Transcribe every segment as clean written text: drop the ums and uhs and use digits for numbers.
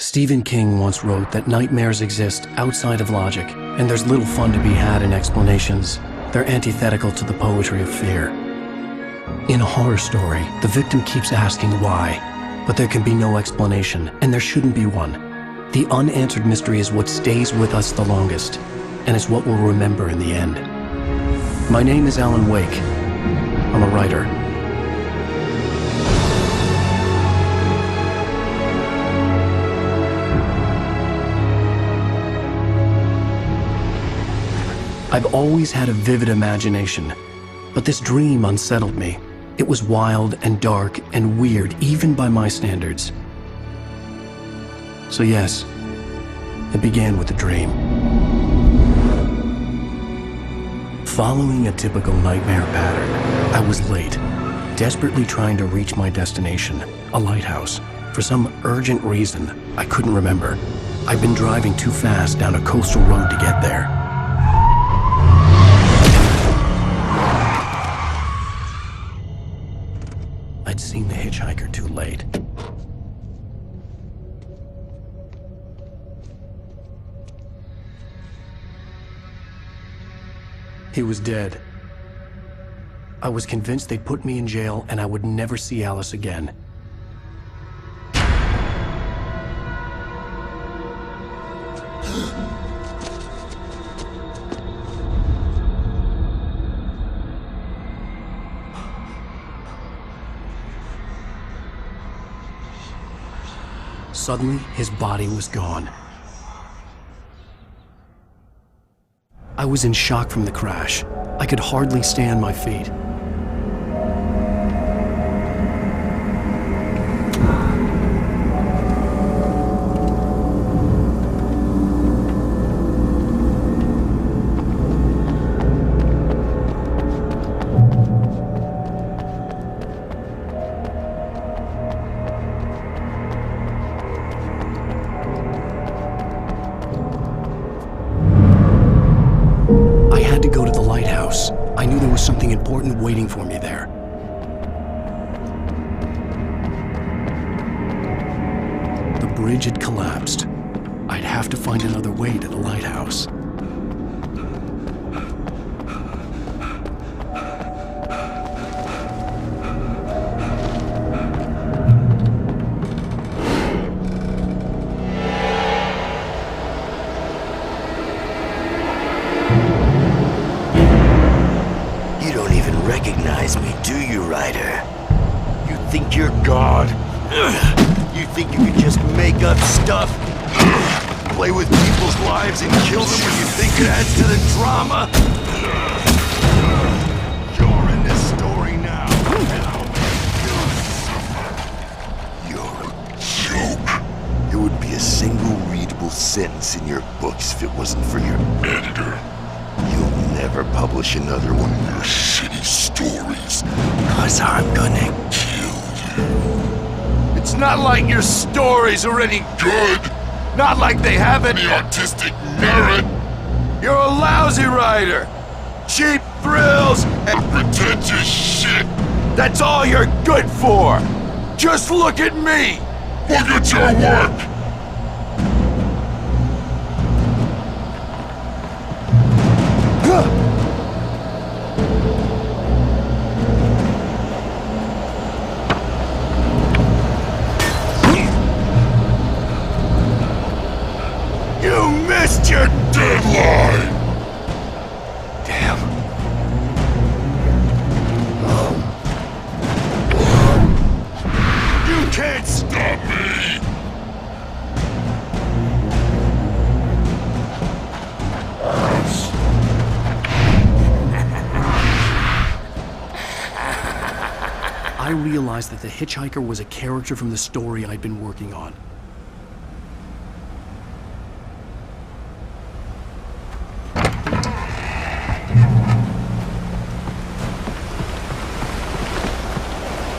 Stephen King once wrote that nightmares exist outside of logic, and there's little fun to be had in explanations. They're antithetical to the poetry of fear. In a horror story, the victim keeps asking why, but there can be no explanation, and there shouldn't be one. The unanswered mystery is what stays with us the longest, and it's what we'll remember in the end. My name is Alan Wake. I'm a writer. I've always had a vivid imagination, but this dream unsettled me. It was wild and dark and weird, even by my standards. So yes, it began with a dream. Following a typical nightmare pattern, I was late, desperately trying to reach my destination, a lighthouse. For some urgent reason, I couldn't remember. I'd been driving too fast down a coastal road to get there. I'd seen the hitchhiker too late. He was dead. I was convinced they'd put me in jail and I would never see Alice again. Suddenly, his body was gone. I was in shock from the crash. I could hardly stay on my feet. I knew there was something important waiting for me there. The bridge had collapsed. I'd have to find another way to the lighthouse. Recognize me, do you, Ryder? You think you're God? You think you can just make up stuff? Play with people's lives and kill them when you think it adds to the drama? You're in this story now, and I'll make you suffer. You're a joke. It would be a single readable sentence in your books if it wasn't for your editor. You'll never publish another one of your shitty stories, 'cause I'm gonna kill you. It's not like your stories are any good. Not like they have any artistic merit. You're a lousy writer. Cheap thrills and pretentious shit. That's all you're good for. Just look at me. Look at your work. You missed your deadline! Damn. You can't stop me! I realized that the hitchhiker was a character from the story I'd been working on.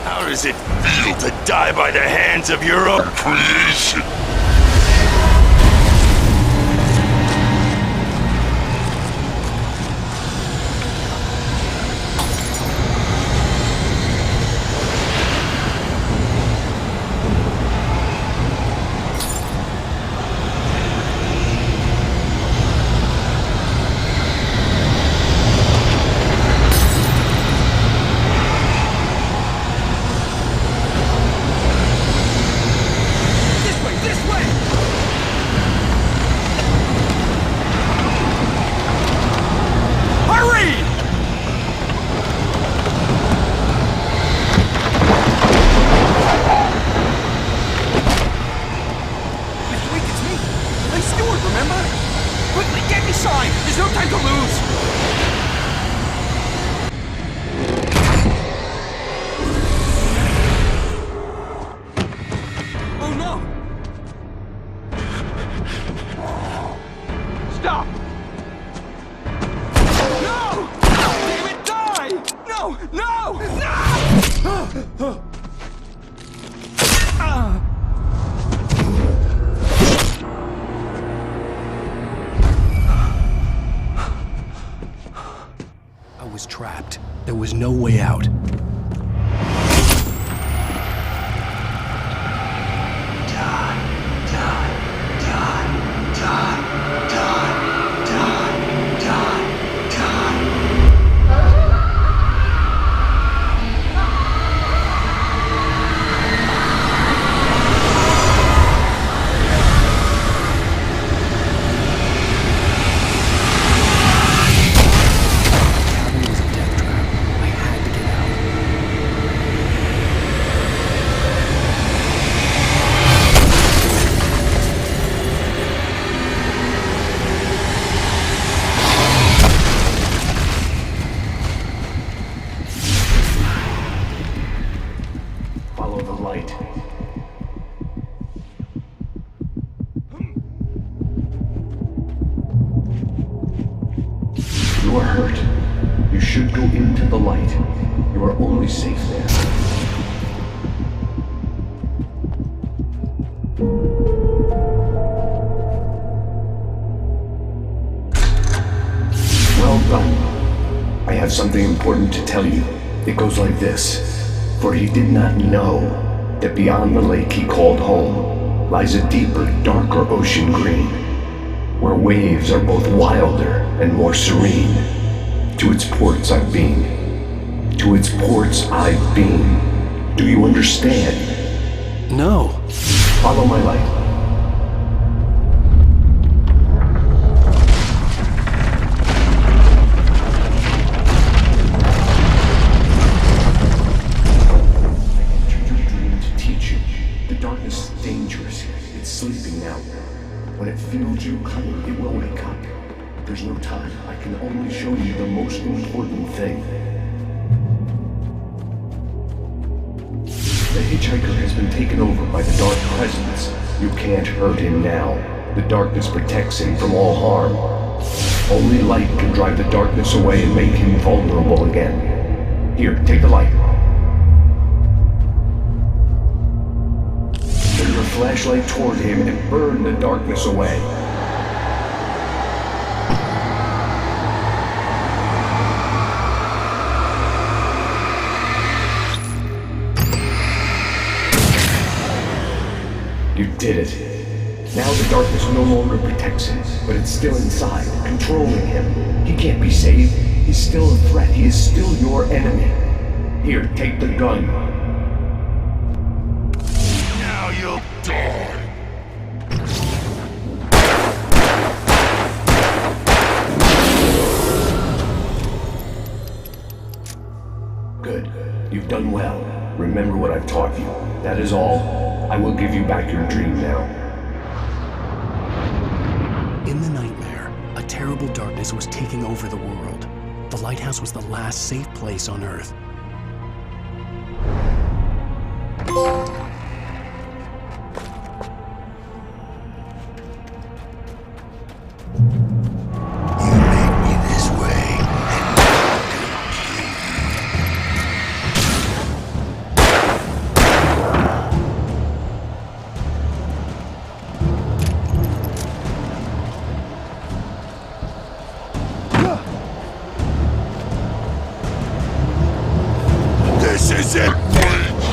How does it feel to die by the hands of your own creation? Oh no! Stop! No! Damn it, die! No! No! No! I was trapped. There was no way out. You are hurt. You should go into the light. You are only safe there. Well done. I have something important to tell you. It goes like this. For he did not know that beyond the lake he called home lies a deeper, darker ocean green, where waves are both wilder and more serene. To its ports I've been. To its ports I've been. Do you understand? No. Follow my light. When it feels you coming, it will wake up. There's no time. I can only show you the most important thing. The hitchhiker has been taken over by the dark presence. You can't hurt him now. The darkness protects him from all harm. Only light can drive the darkness away and make him vulnerable again. Here, take the light. Turn your flashlight toward him and burn the darkness away. You did it. Now the darkness no longer protects him, but it's still inside, controlling him. He can't be saved. He's still a threat. He is still your enemy. Here, take the gun. Now you'll die. Good. You've done well. Remember what I've taught you. That is all. I will give you back your dream now. In the nightmare, a terrible darkness was taking over the world. The lighthouse was the last safe place on Earth. This is it, Bleach!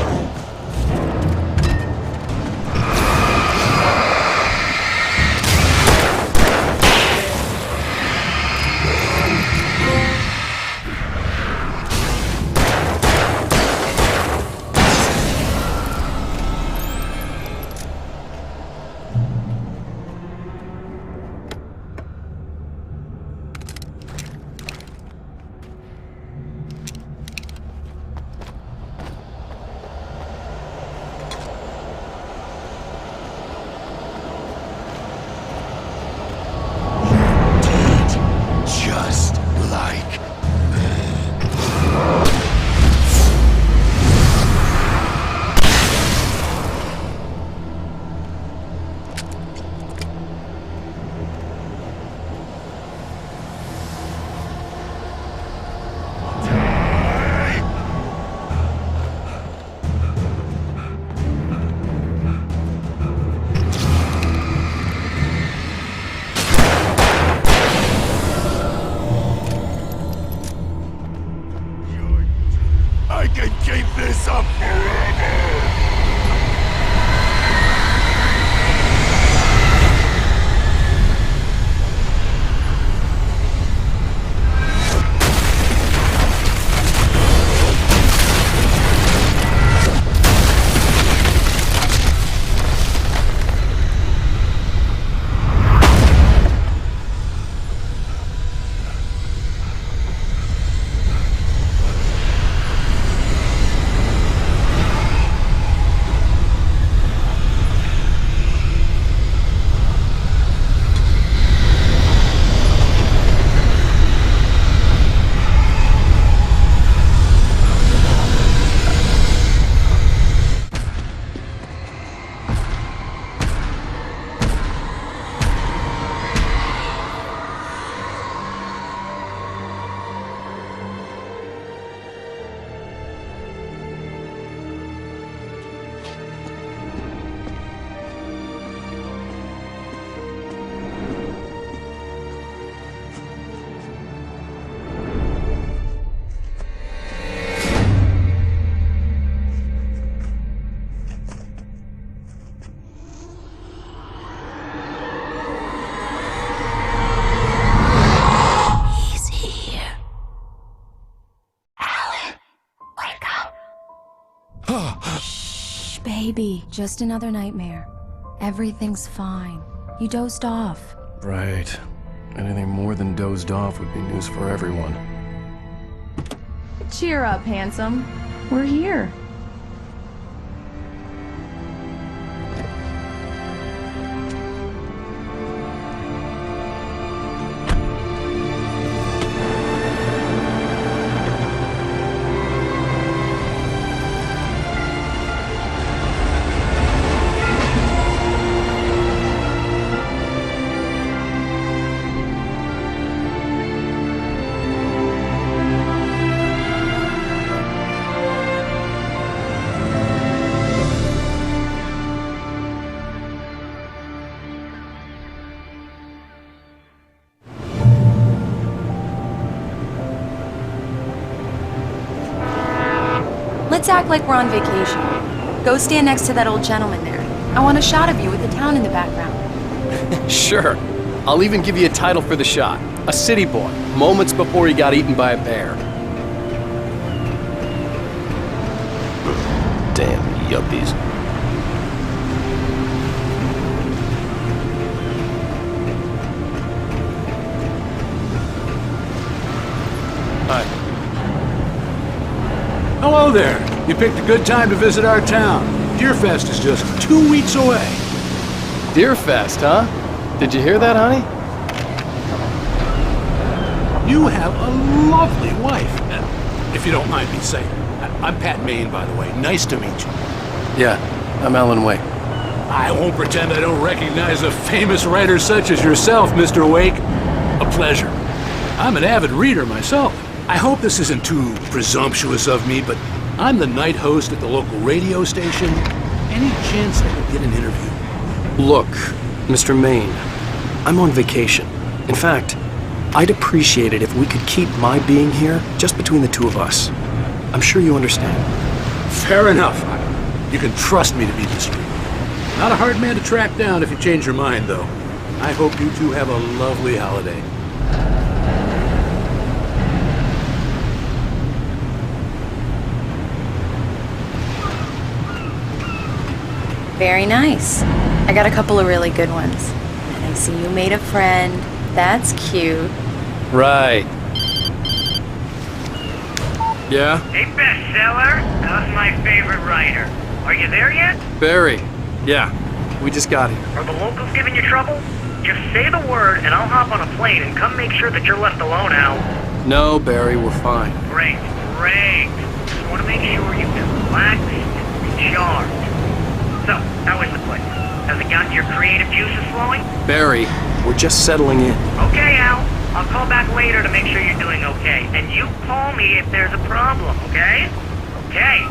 Baby, just another nightmare. Everything's fine. You dozed off. Right. Anything more than dozed off would be news for everyone. Cheer up, handsome. We're here. Let's act like we're on vacation. Go stand next to that old gentleman there. I want a shot of you with the town in the background. Sure. I'll even give you a title for the shot. A city boy, moments before he got eaten by a bear. Damn yuppies. Hi. Hello there. You picked a good time to visit our town. Deerfest is just 2 weeks away. Deerfest, huh? Did you hear that, honey? You have a lovely wife, if you don't mind me saying. I'm Pat Maine, by the way. Nice to meet you. Yeah, I'm Alan Wake. I won't pretend I don't recognize a famous writer such as yourself, Mr. Wake. A pleasure. I'm an avid reader myself. I hope this isn't too presumptuous of me, but I'm the night host at the local radio station. Any chance I could get an interview? Look, Mr. Maine, I'm on vacation. In fact, I'd appreciate it if we could keep my being here just between the two of us. I'm sure you understand. Fair enough. You can trust me to be discreet. Not a hard man to track down if you change your mind, though. I hope you two have a lovely holiday. Very nice. I got a couple of really good ones. And I see you made a friend. That's cute. Right. Yeah? Hey, bestseller, how's my favorite writer? Are you there yet? Barry. Yeah, we just got here. Are the locals giving you trouble? Just say the word and I'll hop on a plane and come make sure that you're left alone, Al. No, Barry, we're fine. Great. Just want to make sure you've been relaxed and charged. So, how is the place? Has it gotten your creative juices flowing? Barry, we're just settling in. Okay, Al. I'll call back later to make sure you're doing okay. And you call me if there's a problem, okay? Okay.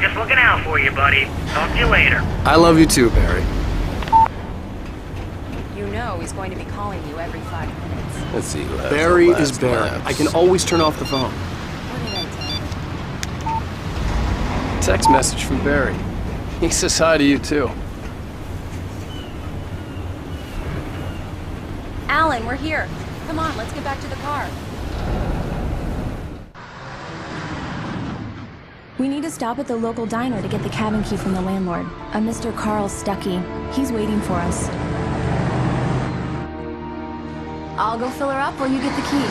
Just looking out for you, buddy. Talk to you later. I love you too, Barry. You know he's going to be calling you every 5 minutes. Let's see who has Barry the is last Barry. laps. I can always turn off the phone. What did I tell you? Text message from Barry. He says hi to you too. Alan, we're here. Come on, let's get back to the car. We need to stop at the local diner to get the cabin key from the landlord, a Mr. Carl Stuckey. He's waiting for us. I'll go fill her up while you get the key.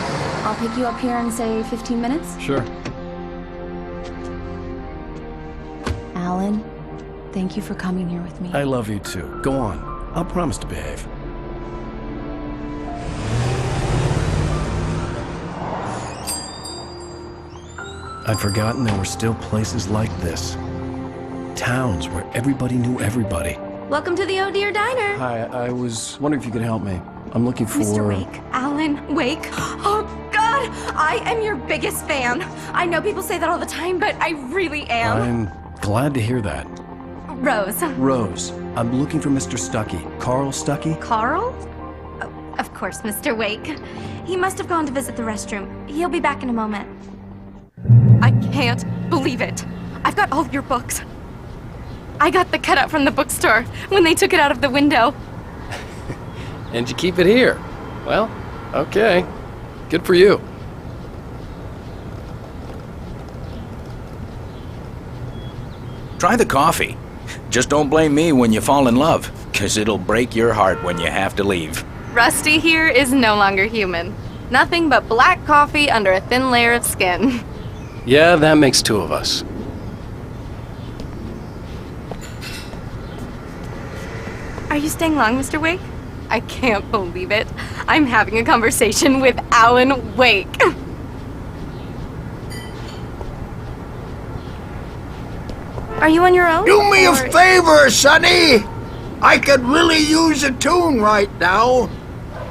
I'll pick you up here in, say, 15 minutes? Sure. Alan, thank you for coming here with me. I love you too. Go on. I'll promise to behave. I'd forgotten there were still places like this. Towns where everybody knew everybody. Welcome to the Oh Dear Diner. Hi, I was wondering if you could help me. I'm looking for... Mr. Wake. Alan Wake. Oh, God! I am your biggest fan. I know people say that all the time, but I really am. I'm glad to hear that. Rose. Rose, I'm looking for Mr. Stuckey. Carl Stuckey? Carl? Oh, of course, Mr. Wake. He must have gone to visit the restroom. He'll be back in a moment. I can't believe it. I've got all your books. I got the cutout from the bookstore when they took it out of the window. And you keep it here. Well, okay. Good for you. Try the coffee. Just don't blame me when you fall in love, 'cause it'll break your heart when you have to leave. Rusty here is no longer human. Nothing but black coffee under a thin layer of skin. Yeah, that makes two of us. Are you staying long, Mr. Wake? I can't believe it. I'm having a conversation with Alan Wake. Are you on your own? Do me a or- favor, Sonny! I could really use a tune right now.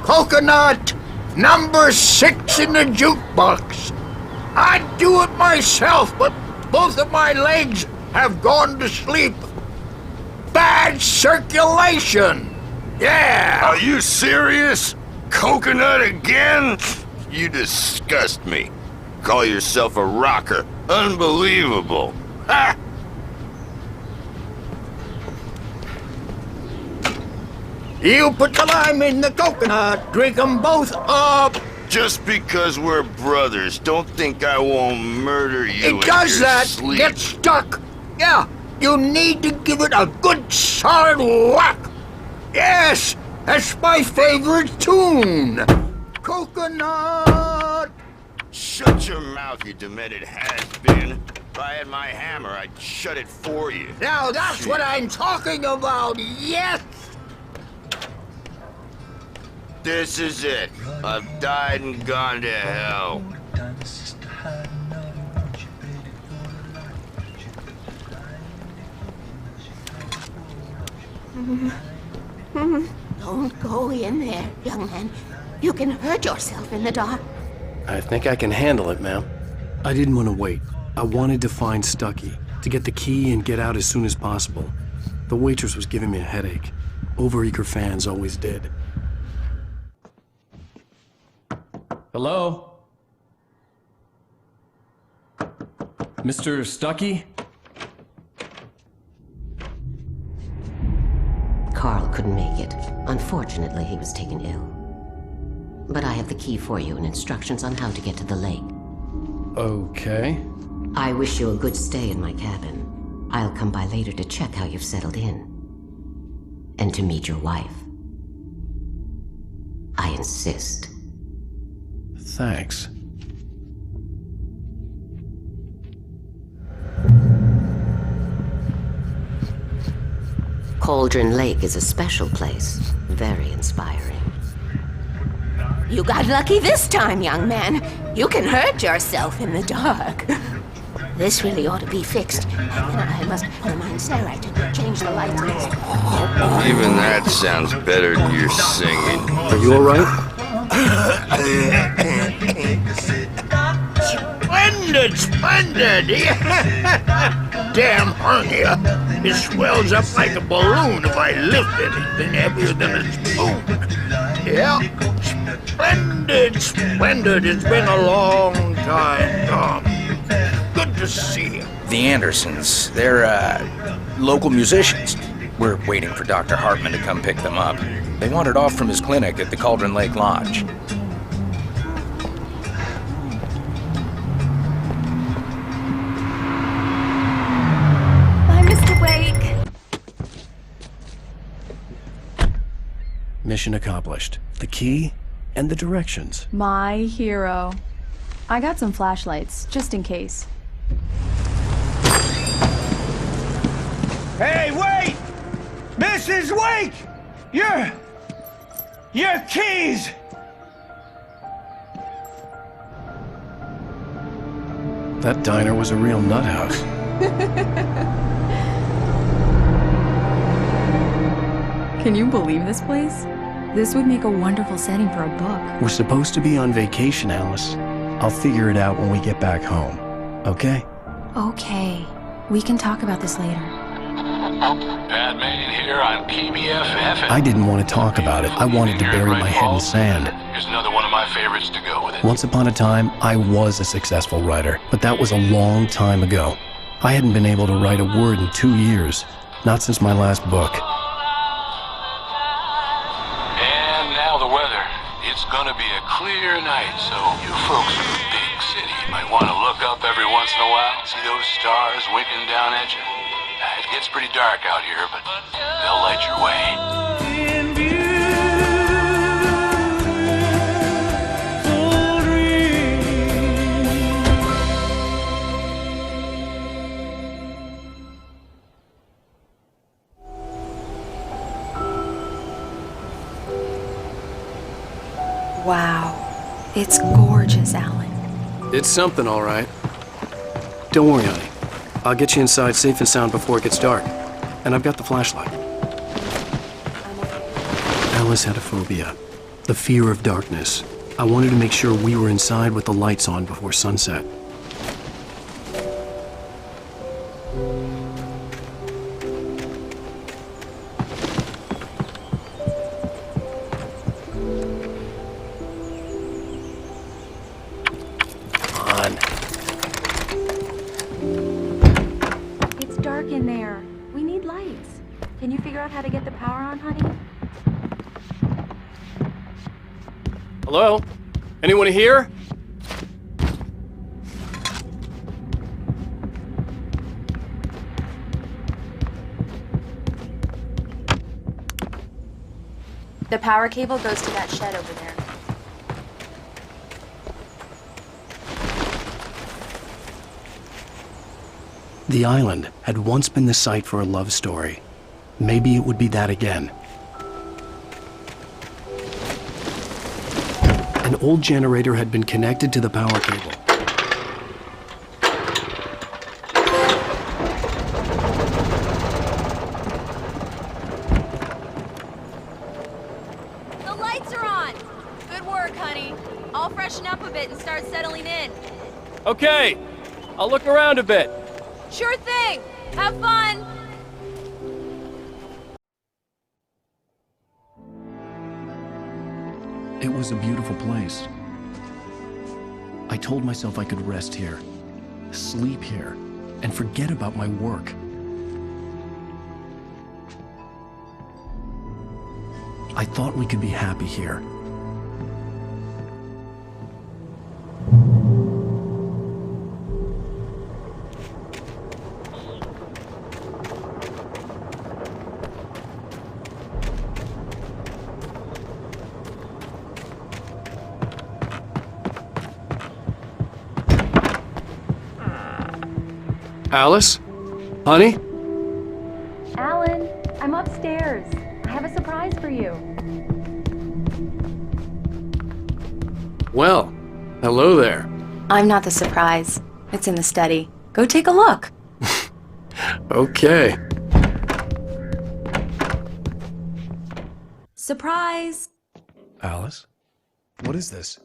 Coconut, number 6 in the jukebox. I'd do it myself, but both of my legs have gone to sleep. Bad circulation. Yeah. Are you serious? Coconut again? You disgust me. Call yourself a rocker. Unbelievable. Ha! You put the lime in the coconut, drink them both up. Just because we're brothers, don't think I won't murder you It in does your that, sleep. get stuck. Yeah, you need to give it a good solid whack. Yes, that's my favorite tune. Coconut. Shut your mouth, you demented has-been. If I had my hammer, I'd shut it for you. Now that's what I'm talking about, yes. This is it. I've died and gone to hell. Don't go in there, young man. You can hurt yourself in the dark. I think I can handle it, ma'am. I didn't want to wait. I wanted to find Stucky, to get the key and get out as soon as possible. The waitress was giving me a headache. Overeager fans always did. Hello? Mr. Stucky? Carl couldn't make it. Unfortunately, he was taken ill. But I have the key for you and instructions on how to get to the lake. Okay. I wish you a good stay in my cabin. I'll come by later to check how you've settled in. And to meet your wife. I insist. Thanks. Cauldron Lake is a special place. Very inspiring. You got lucky this time, young man. You can hurt yourself in the dark. This really ought to be fixed. I must remind Sarah to change the lights. Even that sounds better than your singing. Are you alright? Splendid, splendid! Damn hernia. It swells up like a balloon if I lift anything heavier than a spoon. Yeah. Splendid, splendid. It's been a long time, Tom. Good to see you. The Andersons, they're, local musicians. We're waiting for Dr. Hartman to come pick them up. They wandered off from his clinic at the Cauldron Lake Lodge. Bye, Mr. Wake. Mission accomplished. The key and the directions. My hero. I got some flashlights, just in case. Hey, wait! Mrs. Wake! Your keys! That diner was a real nut house. Can you believe this place? This would make a wonderful setting for a book. We're supposed to be on vacation, Alice. I'll figure it out when we get back home. Okay? Okay. We can talk about this later. Batman here on KBFF. I didn't want to talk about it. I wanted to bury my head in sand. Here's another one of my favorites to go with it. Once upon a time, I was a successful writer, but that was a long time ago. I hadn't been able to write a word in 2 years. Not since my last book. And now the weather. It's gonna be a clear night, so you folks in the big city might want to look up every once in a while, see those stars winking down at you. It It's pretty dark out here, but they'll light your way. Wow. It's gorgeous, Alan. It's something, all right. Don't worry, honey. I'll get you inside safe and sound before it gets dark. And I've got the flashlight. Alice had a phobia. The fear of darkness. I wanted to make sure we were inside with the lights on before sunset. In there. We need lights. Can you figure out how to get the power on, honey? Hello? Anyone here? The power cable goes to that shed over there. The island had once been the site for a love story. Maybe it would be that again. An old generator had been connected to the power cable. The lights are on! Good work, honey. I'll freshen up a bit and start settling in. Okay, I'll look around a bit. Sure thing! Have fun! It was a beautiful place. I told myself I could rest here, sleep here, and forget about my work. I thought we could be happy here. Alice? Honey? Alan, I'm upstairs. I have a surprise for you. Well, hello there. I'm not the surprise. It's in the study. Go take a look. Okay. Surprise! Alice? What is this?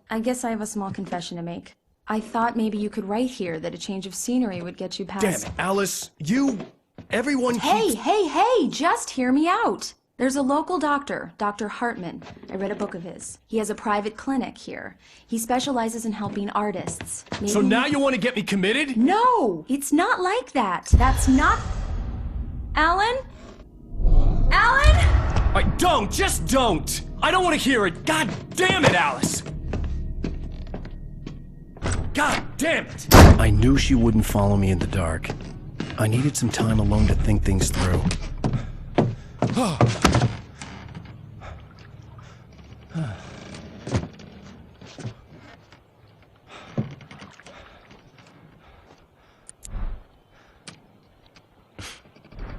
I guess I have a small confession to make. I thought maybe you could write here that a change of scenery would get you past... Damn it, Alice, everyone Hey, just hear me out. There's a local doctor, Dr. Hartman. I read a book of his. He has a private clinic here. He specializes in helping artists. Maybe... So now you want to get me committed? No, it's not like that. That's not... Alan? Alan? Just don't! I don't want to hear it! God damn it, Alice! God damn it! I knew she wouldn't follow me in the dark. I needed some time alone to think things through.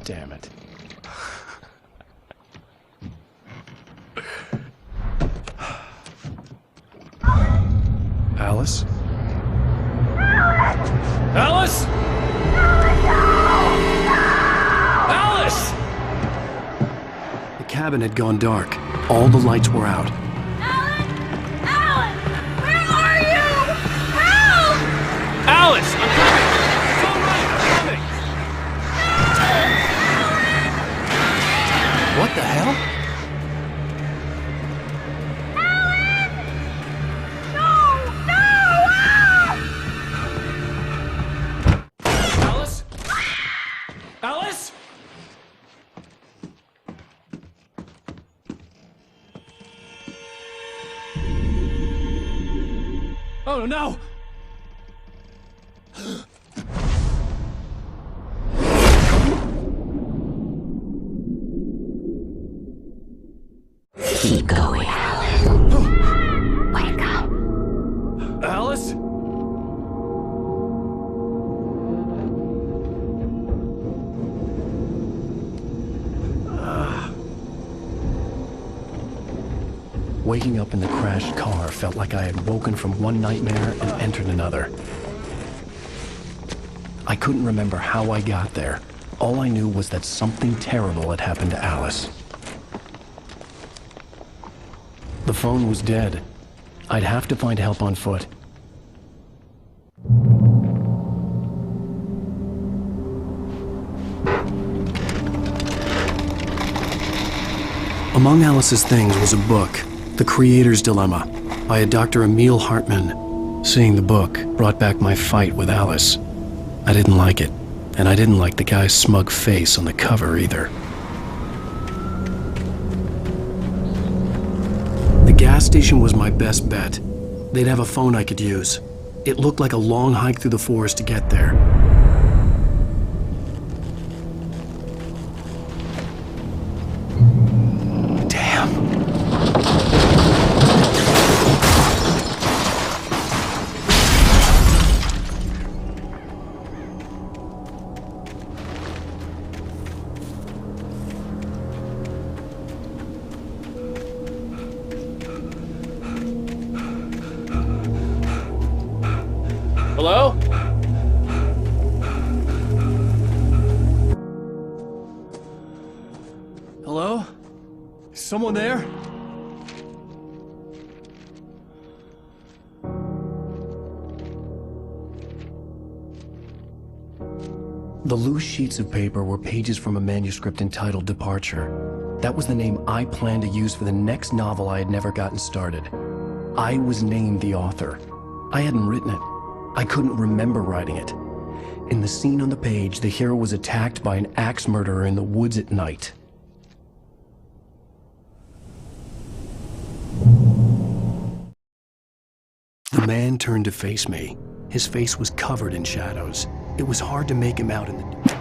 Damn it. Alice? Alice? Alice! The cabin had gone dark. All the lights were out. Alan! Alan! Where are you? Help! Alice! I'm coming! It's all right, I'm coming! What the hell? Oh no! Keep going. Wake up. Alice? Waking up in the crashed car felt like I had woken from one nightmare and entered another. I couldn't remember how I got there. All I knew was that something terrible had happened to Alice. The phone was dead. I'd have to find help on foot. Among Alice's things was a book, The Creator's Dilemma, by a Dr. Emil Hartmann. Seeing the book brought back my fight with Alice. I didn't like it, and I didn't like the guy's smug face on the cover either. The gas station was my best bet. They'd have a phone I could use. It looked like a long hike through the forest to get there. Hello? Hello? Is someone there? The loose sheets of paper were pages from a manuscript entitled Departure. That was the name I planned to use for the next novel I had never gotten started. I was named the author. I hadn't written it. I couldn't remember writing it. In the scene on the page, the hero was attacked by an axe murderer in the woods at night. The man turned to face me. His face was covered in shadows. It was hard to make him out in the...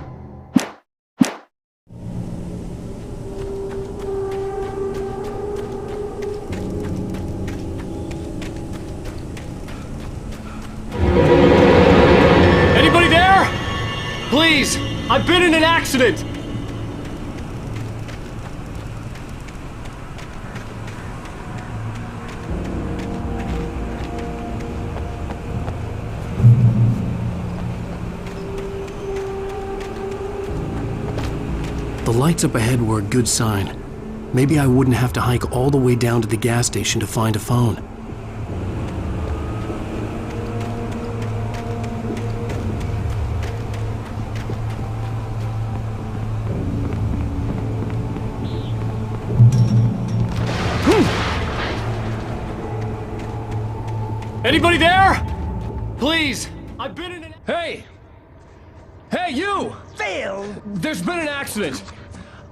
Anybody there? Please, I've been in an accident! The lights up ahead were a good sign. Maybe I wouldn't have to hike all the way down to the gas station to find a phone. Anybody there? Please, I've been in an... Hey! Hey, you! Phil! There's been an accident.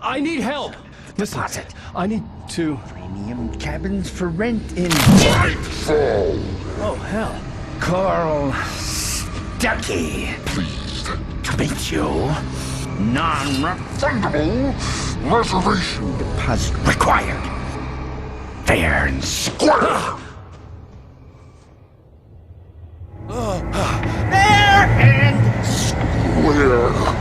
I need help. Listen, I need to... Premium cabins for rent in... Oh, hell. Carl Stuckey. Pleased to meet you. Non-refundable reservation deposit required. Fair and square. Fair and square.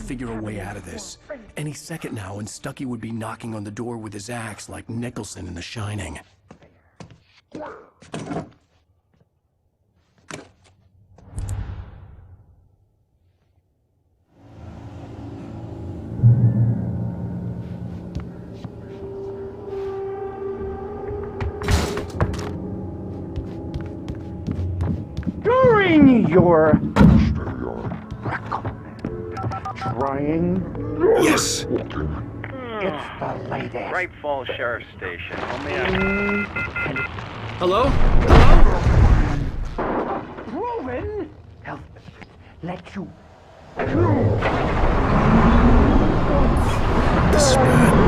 Figure a way out of this. Any second now, and Stuckey would be knocking on the door with his axe like Nicholson in The Shining. During your trying? Yes. It's the latest. Bright Falls Sheriff Station. Hello? Roman! Help. Let you. This is bad.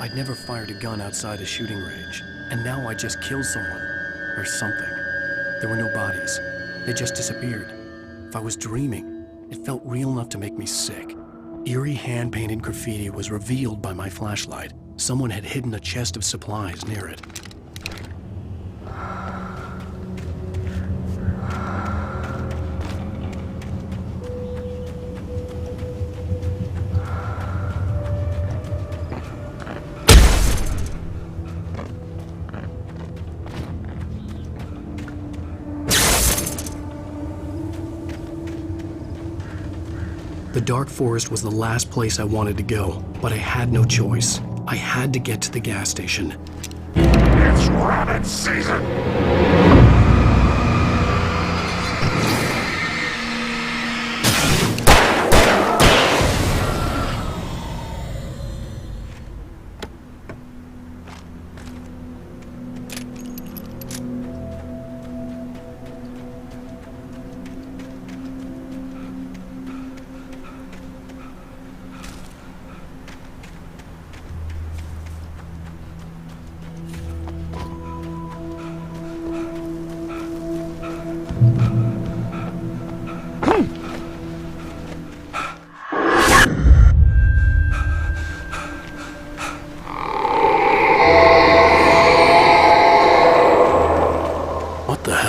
I'd never fired a gun outside a shooting range, and now I just killed someone. Or something. There were no bodies. They just disappeared. If I was dreaming, it felt real enough to make me sick. Eerie hand-painted graffiti was revealed by my flashlight. Someone had hidden a chest of supplies near it. The dark forest was the last place I wanted to go, but I had no choice. I had to get to the gas station. It's rabbit season!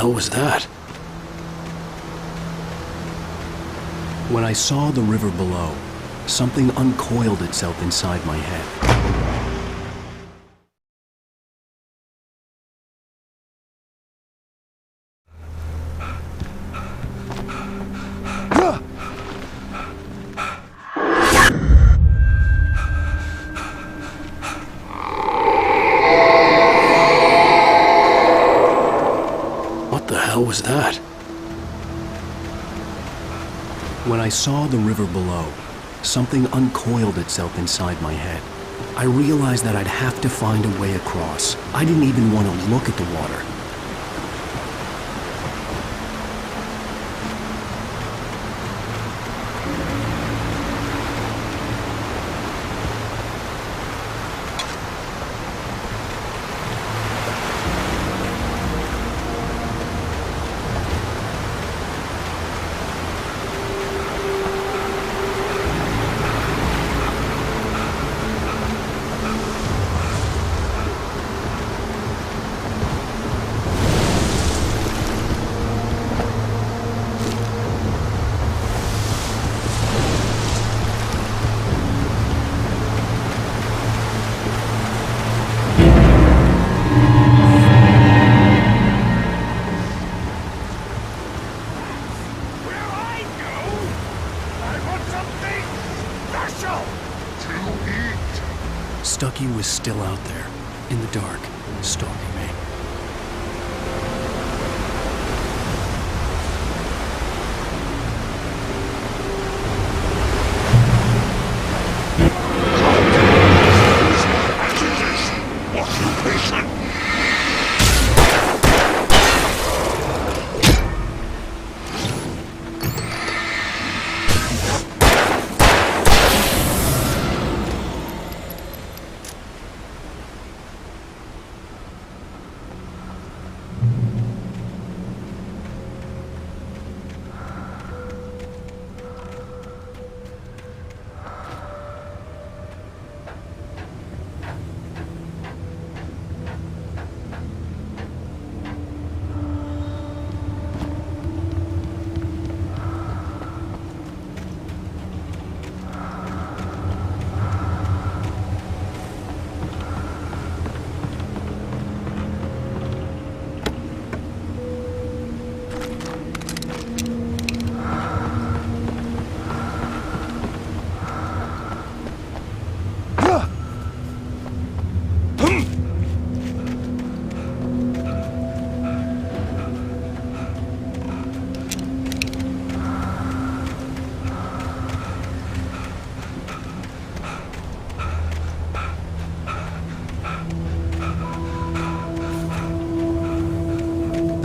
What was that? When I saw the river below, something uncoiled itself inside my head. What the hell was that? When I saw the river below, something uncoiled itself inside my head. I realized that I'd have to find a way across. I didn't even want to look at the water. Stucky was still out there, in the dark, stalking me.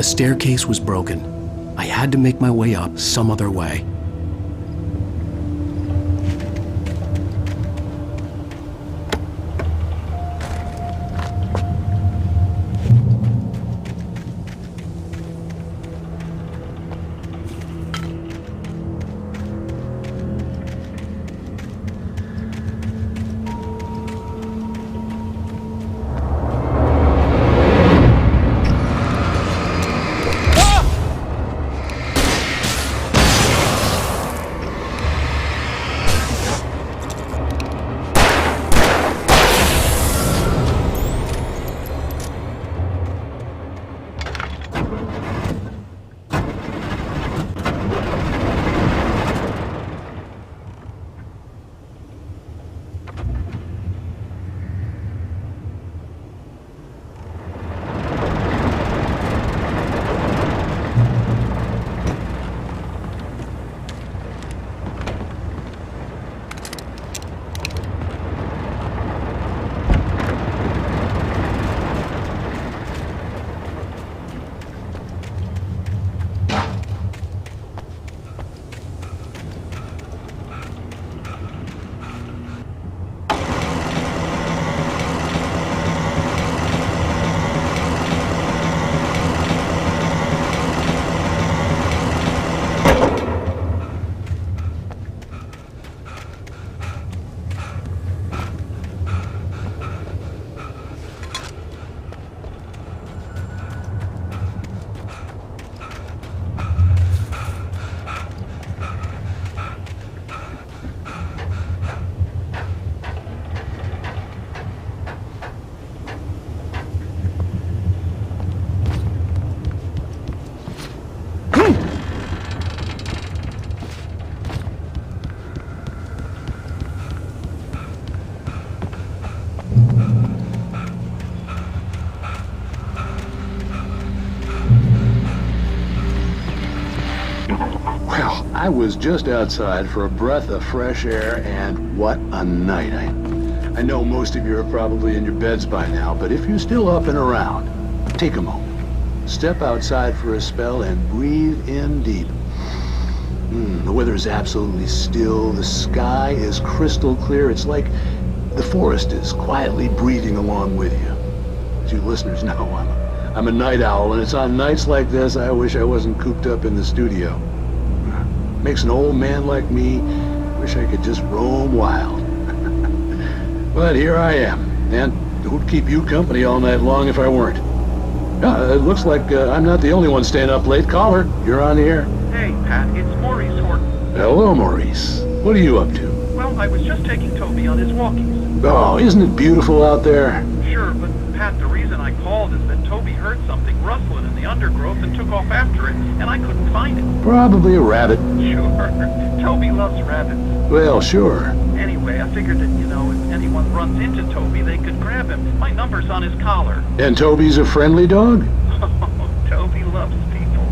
The staircase was broken. I had to make my way up some other way. I was just outside for a breath of fresh air, and what a night. I know most of you are probably in your beds by now, but if you're still up and around, take a moment. Step outside for a spell and breathe in deep. The weather is absolutely still. The sky is crystal clear. It's like the forest is quietly breathing along with you. As you listeners know, I'm a night owl, and it's on nights like this I wish I wasn't cooped up in the studio. Makes an old man like me wish I could just roam wild. But here I am, and who'd keep you company all night long if I weren't? It looks like I'm not the only one staying up late. Caller, you're on the air. Hey, Pat, it's Maurice Horton. Hello, Maurice. What are you up to? Well, I was just taking Toby on his walkies. Oh, isn't it beautiful out there? Sure, but Pat, the reason I called is that Toby heard something rustling in the undergrowth and took off after it, and I couldn't find it. Probably a rabbit. Sure. Toby loves rabbits. Well, sure. Anyway, I figured that, if anyone runs into Toby, they could grab him. My number's on his collar. And Toby's a friendly dog? Oh, Toby loves people.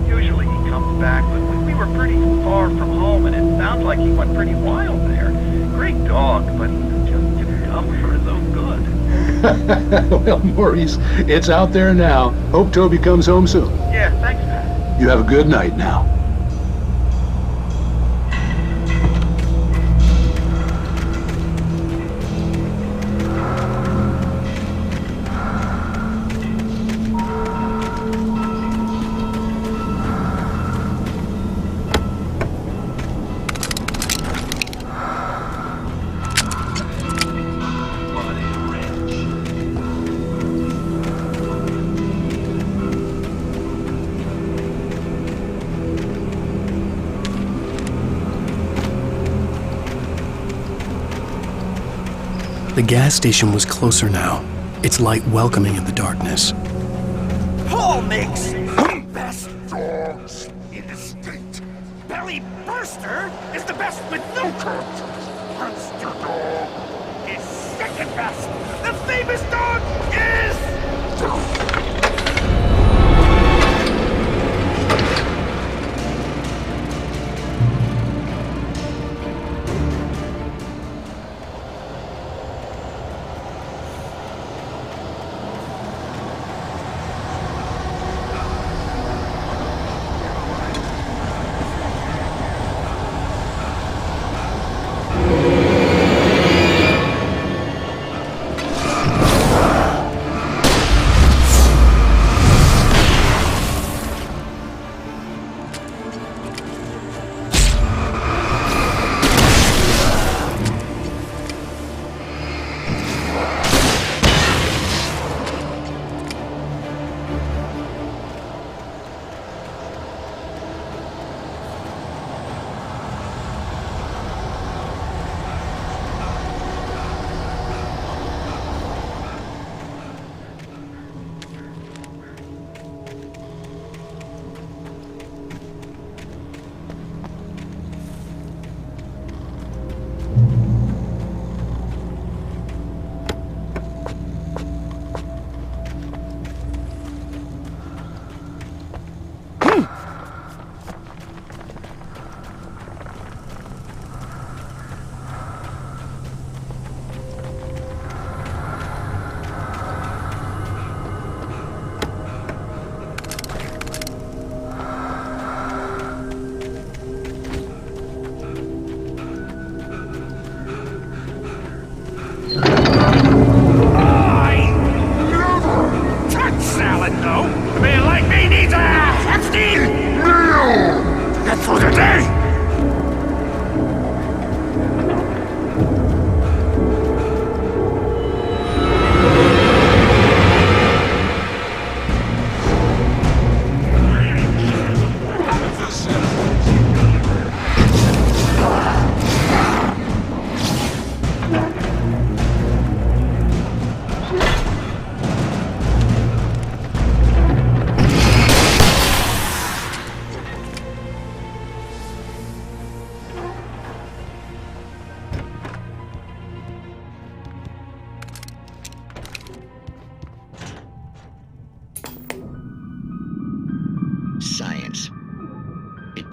Usually he comes back, but we were pretty far from home, and it sounds like he went pretty wild there. Great dog, but just too dumb for his own good. Well, Maurice, it's out there now. Hope Toby comes home soon. Yeah, thanks, Pat. You have a good night now. The gas station was closer now, its light welcoming in the darkness. Paul makes the best dogs in the state. Belly Burster is the best with no coat. Monster Dog is second best. The famous dog is...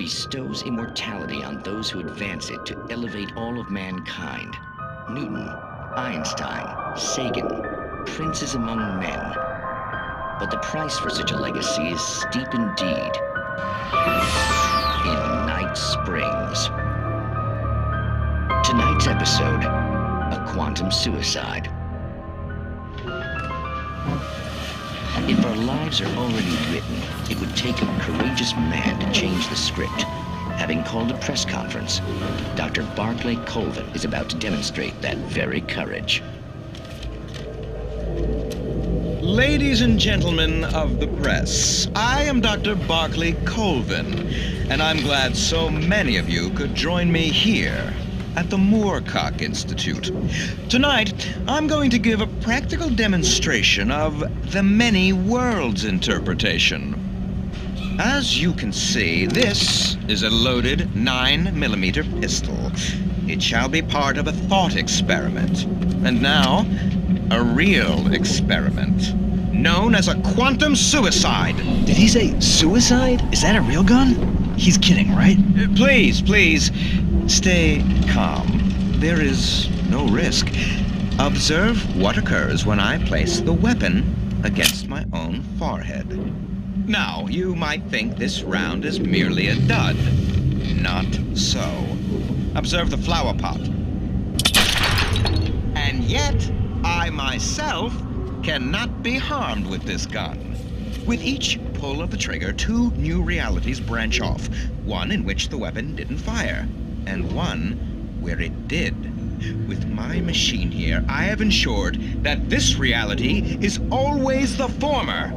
bestows immortality on those who advance it to elevate all of mankind. Newton, Einstein, Sagan, princes among men. But the price for such a legacy is steep indeed. In Night Springs. Tonight's episode, a quantum suicide. If our lives are already written, it would take a courageous man to change the script. Having called a press conference, Dr. Barclay Colvin is about to demonstrate that very courage. Ladies and gentlemen of the press, I am Dr. Barclay Colvin, and I'm glad so many of you could join me here at the Moorcock Institute. Tonight, I'm going to give a practical demonstration of the many worlds interpretation. As you can see, this is a loaded 9mm pistol. It shall be part of a thought experiment. And now, a real experiment, known as a quantum suicide. Did he say suicide? Is that a real gun? He's kidding, right? Please, please, stay calm. There is no risk. Observe what occurs when I place the weapon against my own forehead. Now, you might think this round is merely a dud. Not so. Observe the flower pot. And yet, I myself cannot be harmed with this gun. With each pull of the trigger, two new realities branch off. One in which the weapon didn't fire, and one where it did. With my machine here, I have ensured that this reality is always the former.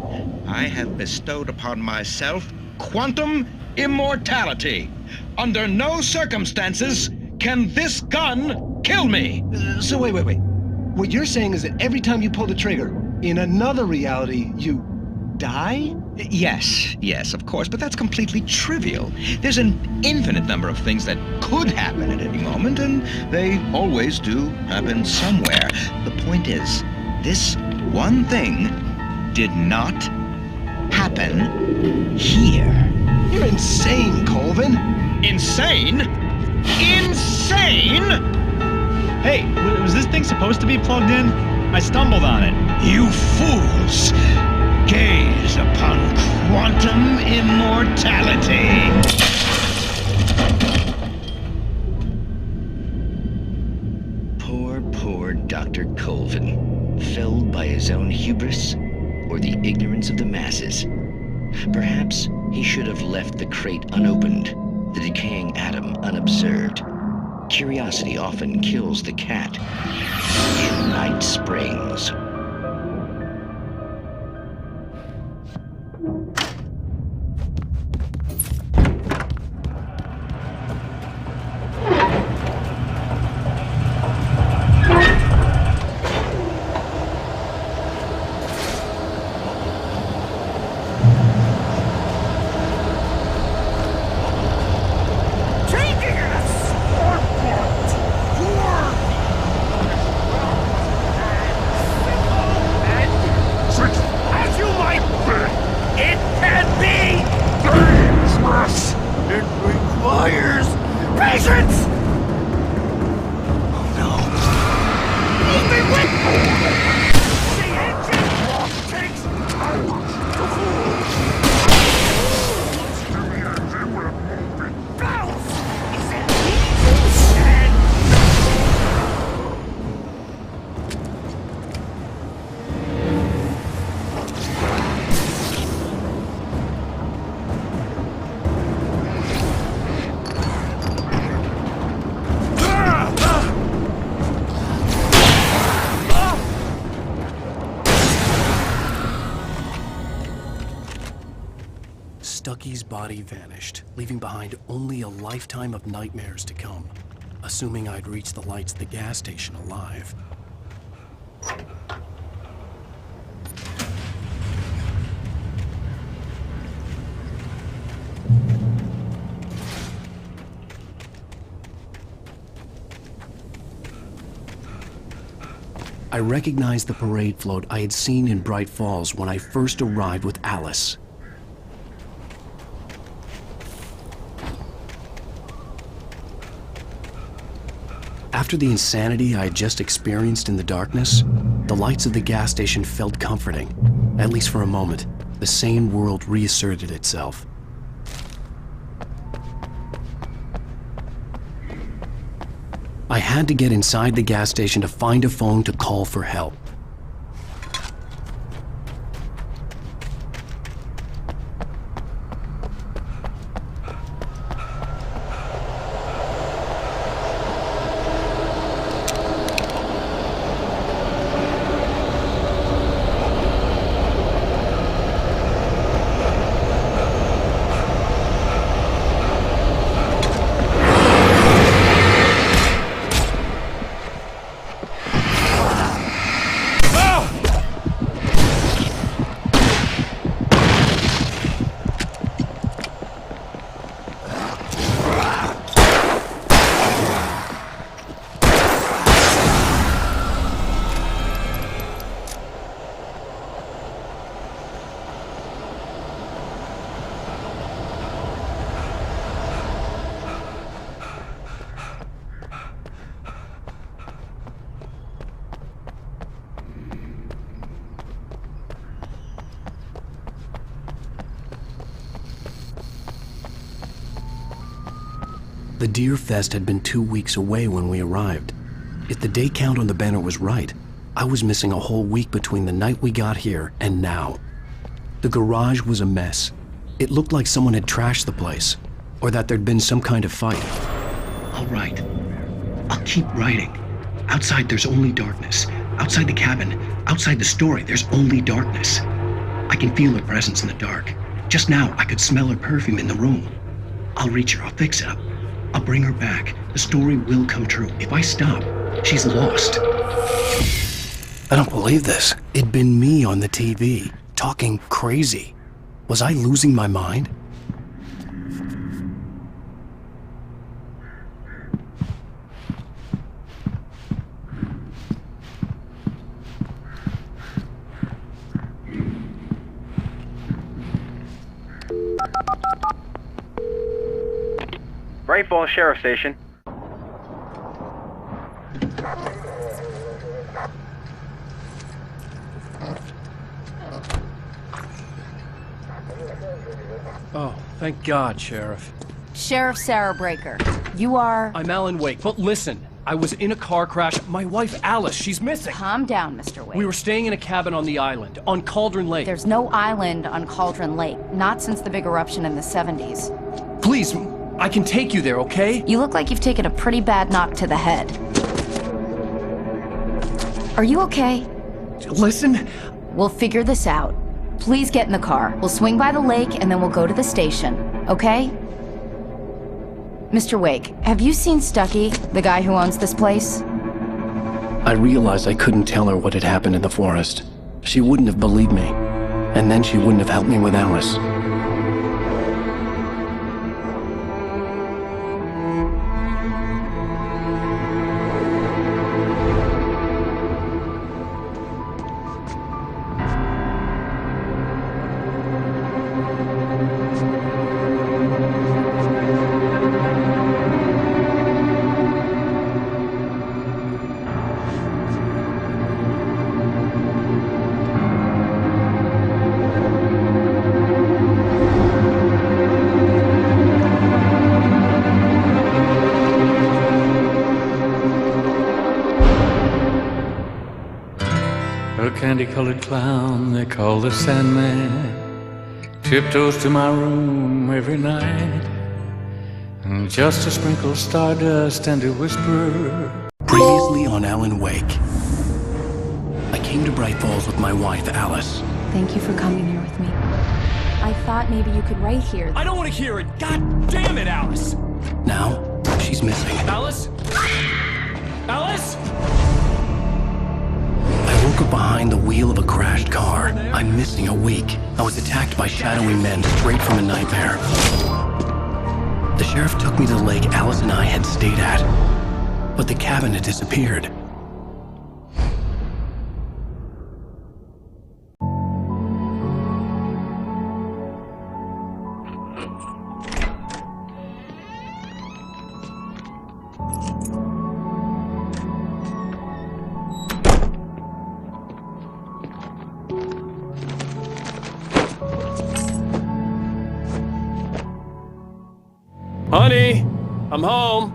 I have bestowed upon myself quantum immortality. Under no circumstances can this gun kill me. So wait. What you're saying is that every time you pull the trigger, in another reality, you die? Yes, of course, but that's completely trivial. There's an infinite number of things that could happen at any moment, and they always do happen somewhere. The point is, this one thing did not happen here. You're insane, Colvin. Insane? Insane? Hey, was this thing supposed to be plugged in? I stumbled on it. You fools! Gaze upon quantum immortality! Poor Dr. Colvin, felled by his own hubris or the ignorance of the masses. Perhaps he should have left the crate unopened, the decaying atom unobserved. Curiosity often kills the cat. In Night Springs. Stucky's body vanished, leaving behind only a lifetime of nightmares to come. Assuming I'd reached the lights at the gas station alive. I recognized the parade float I had seen in Bright Falls when I first arrived with Alice. After the insanity I had just experienced in the darkness, the lights of the gas station felt comforting. At least for a moment, the sane world reasserted itself. I had to get inside the gas station to find a phone to call for help. The Deer Fest had been 2 weeks away when we arrived. If the day count on the banner was right, I was missing a whole week between the night we got here and now. The garage was a mess. It looked like someone had trashed the place, or that there'd been some kind of fight. I'll write. I'll keep writing. Outside there's only darkness. Outside the cabin, outside the story, there's only darkness. I can feel her presence in the dark. Just now, I could smell her perfume in the room. I'll reach her, I'll fix it up. I'll bring her back. The story will come true. If I stop, she's lost. I don't believe this. It'd been me on the TV, talking crazy. Was I losing my mind? Great Falls Sheriff Station. Oh, thank God, Sheriff. Sheriff Sarah Breaker. You are... I'm Alan Wake, but listen, I was in a car crash. My wife, Alice, she's missing. Calm down, Mr. Wake. We were staying in a cabin on the island, on Cauldron Lake. There's no island on Cauldron Lake, not since the big eruption in the 70s. Please, I can take you there, okay? You look like you've taken a pretty bad knock to the head. Are you okay? Listen. We'll figure this out. Please get in the car. We'll swing by the lake and then we'll go to the station, okay? Mr. Wake, have you seen Stucky, the guy who owns this place? I realized I couldn't tell her what had happened in the forest. She wouldn't have believed me. And then she wouldn't have helped me with Alice. Candy-colored clown they call the Sandman tiptoes to my room every night, and just to sprinkle stardust and to whisper. Previously on Alan Wake. I came to Bright Falls with my wife, Alice. Thank you for coming here with me. I thought maybe you could write here. I don't want to hear it! God damn it, Alice! Now, she's missing. Alice? Alice? I woke up behind the wheel of a crashed car. I'm missing a week. I was attacked by shadowy men straight from a nightmare. The sheriff took me to the lake Alice and I had stayed at, but the cabin had disappeared. Honey, I'm home.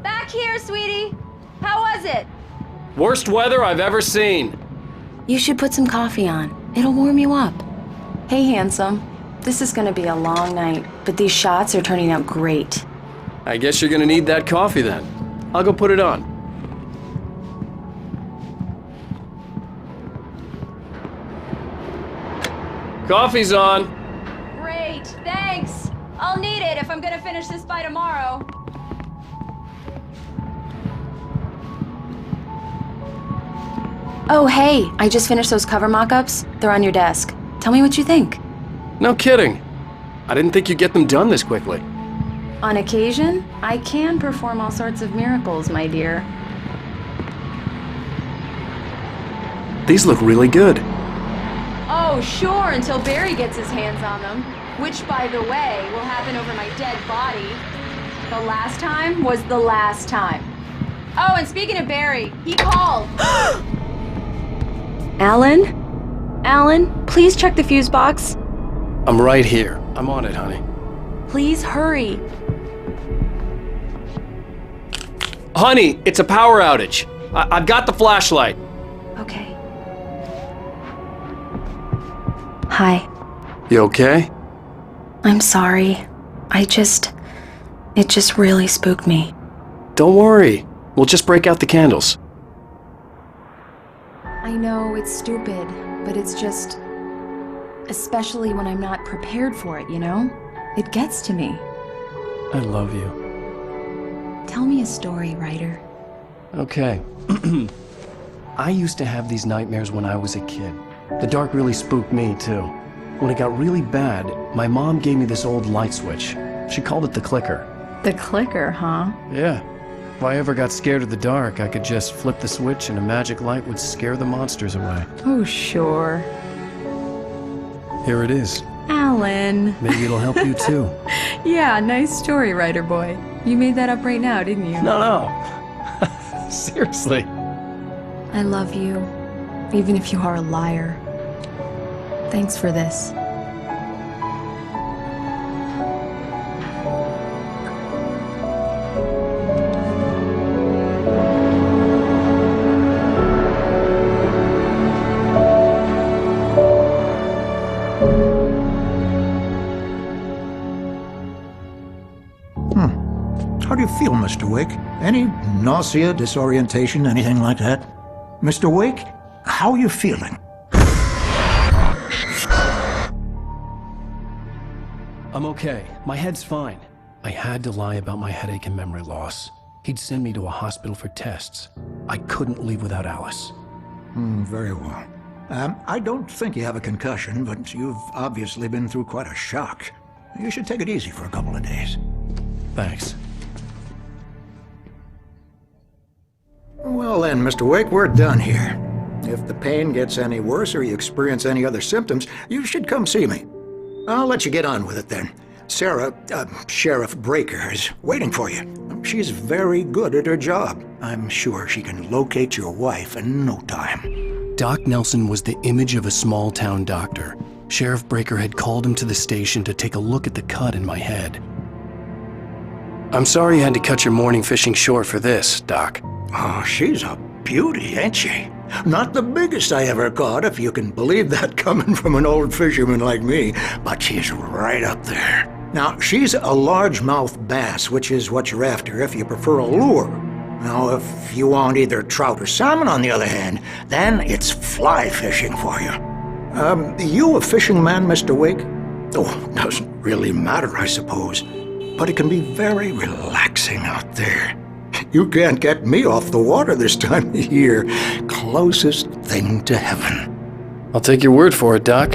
Back here, sweetie. How was it? Worst weather I've ever seen. You should put some coffee on. It'll warm you up. Hey, handsome. This is gonna be a long night, but these shots are turning out great. I guess you're gonna need that coffee then. I'll go put it on. Coffee's on. Great, thanks. I'll need it if I'm gonna finish this by tomorrow. Oh, hey, I just finished those cover mock-ups. They're on your desk. Tell me what you think. No kidding. I didn't think you'd get them done this quickly. On occasion, I can perform all sorts of miracles, my dear. These look really good. Oh, sure, until Barry gets his hands on them. Which, by the way, will happen over my dead body. The last time was the last time. Oh, and speaking of Barry, he called. Alan? Alan, please check the fuse box. I'm right here. I'm on it, honey. Please hurry. Honey, it's a power outage. I've got the flashlight. Okay. Hi. You okay? I'm sorry. It just really spooked me. Don't worry. We'll just break out the candles. I know it's stupid, but it's just... Especially when I'm not prepared for it, you know? It gets to me. I love you. Tell me a story, writer. Okay. I used to have these nightmares when I was a kid. The dark really spooked me, too. When it got really bad, my mom gave me this old light switch. She called it the clicker. The clicker, huh? Yeah. If I ever got scared of the dark, I could just flip the switch and a magic light would scare the monsters away. Oh, sure. Here it is. Alan. Maybe it'll help you, too. Yeah, nice story, writer boy. You made that up right now, didn't you? No. Seriously. I love you, even if you are a liar. Thanks for this. How do you feel, Mr. Wake? Any nausea, disorientation, anything like that? Mr. Wake, how are you feeling? I'm okay. My head's fine. I had to lie about my headache and memory loss. He'd send me to a hospital for tests. I couldn't leave without Alice. Very well. I don't think you have a concussion, but you've obviously been through quite a shock. You should take it easy for a couple of days. Thanks. Well then, Mr. Wake, we're done here. If the pain gets any worse or you experience any other symptoms, you should come see me. I'll let you get on with it then. Sarah, Sheriff Breaker, is waiting for you. She's very good at her job. I'm sure she can locate your wife in no time. Doc Nelson was the image of a small-town doctor. Sheriff Breaker had called him to the station to take a look at the cut in my head. I'm sorry you had to cut your morning fishing short for this, Doc. Oh, she's a beauty, ain't she? Not the biggest I ever caught, if you can believe that coming from an old fisherman like me, but she's right up there. Now, she's a largemouth bass, which is what you're after if you prefer a lure. Now, if you want either trout or salmon, on the other hand, then it's fly fishing for you. You a fishing man, Mr. Wake? Oh, doesn't really matter, I suppose. But it can be very relaxing out there. You can't get me off the water this time of year. Closest thing to heaven. I'll take your word for it, Doc.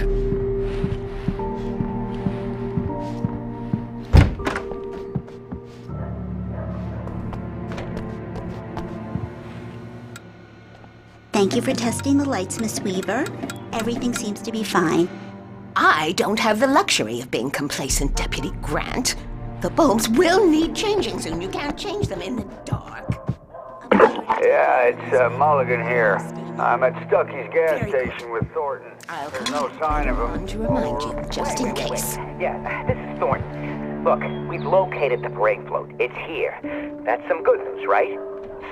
Thank you for testing the lights, Miss Weaver. Everything seems to be fine. I don't have the luxury of being complacent, Deputy Grant. The bulbs will need changing soon. You can't change them in the dark. Yeah, it's Mulligan here. I'm at Stucky's gas station with Thornton. There's no sign of him. To remind you, just in case. Yeah, this is Thornton. Look, we've located the brake float. It's here. That's some good news, right?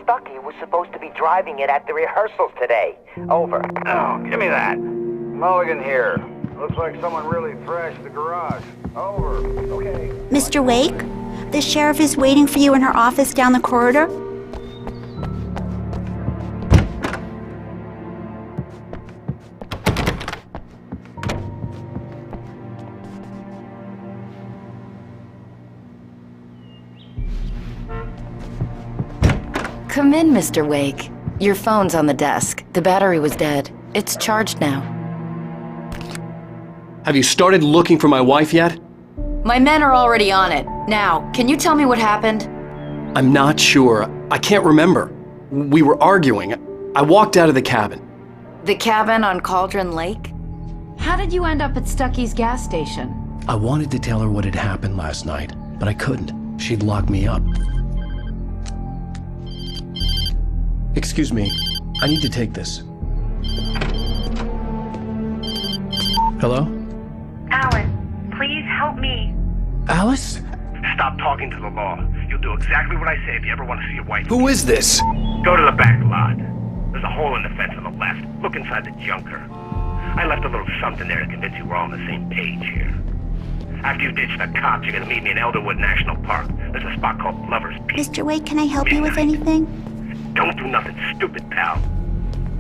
Stucky was supposed to be driving it at the rehearsals today. Over. Oh, give me that. Mulligan here. Looks like someone really thrashed the garage. Over. Okay. Mr. Wake, the sheriff is waiting for you in her office down the corridor. Come in, Mr. Wake. Your phone's on the desk. The battery was dead. It's charged now. Have you started looking for my wife yet? My men are already on it. Now, can you tell me what happened? I'm not sure. I can't remember. We were arguing. I walked out of the cabin. The cabin on Cauldron Lake? How did you end up at Stucky's gas station? I wanted to tell her what had happened last night, but I couldn't. She'd locked me up. Excuse me. I need to take this. Hello? Alan, please help me. Alice? Stop talking to the law. You'll do exactly what I say if you ever want to see your wife. Who is this? Go to the back lot. There's a hole in the fence on the left. Look inside the junker. I left a little something there to convince you we're all on the same page here. After you ditch the cops, you're gonna meet me in Elderwood National Park. There's a spot called Lover's Peak. Mr. Wake, can I help you with anything? Don't do nothing stupid, pal.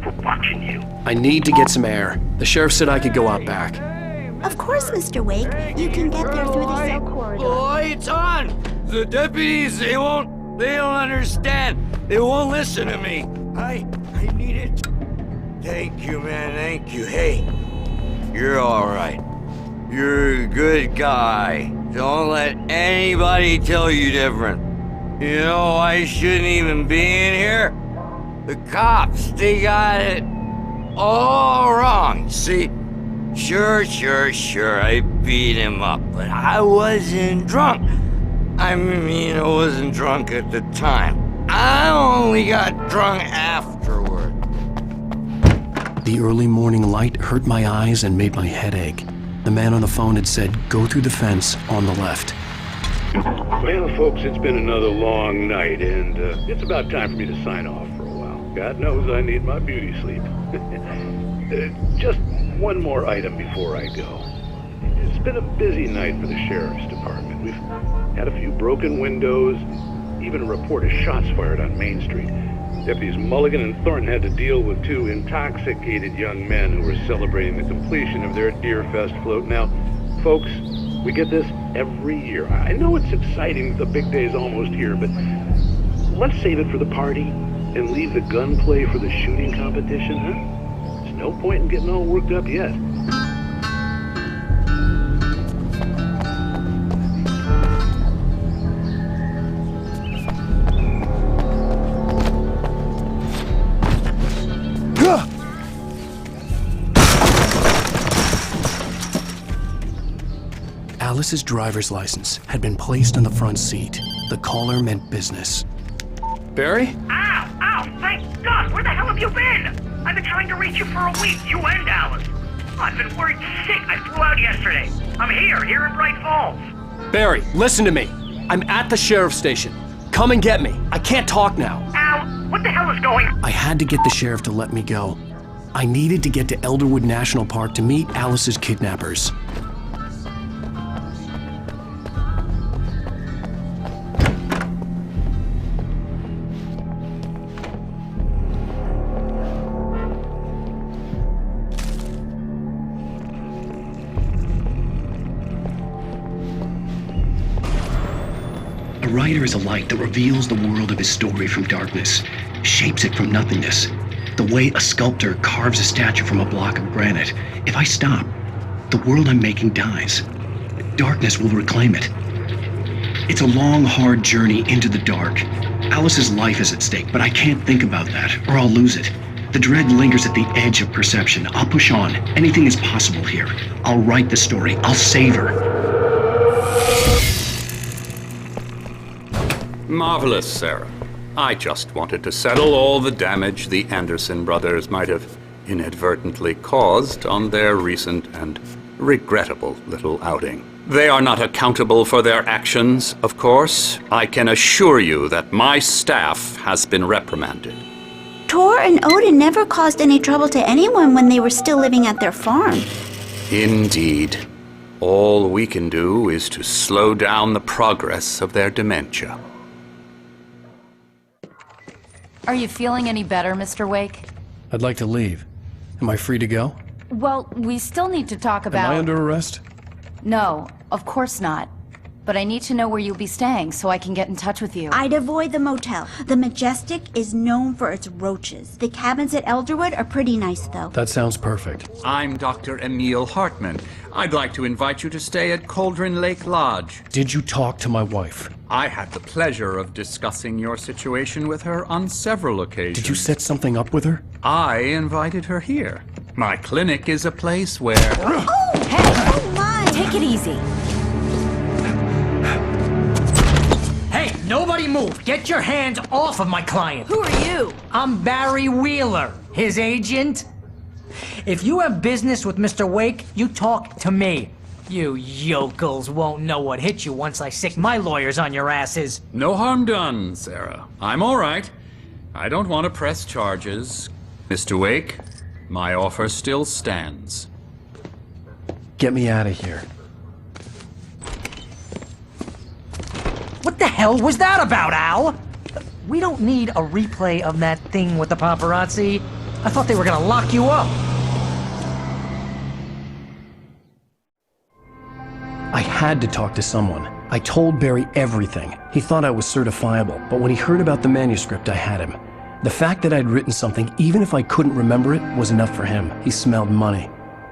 We're watching you. I need to get some air. The sheriff said I could go out back. Of course, Mr. Wake. You can get there through the cell corridor. Lights on! The deputies, they don't understand. They won't listen to me. I need it. Thank you, man, thank you. Hey, you're all right. You're a good guy. Don't let anybody tell you different. You know, I shouldn't even be in here. The cops, they got it all wrong. See, sure, I beat him up, but I wasn't drunk. I mean, I wasn't drunk at the time. I only got drunk afterward. The early morning light hurt my eyes and made my head ache. The man on the phone had said, go through the fence on the left. Well, folks, it's been another long night, and it's about time for me to sign off for a while. God knows I need my beauty sleep. Just one more item before I go. It's been a busy night for the sheriff's department. We've had a few broken windows, even a report of shots fired on Main Street. Deputies Mulligan and Thornton had to deal with two intoxicated young men who were celebrating the completion of their Deerfest float. Now, folks, we get this every year. I know it's exciting, the big day's almost here, but let's save it for the party and leave the gunplay for the shooting competition, huh? There's no point in getting all worked up yet. Alice's driver's license had been placed on the front seat. The caller meant business. Barry? Ow! Thank God! Where the hell have you been? I've been trying to reach you for a week, you and Alice. I've been worried sick. I flew out yesterday. I'm here in Bright Falls. Barry, listen to me. I'm at the sheriff's station. Come and get me. I can't talk now. Al, what the hell is going on? I had to get the sheriff to let me go. I needed to get to Elderwood National Park to meet Alice's kidnappers. A writer is a light that reveals the world of his story from darkness, shapes it from nothingness. The way a sculptor carves a statue from a block of granite. If I stop, the world I'm making dies. Darkness will reclaim it. It's a long, hard journey into the dark. Alice's life is at stake, but I can't think about that, or I'll lose it. The dread lingers at the edge of perception. I'll push on. Anything is possible here. I'll write the story. I'll save her. Marvelous, Sarah. I just wanted to settle all the damage the Anderson brothers might have inadvertently caused on their recent and regrettable little outing. They are not accountable for their actions, of course. I can assure you that my staff has been reprimanded. Tor and Odin never caused any trouble to anyone when they were still living at their farm. Indeed. All we can do is to slow down the progress of their dementia. Are you feeling any better, Mr. Wake? I'd like to leave. Am I free to go? Well, we still need to talk about... Am I under arrest? No, of course not. But I need to know where you'll be staying so I can get in touch with you. I'd avoid the motel. The Majestic is known for its roaches. The cabins at Elderwood are pretty nice, though. That sounds perfect. I'm Dr. Emil Hartman. I'd like to invite you to stay at Cauldron Lake Lodge. Did you talk to my wife? I had the pleasure of discussing your situation with her on several occasions. Did you set something up with her? I invited her here. My clinic is a place where... Oh! Hey! Oh, my! Take it easy. Hey, nobody move! Get your hands off of my client! Who are you? I'm Barry Wheeler, his agent. If you have business with Mr. Wake, you talk to me. You yokels won't know what hit you once I sick my lawyers on your asses. No harm done, Sarah. I'm all right. I don't want to press charges. Mr. Wake, my offer still stands. Get me out of here. What the hell was that about, Al? We don't need a replay of that thing with the paparazzi. I thought they were gonna lock you up. I had to talk to someone. I told Barry everything. He thought I was certifiable, but when he heard about the manuscript, I had him. The fact that I'd written something, even if I couldn't remember it, was enough for him. He smelled money.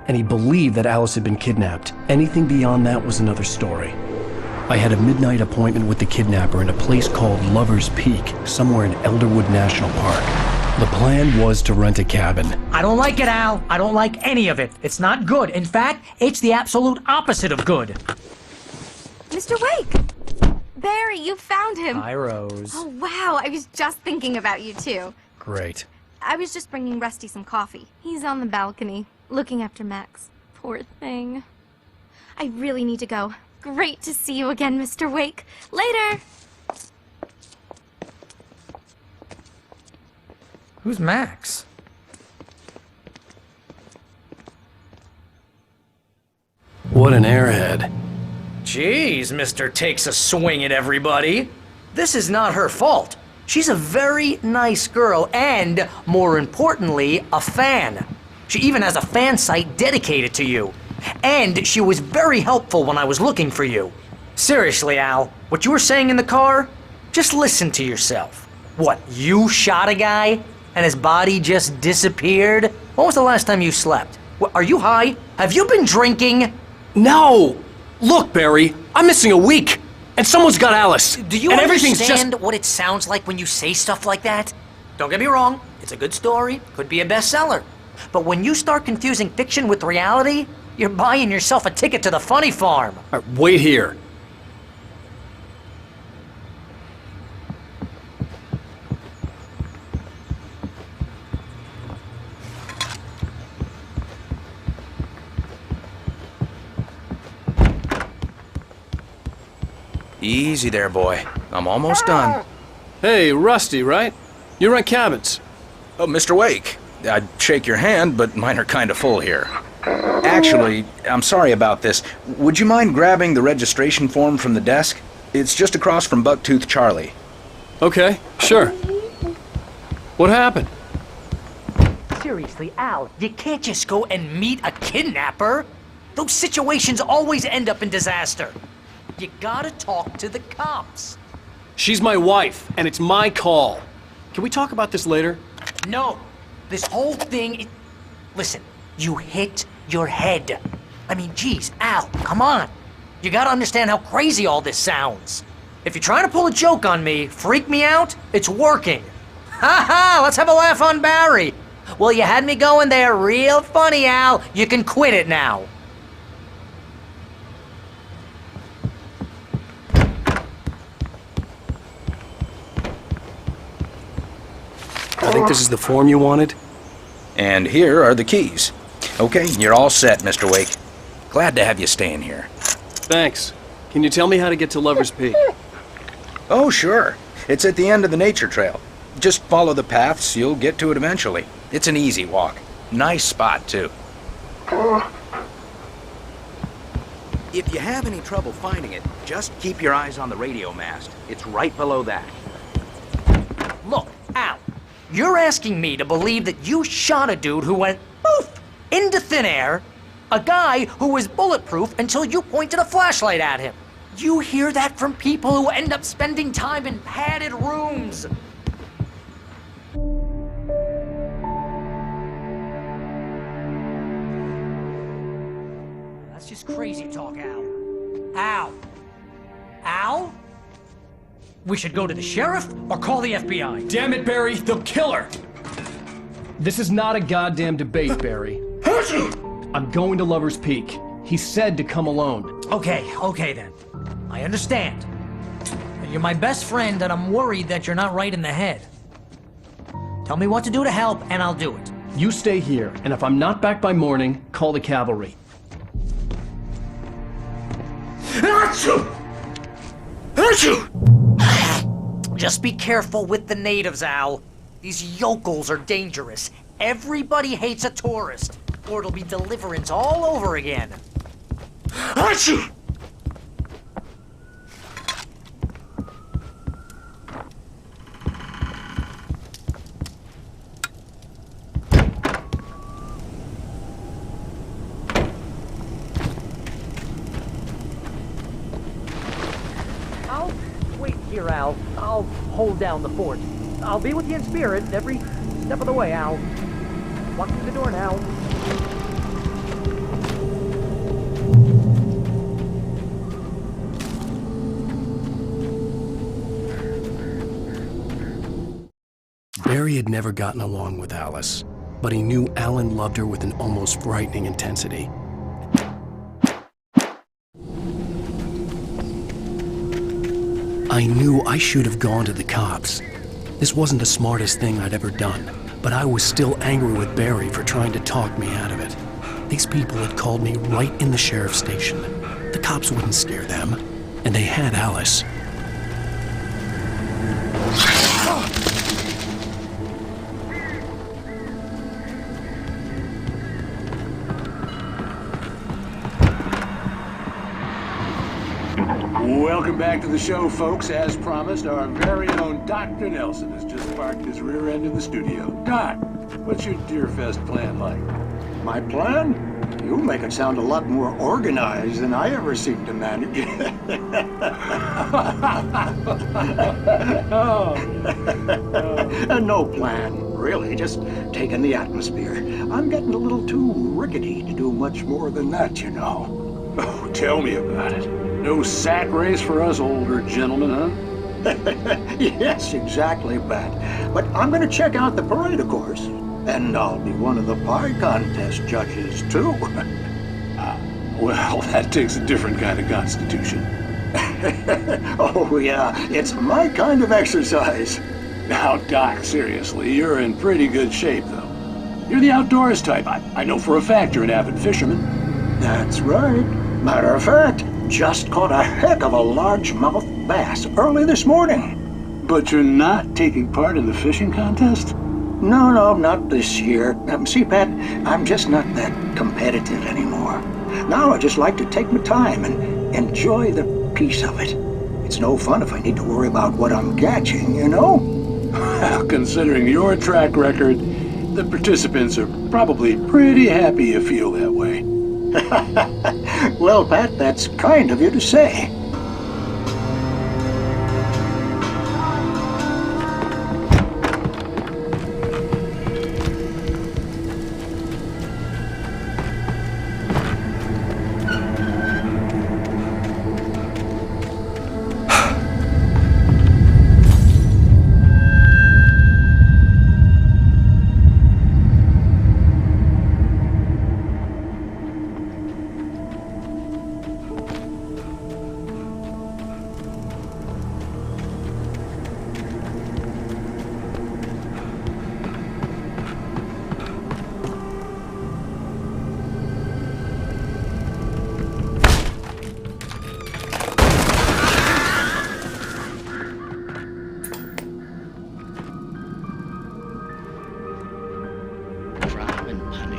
And he believed that Alice had been kidnapped. Anything beyond that was another story. I had a midnight appointment with the kidnapper in a place called Lover's Peak, somewhere in Elderwood National Park. The plan was to rent a cabin. I don't like it, Al. I don't like any of it. It's not good. In fact, it's the absolute opposite of good. Mr. Wake! Barry, you found him. Hi, Rose. Oh, wow. I was just thinking about you, too. Great. I was just bringing Rusty some coffee. He's on the balcony, looking after Max. Poor thing. I really need to go. Great to see you again, Mr. Wake. Later! Who's Max? What an airhead. Jeez, Mr. Takes a swing at everybody. This is not her fault. She's a very nice girl and, more importantly, a fan. She even has a fan site dedicated to you. And she was very helpful when I was looking for you. Seriously, Al, what you were saying in the car? Just listen to yourself. What, you shot a guy and his body just disappeared? When was the last time you slept? What, are you high? Have you been drinking? No! Look, Barry, I'm missing a week, and someone's got Alice. Do you and understand what it sounds like when you say stuff like that? Don't get me wrong, it's a good story, could be a bestseller. But when you start confusing fiction with reality, you're buying yourself a ticket to the funny farm. All right, wait here. Easy there, boy. I'm almost done. Hey, Rusty, right? You rent cabins. Oh, Mr. Wake. I'd shake your hand, but mine are kind of full here. Actually, I'm sorry about this. Would you mind grabbing the registration form from the desk? It's just across from Bucktooth Charlie. Okay, sure. What happened? Seriously, Al, you can't just go and meet a kidnapper. Those situations always end up in disaster. You gotta talk to the cops. She's my wife, and it's my call. Can we talk about this later? No, this whole thing... Listen, you hit your head. I mean, geez, Al, come on. You gotta understand how crazy all this sounds. If you're trying to pull a joke on me, freak me out, it's working. Ha ha, let's have a laugh on Barry. Well, you had me going there real funny, Al. You can quit it now. I think this is the form you wanted. And here are the keys. Okay, you're all set, Mr. Wake. Glad to have you staying here. Thanks. Can you tell me how to get to Lover's Peak? Oh, sure. It's at the end of the nature trail. Just follow the paths, you'll get to it eventually. It's an easy walk. Nice spot, too. If you have any trouble finding it, just keep your eyes on the radio mast. It's right below that. Look, Al, you're asking me to believe that you shot a dude who went poof into thin air, a guy who was bulletproof until you pointed a flashlight at him. You hear that from people who end up spending time in padded rooms. That's just crazy talk, Al. Al? Al? We should go to the sheriff or call the FBI. Damn it, Barry, they'll kill her! This is not a goddamn debate, Barry. I'm going to Lover's Peak. He said to come alone. Okay then. I understand. You're my best friend and I'm worried that you're not right in the head. Tell me what to do to help and I'll do it. You stay here, and if I'm not back by morning, call the cavalry. Just be careful with the natives, Al. These yokels are dangerous. Everybody hates a tourist, or it'll be deliverance all over again. Achoo! I'll wait here, Al. I'll hold down the fort. I'll be with you in spirit every step of the way, Al. Walk through the door now. Barry had never gotten along with Alice, but he knew Alan loved her with an almost frightening intensity. I knew I should have gone to the cops. This wasn't the smartest thing I'd ever done, but I was still angry with Barry for trying to talk me out of it. These people had called me right in the sheriff's station. The cops wouldn't scare them, and they had Alice. Welcome back to the show, folks. As promised, our very own Dr. Nelson has just parked his rear end in the studio. Doc, what's your Deerfest plan like? My plan? You make it sound a lot more organized than I ever seem to manage. No plan, really, just taking the atmosphere. I'm getting a little too rickety to do much more than that, you know. Oh, tell me about it. No sack race for us older gentlemen, huh? Yes, exactly, Pat. But I'm going to check out the parade, of course. And I'll be one of the pie contest judges, too. Well, that takes a different kind of constitution. Oh, yeah, it's my kind of exercise. Now, Doc, seriously, you're in pretty good shape, though. You're the outdoors type. I know for a fact you're an avid fisherman. That's right. Matter of fact, just caught a heck of a largemouth bass early this morning. But you're not taking part in the fishing contest? No, not this year. See, Pat, I'm just not that competitive anymore. Now I just like to take my time and enjoy the peace of it. It's no fun if I need to worry about what I'm catching, you know? Well, considering your track record, the participants are probably pretty happy you feel that way. Well, Pat, that's kind of you to say.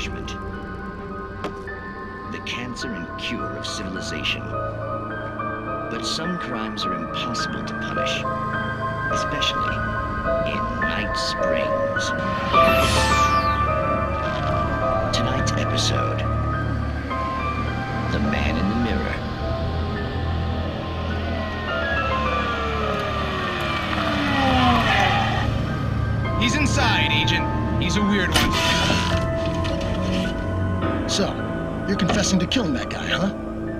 punishment. The cancer and cure of civilization. But some crimes are impossible to punish, especially in Night Springs. Tonight's episode, The Man in the Mirror. He's inside, Agent. He's a weird one. So, you're confessing to killing that guy, huh?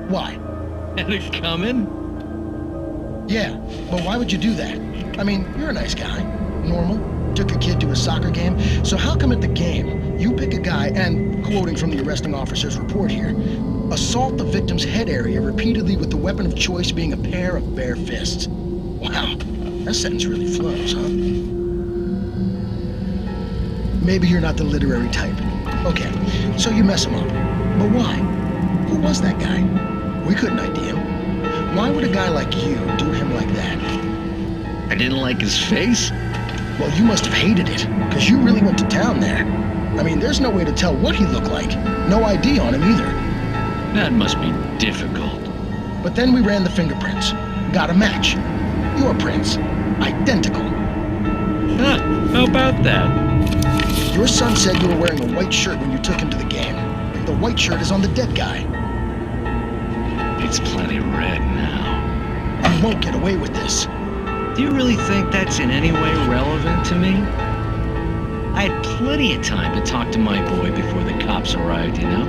Why? Had it coming? Yeah, but why would you do that? I mean, you're a nice guy. Normal. Took a kid to a soccer game. So how come at the game, you pick a guy and, quoting from the arresting officer's report here, assault the victim's head area repeatedly with the weapon of choice being a pair of bare fists? Wow, that sentence really flows, huh? Maybe you're not the literary type. Okay, so you mess him up. But why? Who was that guy? We couldn't ID him. Why would a guy like you do him like that? I didn't like his face? Well, you must have hated it, because you really went to town there. I mean, there's no way to tell what he looked like. No ID on him either. That must be difficult. But then we ran the fingerprints. Got a match. Your prints. Identical. Huh, how about that? Your son said you were wearing a white shirt when you took him to the game. The white shirt is on the dead guy. It's plenty red now. You won't get away with this. Do you really think that's in any way relevant to me? I had plenty of time to talk to my boy before the cops arrived, you know?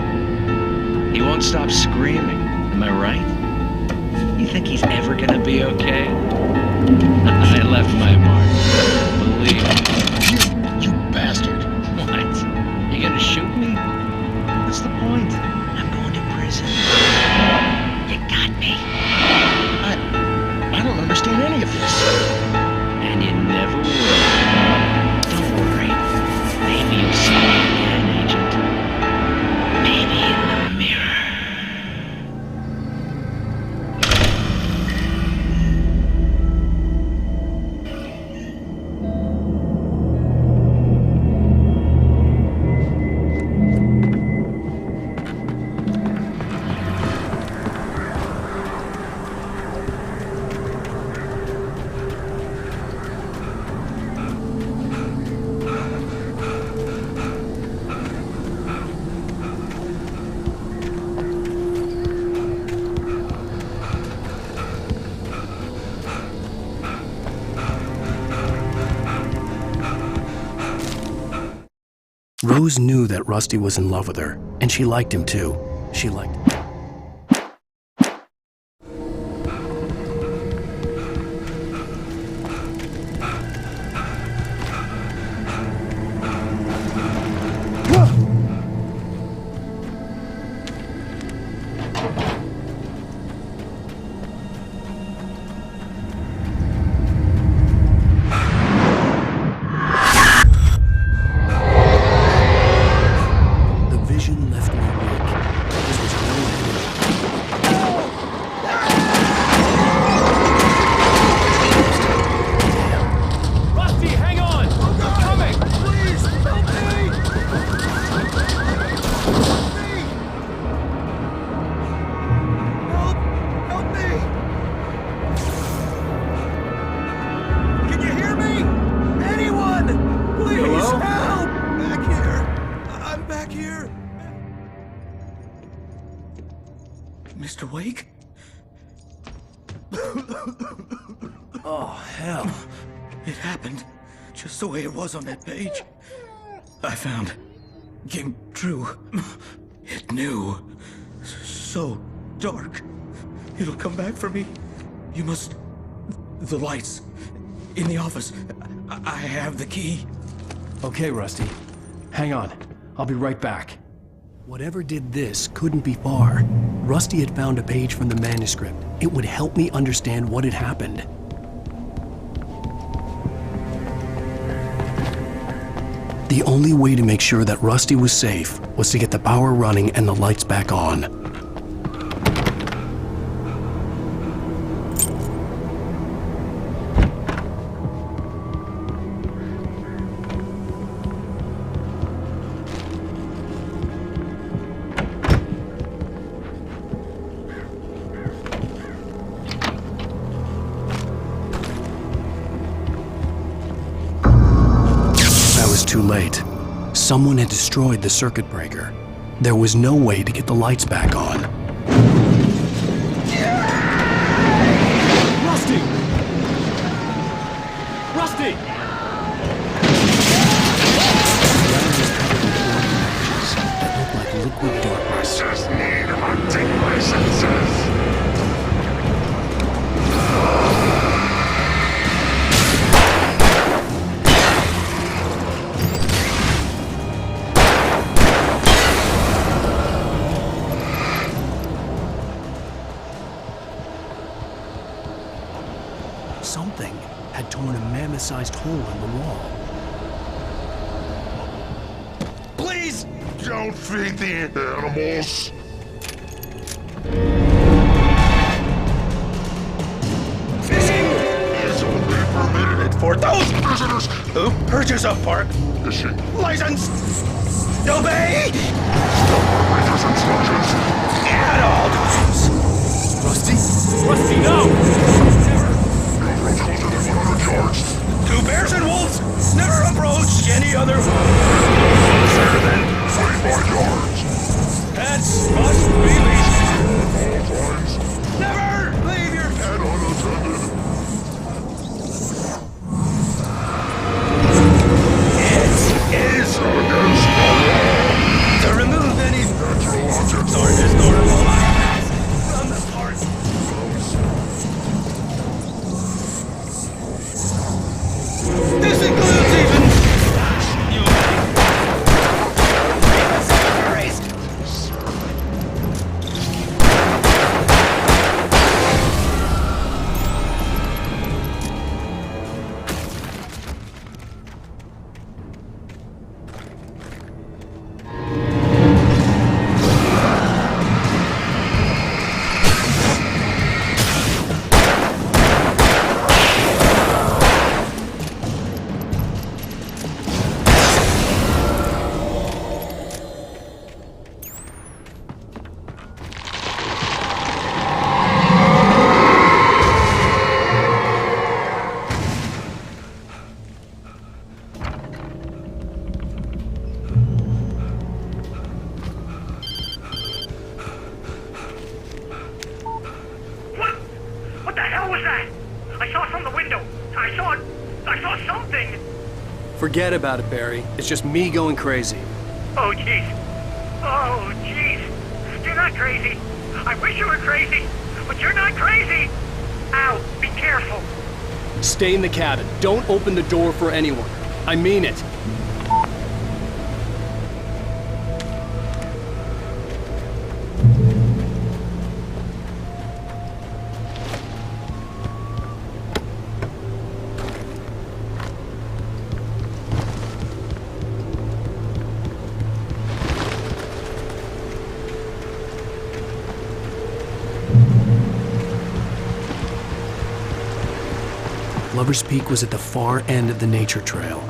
He won't stop screaming, am I right? You think he's ever gonna be okay? I left my mark, believe me. You bastard. What? You gonna shoot me? What's the point? I'm going to prison. You got me. I don't understand any of this. And you never will. Don't worry. Maybe you'll see me again, Agent. Maybe in the mirror. Rose knew that Rusty was in love with her, and she liked him too. She liked him. Mr. Wake? Oh, hell. It happened just the way it was on that page. I found. Came true. It knew. So dark. It'll come back for me. You must... The lights. In the office. I have the key. Okay, Rusty. Hang on. I'll be right back. Whatever did this couldn't be far. Rusty had found a page from the manuscript. It would help me understand what had happened. The only way to make sure that Rusty was safe was to get the power running and the lights back on. late. Someone had destroyed the circuit breaker. There was no way to get the lights back on. Rusty! Rusty! That looked like liquid darkness. Just need to take my senses. Something had torn a mammoth-sized hole in the wall. Please don't feed the animals. Fishing is only permitted for those visitors who purchase a park fishing license. Obey operators' instructions at all times. Rusty? Rusty, no! Two bears and wolves never approach any other closer than 25 yards. Pets must be leashed. All times. Never leave your pet unattended. It is against the law to remove any natural objects or historical artifacts from the park. This includes even you. Erased. What the hell was that? I saw it from the window. I saw something. Forget about it, Barry. It's just me going crazy. Oh, jeez. Oh, jeez. You're not crazy. I wish you were crazy, but you're not crazy. Ow, be careful. Stay in the cabin. Don't open the door for anyone. I mean it. Lover's Peak was at the far end of the nature trail.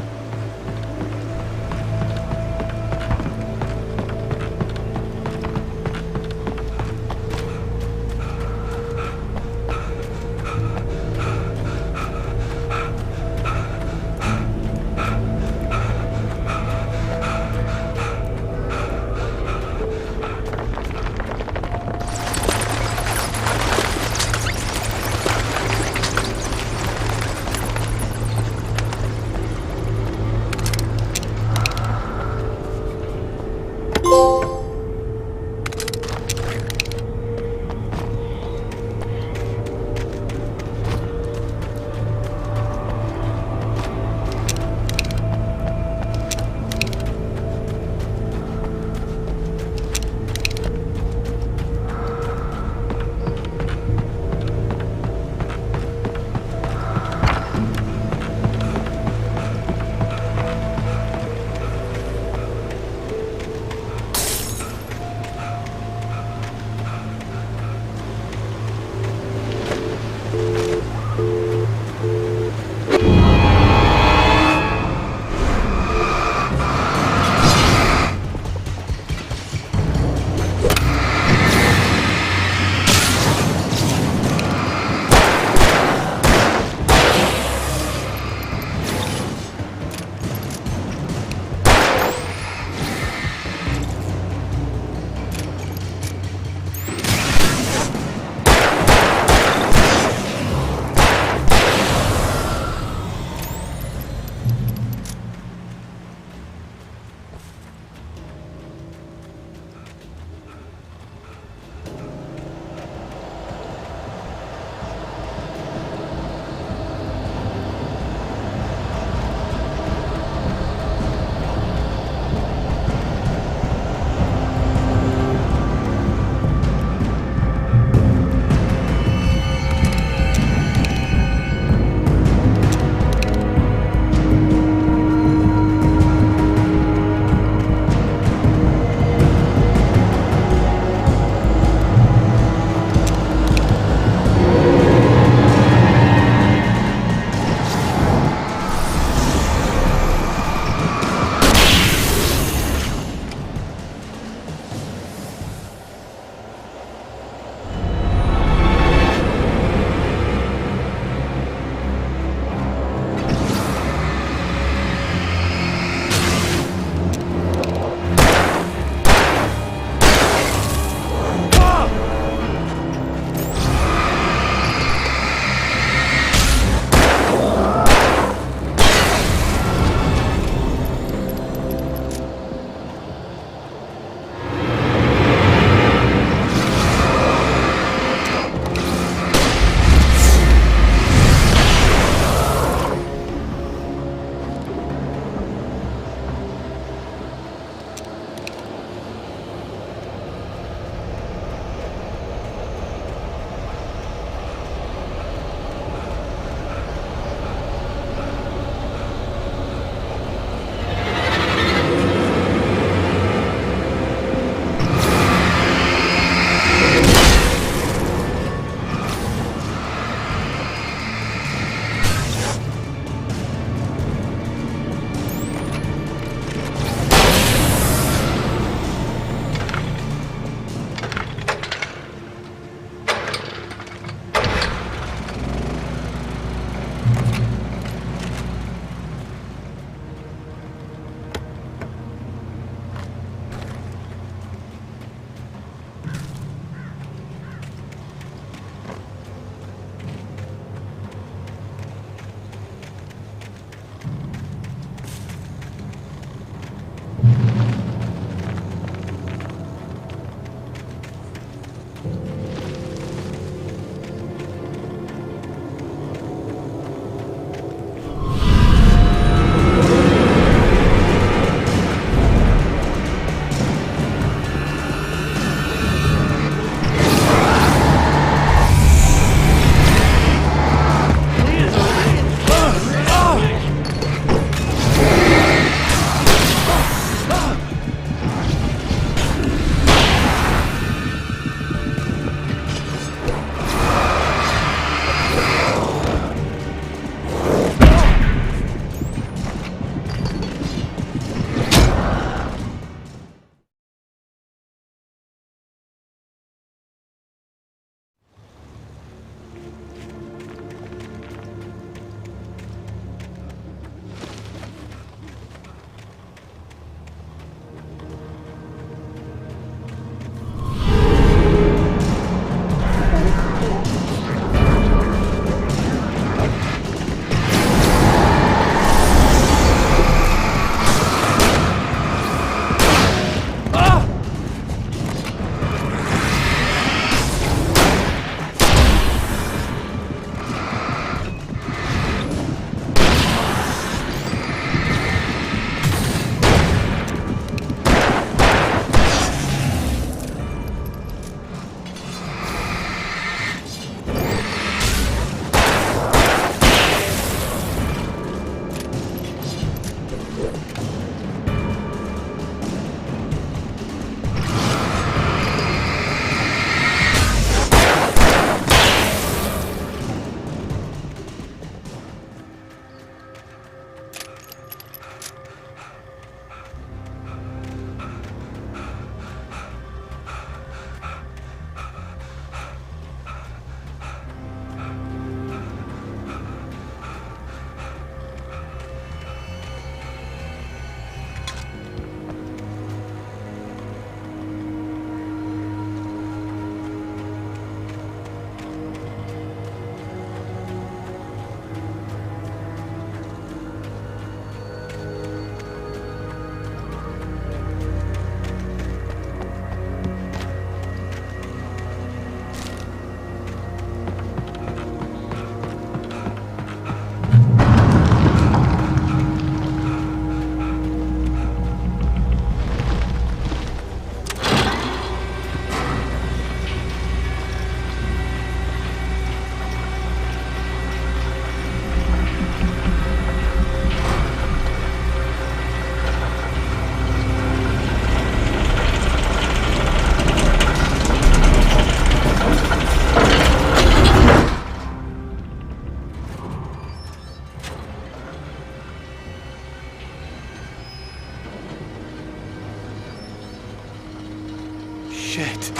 Shit.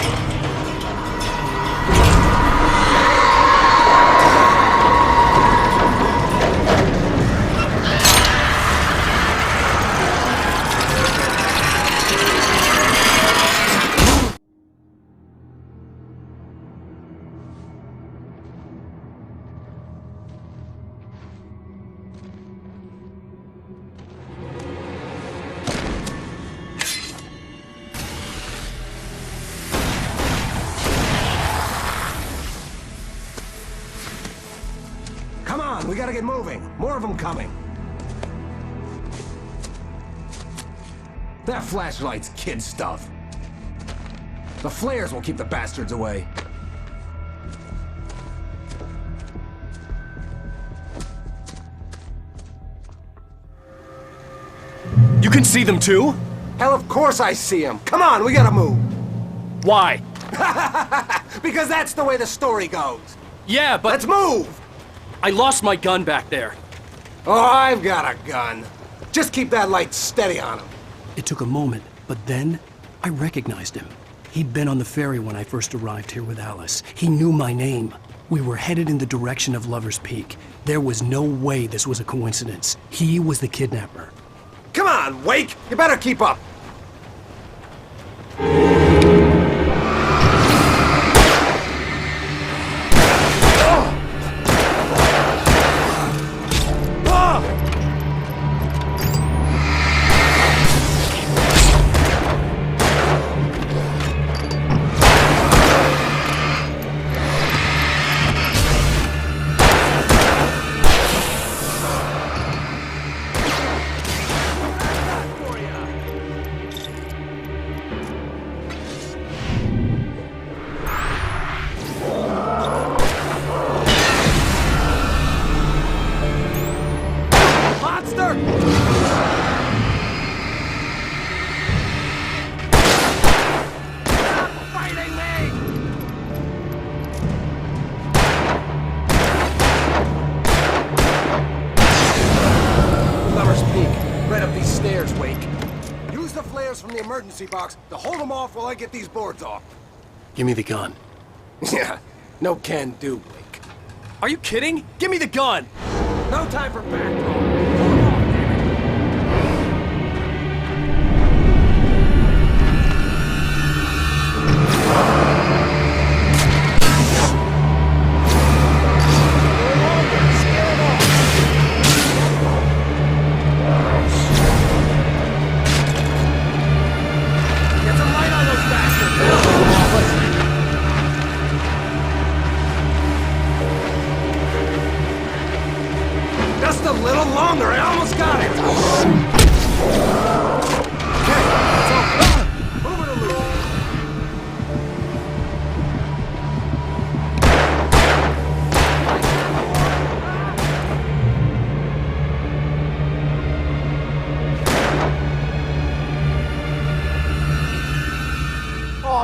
Come on, we gotta get moving. More of them coming. That flashlight's kid stuff. The flares will keep the bastards away. You can see them too? Hell, of course I see them. Come on, we gotta move. Why? Because that's the way the story goes. Yeah, but... Let's move! I lost my gun back there. Oh, I've got a gun. Just keep that light steady on him. It took a moment, but then I recognized him. He'd been on the ferry when I first arrived here with Alice. He knew my name. We were headed in the direction of Lover's Peak. There was no way this was a coincidence. He was the kidnapper. Come on, Wake! You better keep up. Emergency box to hold them off while I get these boards off. Give me the gun. Yeah, no can do, Wake. Are you kidding? Give me the gun! No time for back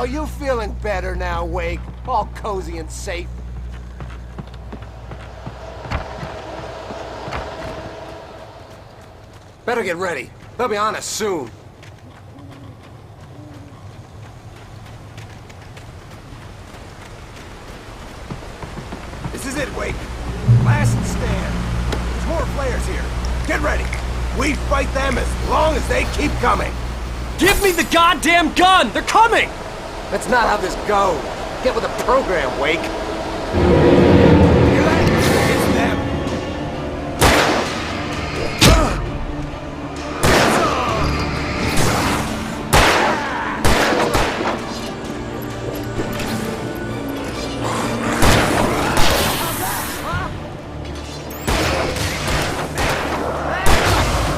Oh, you feeling better now, Wake? All cozy and safe. Better get ready. They'll be on us soon. This is it, Wake. Last stand. There's more flares here. Get ready. We fight them as long as they keep coming. Give me the goddamn gun! They're coming! That's not how this goes. Get with the program, Wake. Hear that? It's them.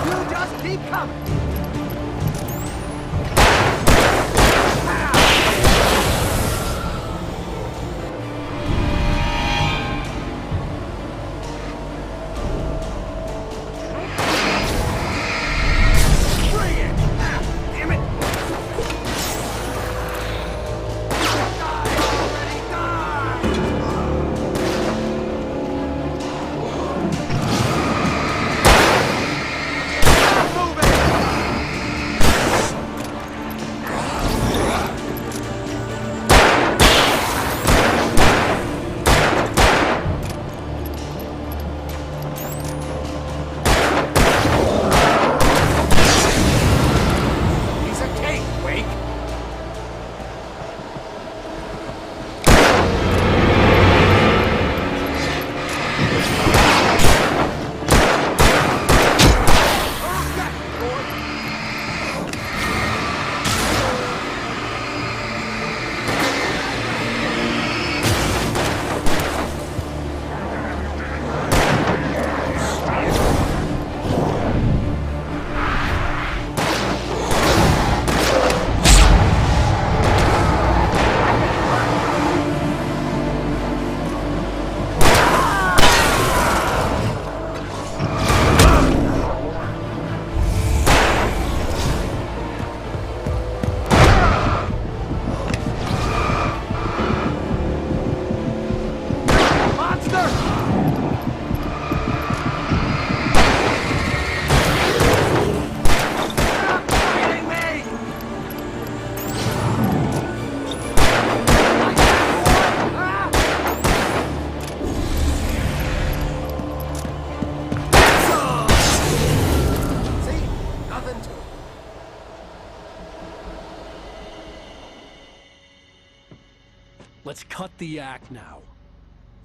You just keep coming. Let's cut the act now.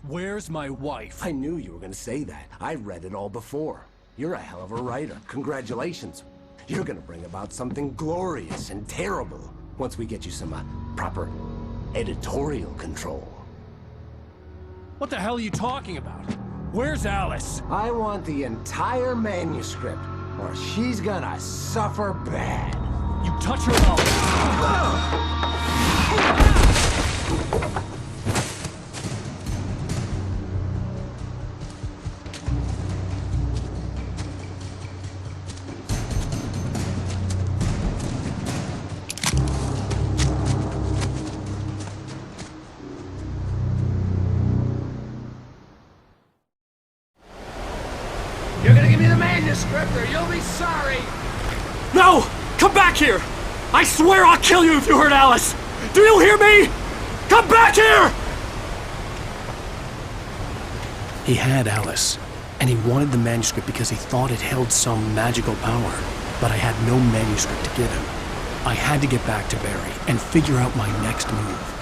Where's my wife? I knew you were gonna say that. I read it all before. You're a hell of a writer. Congratulations. You're gonna bring about something glorious and terrible once we get you some proper editorial control. What the hell are you talking about? Where's Alice? I want the entire manuscript, or she's gonna suffer bad. You touch her up. You're gonna give me the manuscript or you'll be sorry! No! Come back here! I swear I'll kill you if you hurt Alice! Do you hear me? Come back here! He had Alice, and he wanted the manuscript because he thought it held some magical power. But I had no manuscript to give him. I had to get back to Barry and figure out my next move.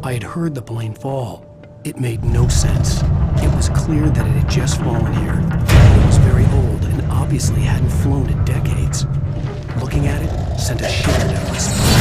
I had heard the plane fall. It made no sense. It was clear that it had just fallen here. It was very old and obviously hadn't flown in decades. Looking at it sent a shiver down my spine.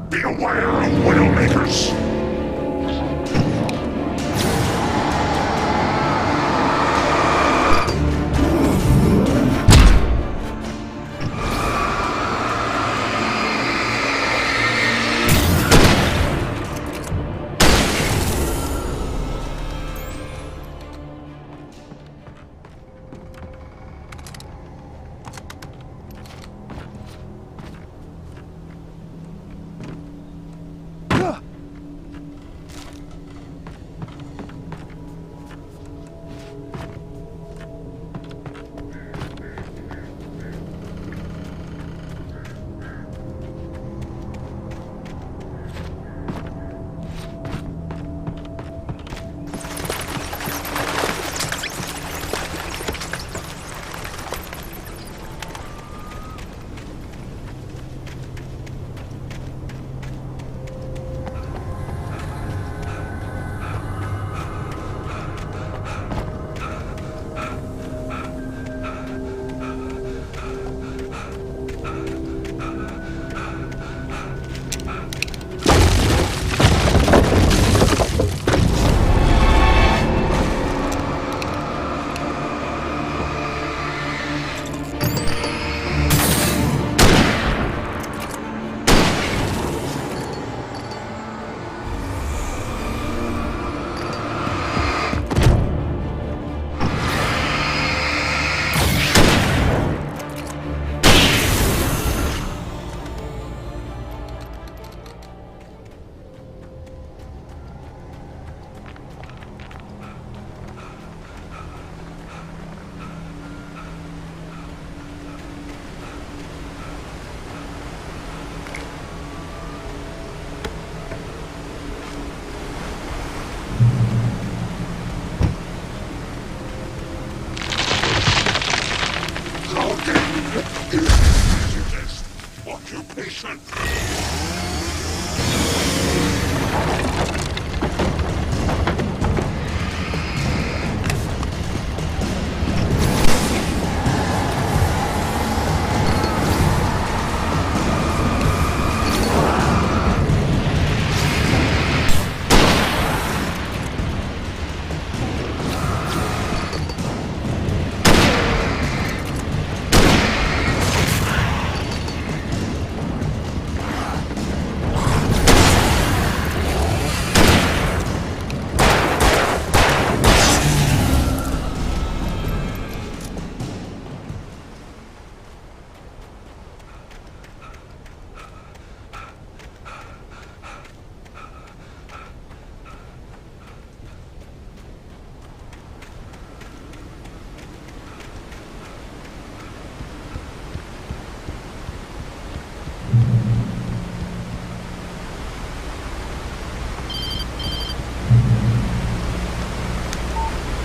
Beware of Widowmakers!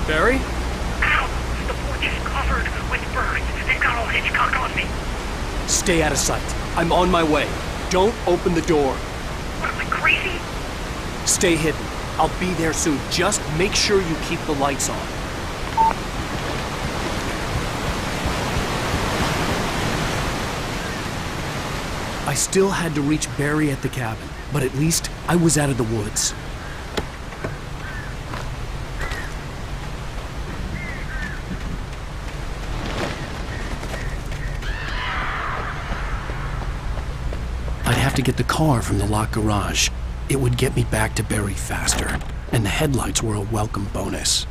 Barry? Ow! The porch is covered with birds. They've got all Hitchcock on me. Stay out of sight. I'm on my way. Don't open the door. What am I, crazy? Stay hidden. I'll be there soon. Just make sure you keep the lights on. I still had to reach Barry at the cabin, but at least I was out of the woods. I'd have to get the car from the locked garage. It would get me back to Barry faster, and the headlights were a welcome bonus.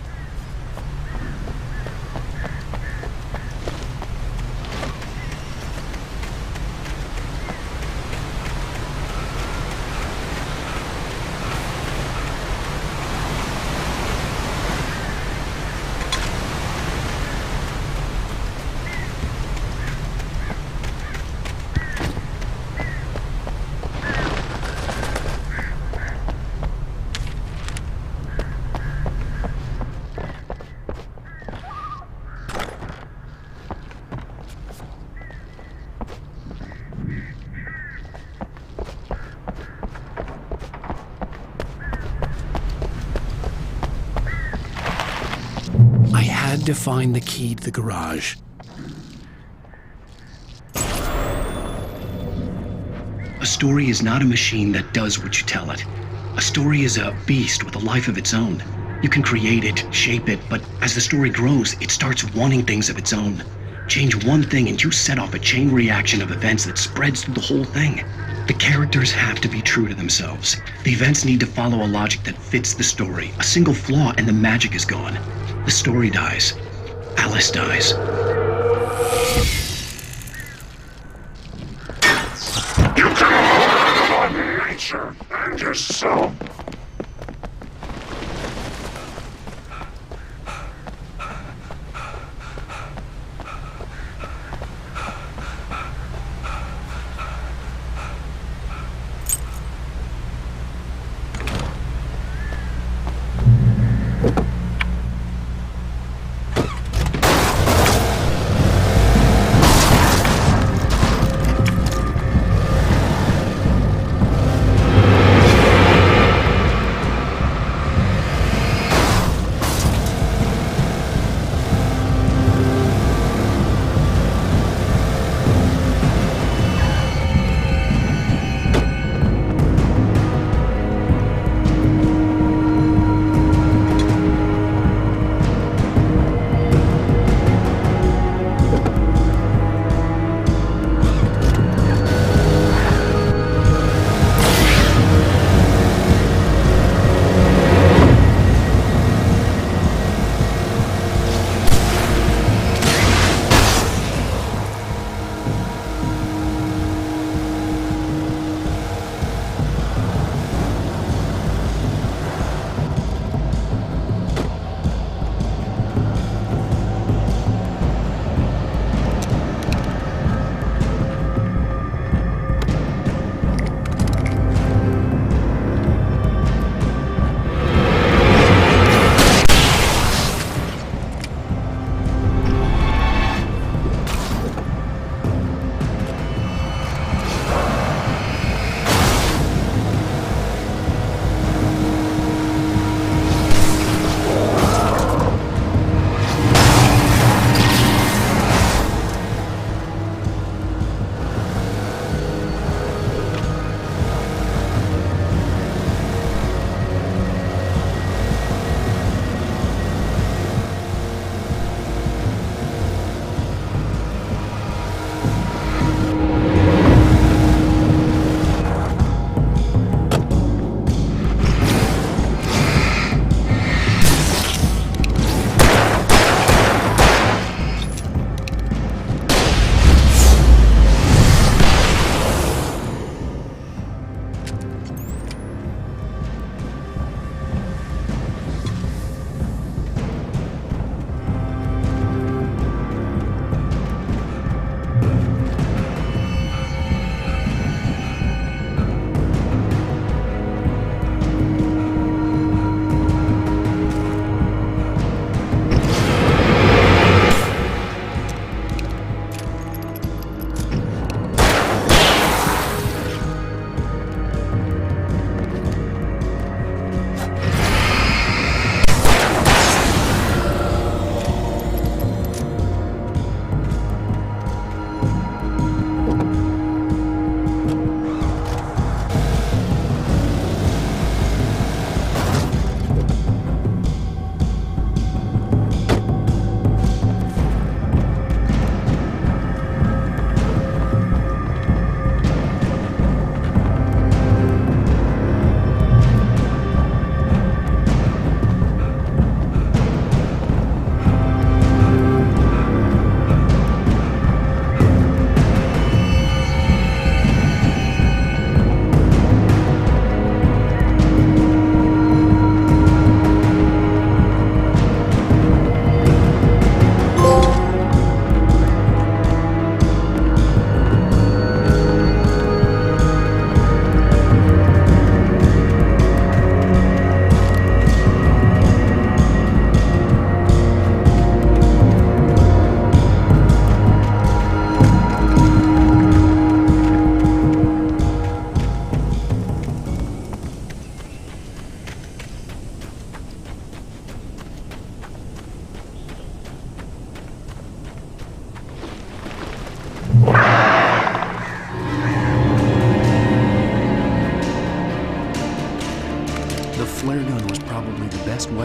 To find the key to the garage. A story is not a machine that does what you tell it. A story is a beast with a life of its own. You can create it, shape it, but as the story grows, it starts wanting things of its own. Change one thing and you set off a chain reaction of events that spreads through the whole thing. The characters have to be true to themselves. The events need to follow a logic that fits the story. A single flaw and the magic is gone. The story dies. Alice dies. You can on nature and yourself.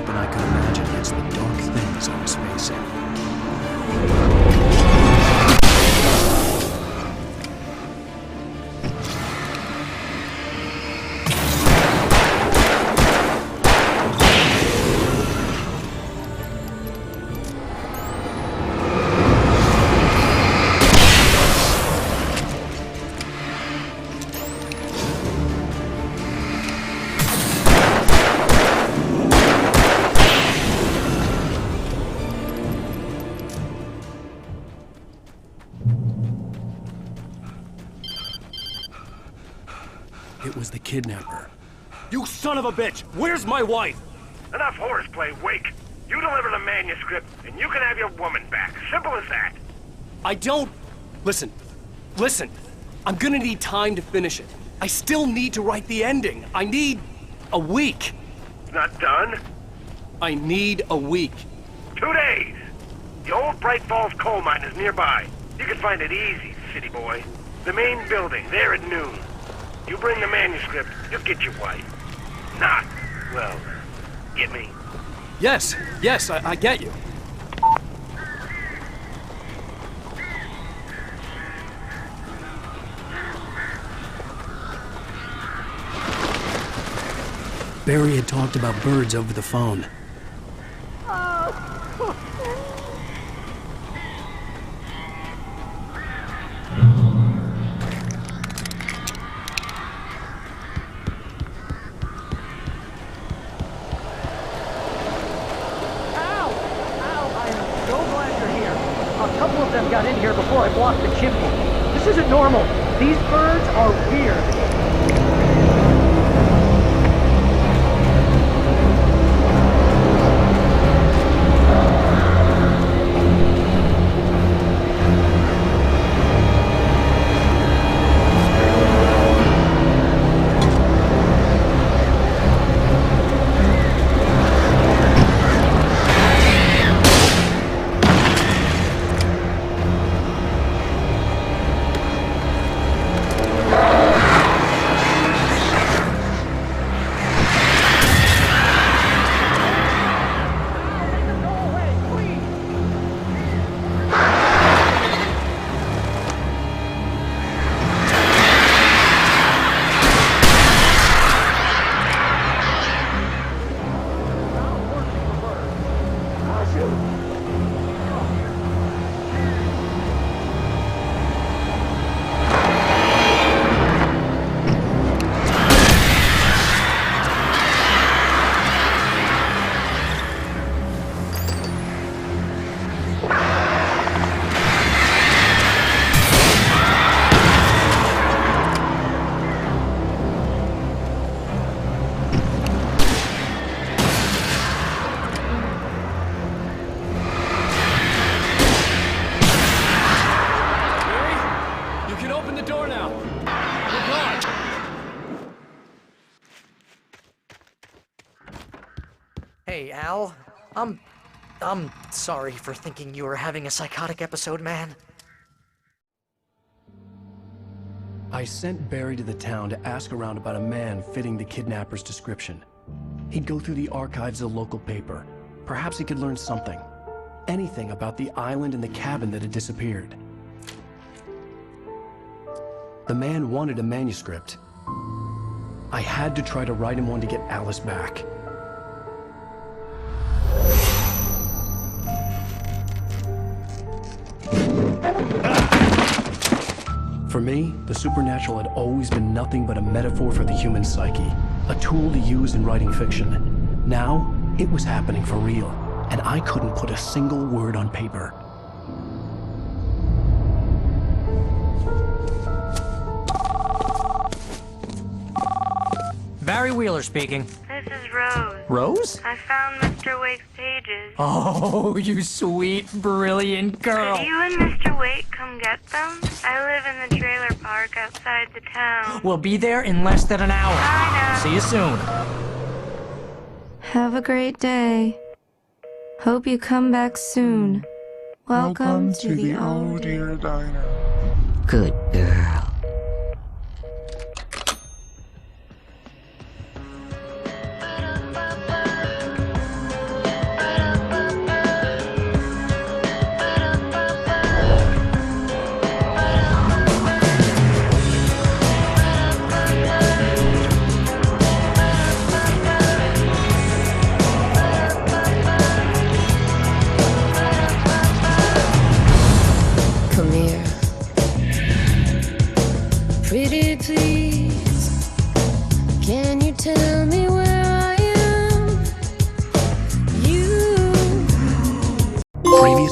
weapon I could imagine against the dark things I was facing. It was the kidnapper. You son of a bitch! Where's my wife? Enough horseplay, Wake. You deliver the manuscript, and you can have your woman back. Simple as that. I don't... Listen. I'm gonna need time to finish it. I still need to write the ending. I need a week. It's not done? I need a week. 2 days. The old Bright Falls coal mine is nearby. You can find it easy, city boy. The main building, there at noon. You bring the manuscript, you'll get your wife. Not, well, get me? Yes, I get you. Barry had talked about birds over the phone. Got in here before I blocked the chimney. This isn't normal. These birds are weird. Hey, Al. I'm sorry for thinking you were having a psychotic episode, man. I sent Barry to the town to ask around about a man fitting the kidnapper's description. He'd go through the archives of the local paper. Perhaps he could learn something. Anything about the island and the cabin that had disappeared. The man wanted a manuscript. I had to try to write him one to get Alice back. For me, the supernatural had always been nothing but a metaphor for the human psyche, a tool to use in writing fiction. Now, it was happening for real, and I couldn't put a single word on paper. Barry Wheeler speaking. This is Rose. Rose? I found Mr. Wake's pages. Oh, you sweet, brilliant girl. Could you and Mr. Wake come get them? I live in the trailer park outside the town. We'll be there in less than an hour. Bye now. See you soon. Have a great day. Hope you come back soon. Welcome to the Oh Dear Diner. Good girl.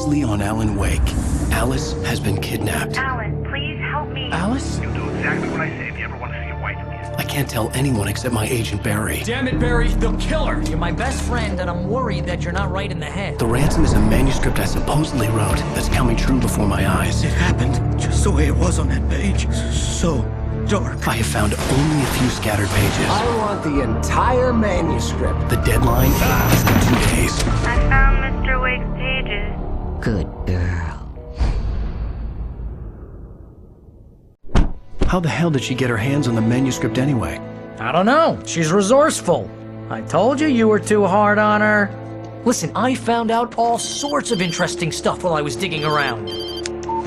closely on Alan Wake. Alice has been kidnapped. Alan, please help me. Alice? You'll do exactly what I say if you ever want to see your wife again. I can't tell anyone except my agent Barry. Damn it, Barry, they'll kill her! You're my best friend, and I'm worried that you're not right in the head. The ransom is a manuscript I supposedly wrote that's coming true before my eyes. It happened just the way it was on that page. So dark. I have found only a few scattered pages. I want the entire manuscript. The deadline is in 2 days. I found Mr. Wake's pages. Good girl. How the hell did she get her hands on the manuscript anyway? I don't know. She's resourceful. I told you were too hard on her. Listen, I found out all sorts of interesting stuff while I was digging around.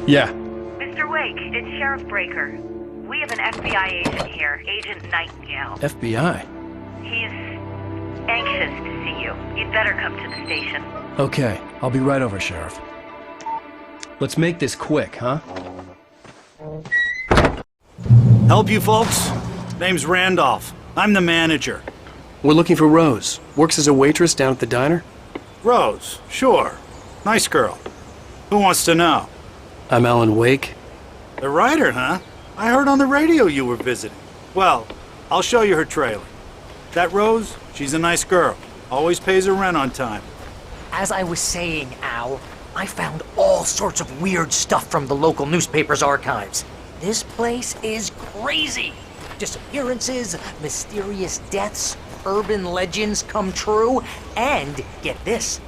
Yeah. Mr. Wake, it's Sheriff Breaker. We have an FBI agent here, Agent Nightingale. FBI? He's anxious to see you. You'd better come to the station. Okay, I'll be right over, Sheriff. Let's make this quick, huh? Help you folks? Name's Randolph. I'm the manager. We're looking for Rose. Works as a waitress down at the diner. Rose, sure. Nice girl. Who wants to know? I'm Alan Wake. The writer, huh? I heard on the radio you were visiting. Well, I'll show you her trailer. That Rose, she's a nice girl. Always pays her rent on time. As I was saying, Al, I found all sorts of weird stuff from the local newspaper's archives. This place is crazy. Disappearances, mysterious deaths, urban legends come true, and get this,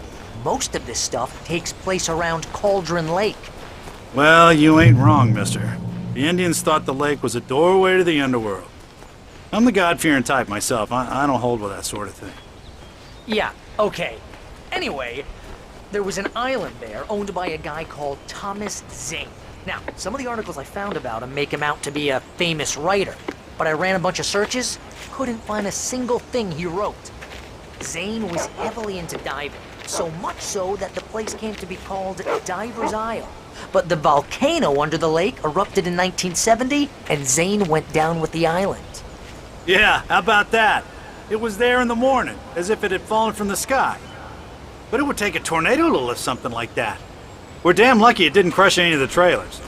most of this stuff takes place around Cauldron Lake. Well, you ain't wrong, mister. The Indians thought the lake was a doorway to the underworld. I'm the God-fearing type myself. I don't hold with that sort of thing. Yeah, okay. Anyway, there was an island there owned by a guy called Thomas Zane. Now, some of the articles I found about him make him out to be a famous writer, but I ran a bunch of searches, couldn't find a single thing he wrote. Zane was heavily into diving, so much so that the place came to be called Diver's Isle. But the volcano under the lake erupted in 1970, and Zane went down with the island. Yeah, how about that? It was there in the morning, as if it had fallen from the sky. But it would take a tornado to lift something like that. We're damn lucky it didn't crush any of the trailers.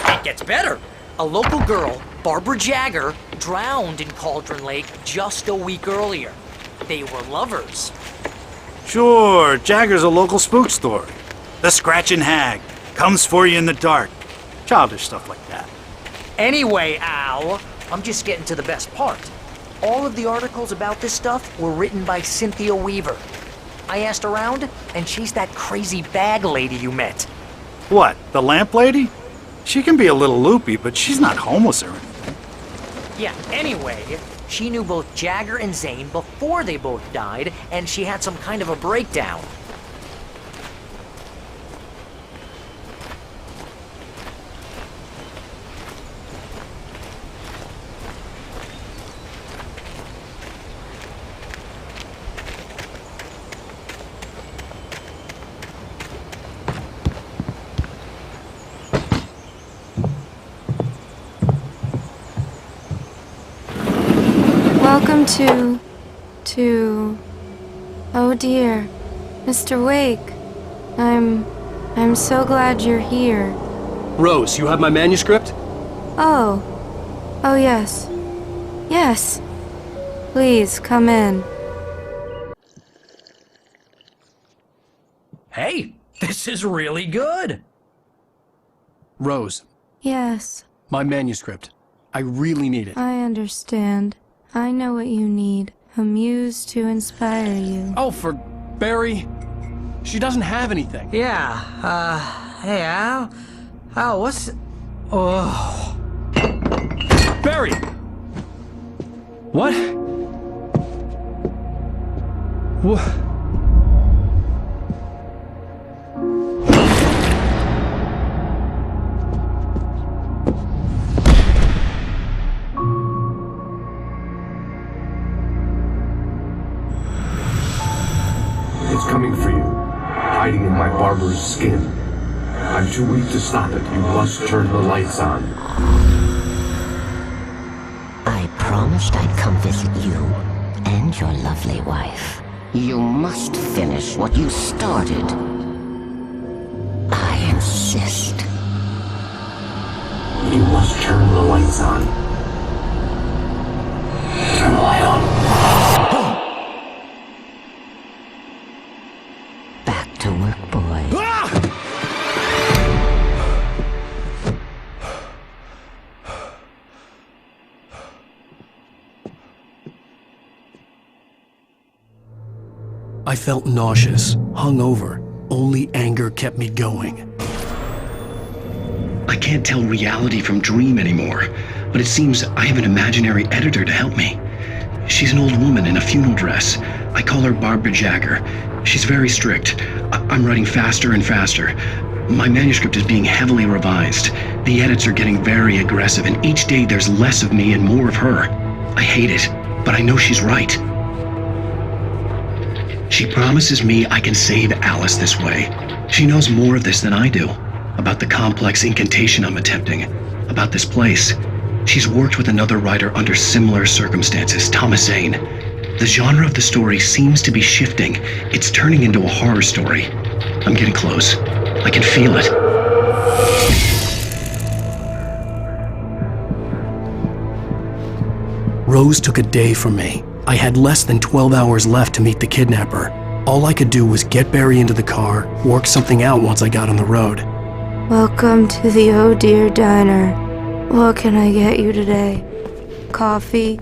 It gets better. A local girl, Barbara Jagger, drowned in Cauldron Lake just a week earlier. They were lovers. Sure, Jagger's a local spook story. The Scratching Hag comes for you in the dark. Childish stuff like that. Anyway, Al, I'm just getting to the best part. All of the articles about this stuff were written by Cynthia Weaver. I asked around, and she's that crazy bag lady you met. What, the lamp lady? She can be a little loopy, but she's not homeless or anything. Yeah, anyway, she knew both Jagger and Zane before they both died, and she had some kind of a breakdown. Welcome oh dear, Mr. Wake. I'm so glad you're here. Rose, you have my manuscript? Oh yes. Yes. Please, come in. Hey, this is really good. Rose, Yes, my manuscript. I really need it. I understand. I know what you need. A muse to inspire you. Oh, for Barry. She doesn't have anything. Yeah, hey, Al. Al, what's... Oh... Barry! What? What? my barber's skin. I'm too weak to stop it. You must turn the lights on. I promised I'd come visit you and your lovely wife. You must finish what you started. I insist. You must turn the lights on. Turn the light on. Back to work, boy. I felt nauseous, hungover. Only anger kept me going. I can't tell reality from dream anymore, but it seems I have an imaginary editor to help me. She's an old woman in a funeral dress. I call her Barbara Jagger. She's very strict. I'm writing faster and faster. My manuscript is being heavily revised. The edits are getting very aggressive, and each day there's less of me and more of her. I hate it, but I know she's right. She promises me I can save Alice this way. She knows more of this than I do. About the complex incantation I'm attempting. About this place. She's worked with another writer under similar circumstances, Thomas Zane. The genre of the story seems to be shifting. It's turning into a horror story. I'm getting close. I can feel it. Rose took a day from me. I had less than 12 hours left to meet the kidnapper. All I could do was get Barry into the car, work something out once I got on the road. Welcome to the Oh Dear Diner. What can I get you today? Coffee?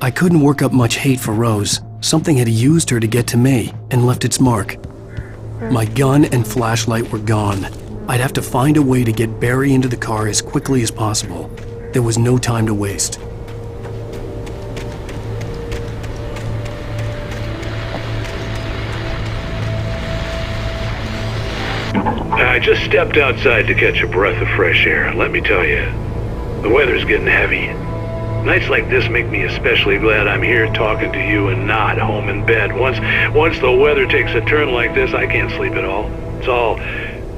I couldn't work up much hate for Rose. Something had used her to get to me and left its mark. My gun and flashlight were gone. I'd have to find a way to get Barry into the car as quickly as possible. There was no time to waste. I just stepped outside to catch a breath of fresh air. Let me tell you, the weather's getting heavy. Nights like this make me especially glad I'm here talking to you and not home in bed. Once the weather takes a turn like this, I can't sleep at all. It's all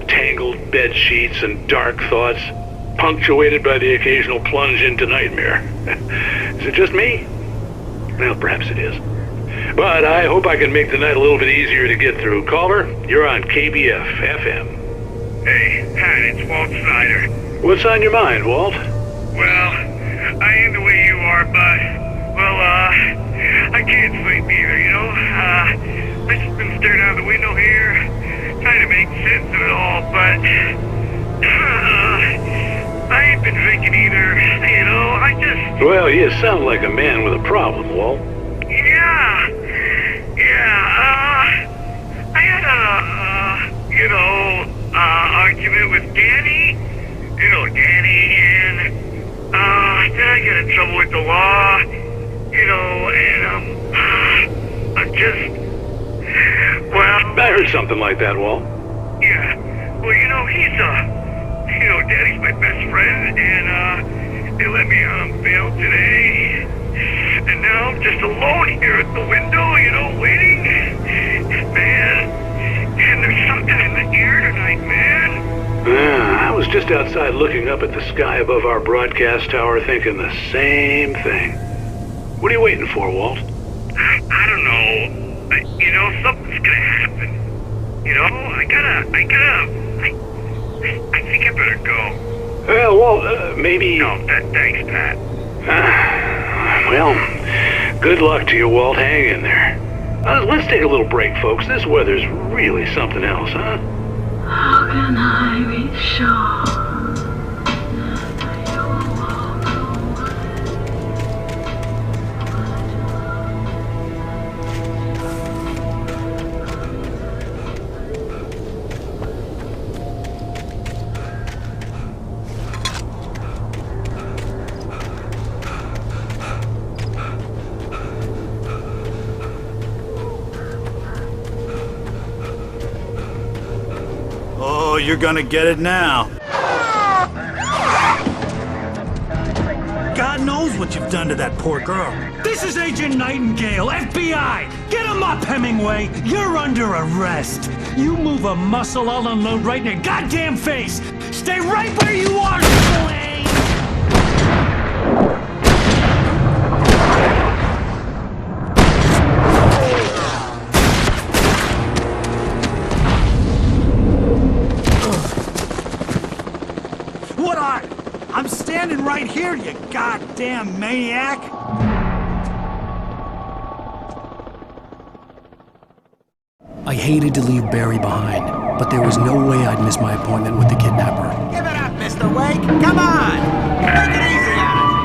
tangled bed sheets and dark thoughts, punctuated by the occasional plunge into nightmare. Is it just me? Well, perhaps it is. But I hope I can make the night a little bit easier to get through. Caller, you're on KBF FM. Hey, Pat, it's Walt Snyder. What's on your mind, Walt? Well, I ain't the way you are, but, well, I can't sleep either, you know? I just been staring out the window here, trying to make sense of it all, but, I ain't been drinking either, you know? I just... Well, you sound like a man with a problem, Walt. I had argument with Danny, and, then I got in trouble with the law, and, I'm just, well... I heard something like that, Walt. Yeah, well, he's, Daddy's my best friend, and, they let me out on bail today, and now I'm just alone here at the window, waiting, man, and there's something in the air tonight, man. I was just outside looking up at the sky above our broadcast tower thinking the same thing. What are you waiting for, Walt? I don't know. Something's gonna happen. I think I better go. Well, Walt, maybe... No, thanks, Pat. Well, good luck to you, Walt. Hang in there. Let's take a little break, folks. This weather's really something else, huh? How can I be sure? Oh, you're gonna get it now. God knows what you've done to that poor girl. This is Agent Nightingale, FBI! Get him up, Hemingway! You're under arrest! You move a muscle, I'll unload right in your goddamn face! Stay right where you are, Slane! What are you? I'm standing right here, you goddamn maniac! I hated to leave Barry behind, but there was no way I'd miss my appointment with the kidnapper. Give it up, Mr. Wake! Come on! Take it easy on us!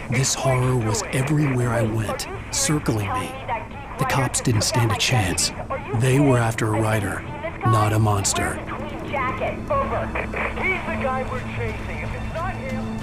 This horror was everywhere I went, circling me. The cops didn't stand a chance. They were after a writer, not a monster. Jacket, over. He's the guy we're chasing. If it's not him...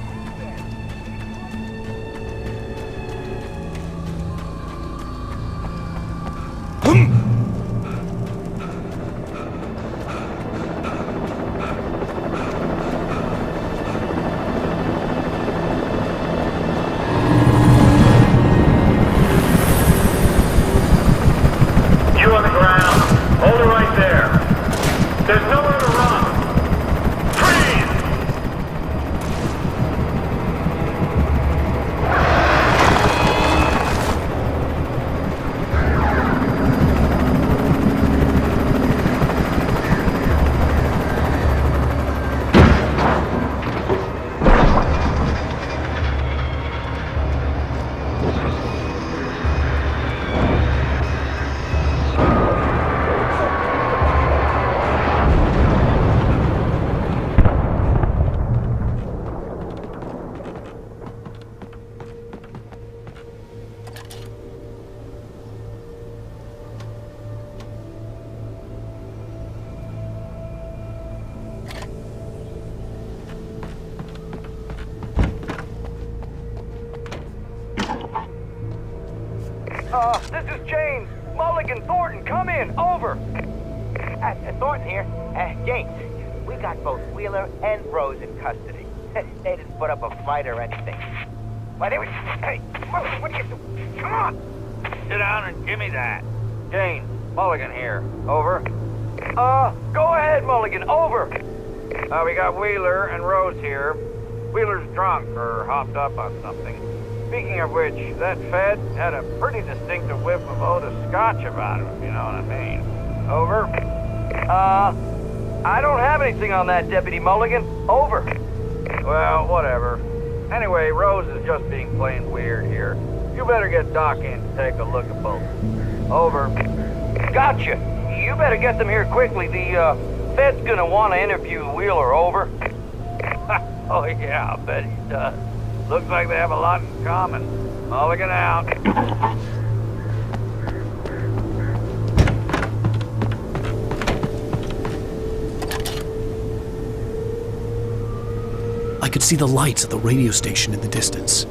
This is James. Mulligan, Thornton, come in. Over. Thornton here. James, we got both Wheeler and Rose in custody. They didn't put up a fight or anything. Why, they were... Hey, Mulligan, what are you doing? Come on! Sit down and give me that. James, Mulligan here. Over. Go ahead, Mulligan. Over. We got Wheeler and Rose here. Wheeler's drunk or hopped up on something. Speaking of which, that Fed had a pretty distinctive whiff of Otis Scotch about him, if you know what I mean. Over. I don't have anything on that, Deputy Mulligan. Over. Well, whatever. Anyway, Rose is just being plain weird here. You better get Doc in to take a look at both. Over. Gotcha. You better get them here quickly. The, Fed's gonna want to interview Wheeler. Over. Oh, yeah, I bet he does. Looks like they have a lot in common. Mulligan out. I could see the lights at the radio station in the distance.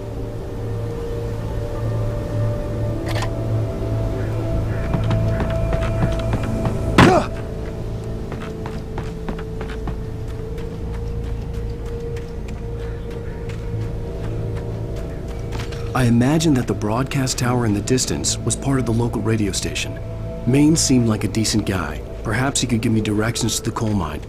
I imagined that the broadcast tower in the distance was part of the local radio station. Maine seemed like a decent guy. Perhaps he could give me directions to the coal mine.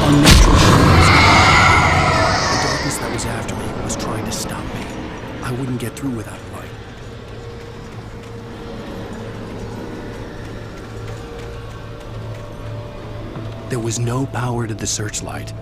Unnatural shadows. The darkness that was after me was trying to stop me. I wouldn't get through without a light. There was no power to the searchlight.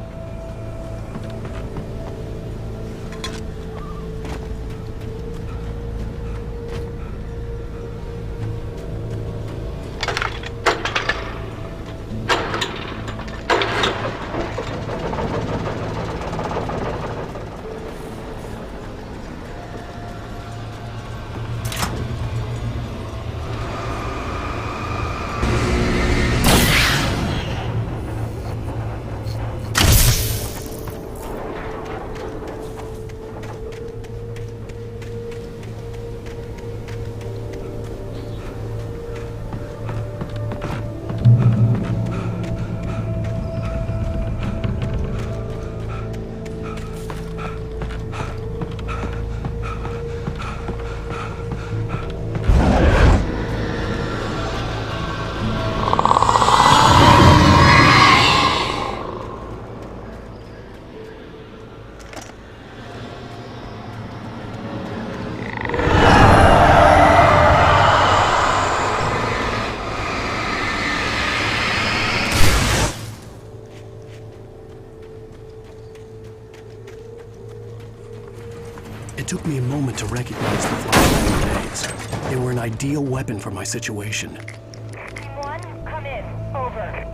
It took me a moment to recognize the flashbang grenades. They were an ideal weapon for my situation. Team 1, come in. Over.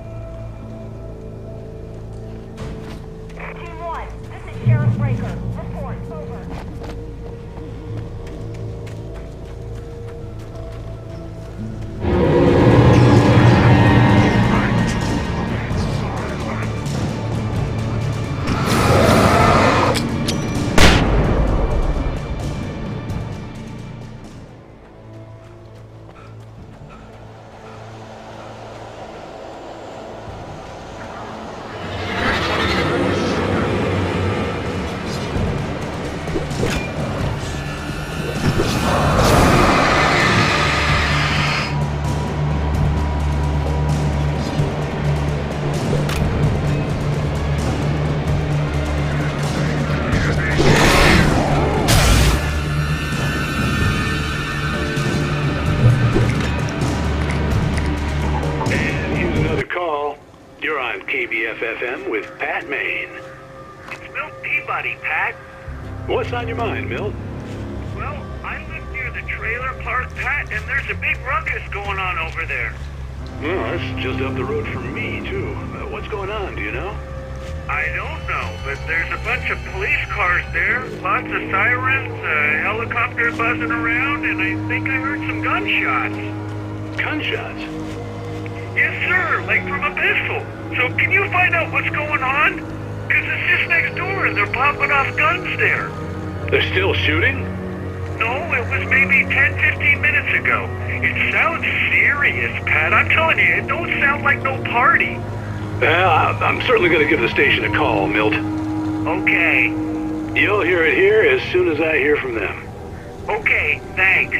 Team 1, this is Sheriff Breaker. Report. Over. FM with Pat Maine. It's Milt Peabody, Pat. What's on your mind, Milt? Well, I live near the trailer park, Pat, and there's a big ruckus going on over there. Well, that's just up the road from me, too. What's going on, do you know? I don't know, but there's a bunch of police cars there, lots of sirens, a helicopter buzzing around, and I think I heard some gunshots. Gunshots? Yes, sir, like from a pistol. So can you find out what's going on? Because it's just next door and they're popping off guns there. They're still shooting? No, it was maybe 10-15 minutes ago. It sounds serious, Pat. I'm telling you, it don't sound like no party. Well, I'm certainly going to give the station a call, Milt. Okay. You'll hear it here as soon as I hear from them. Okay, thanks.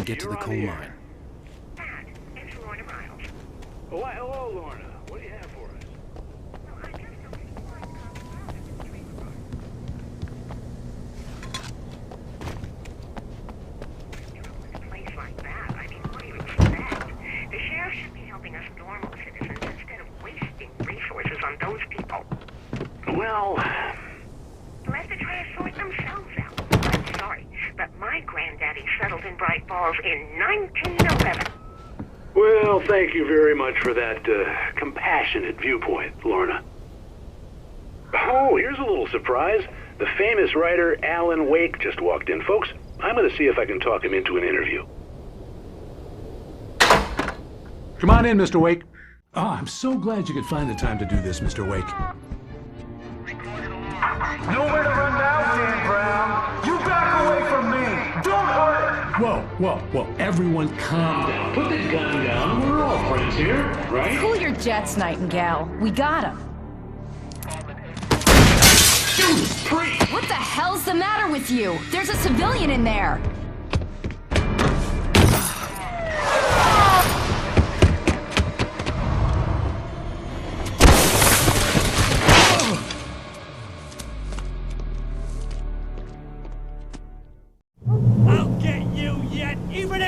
Get to the coal mine. It's Lorna Miles. Oh, why, hello, Lorna. What do you have for us? In a place like that, I mean, what do you expect? The sheriff should be helping us normal citizens instead of wasting resources on those people. Well, Let the try to sort themselves out. I'm sorry, but my granddaddy settled in Bright Falls in 1911. well, thank you very much for that compassionate viewpoint, Lorna. Oh, here's a little surprise. The famous writer Alan Wake just walked in, folks. I'm going to see if I can talk him into an interview. Come on in, Mr. Wake. Oh, I'm so glad you could find the time to do this, Mr. Wake. Nowhere to run now, Dan Brown. You back away from me. Don't hurt. Whoa. Everyone calm down. Put the gun down. We're all friends here, right? Cool your jets, Nightingale. We got him. What the hell's the matter with you? There's a civilian in there.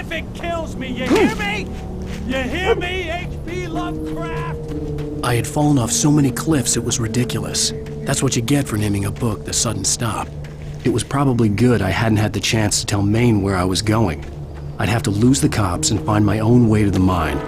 if it kills me, you hear me? You hear me, H.P. Lovecraft? I had fallen off so many cliffs it was ridiculous. That's what you get for naming a book The Sudden Stop. It was probably good I hadn't had the chance to tell Maine where I was going. I'd have to lose the cops and find my own way to the mine.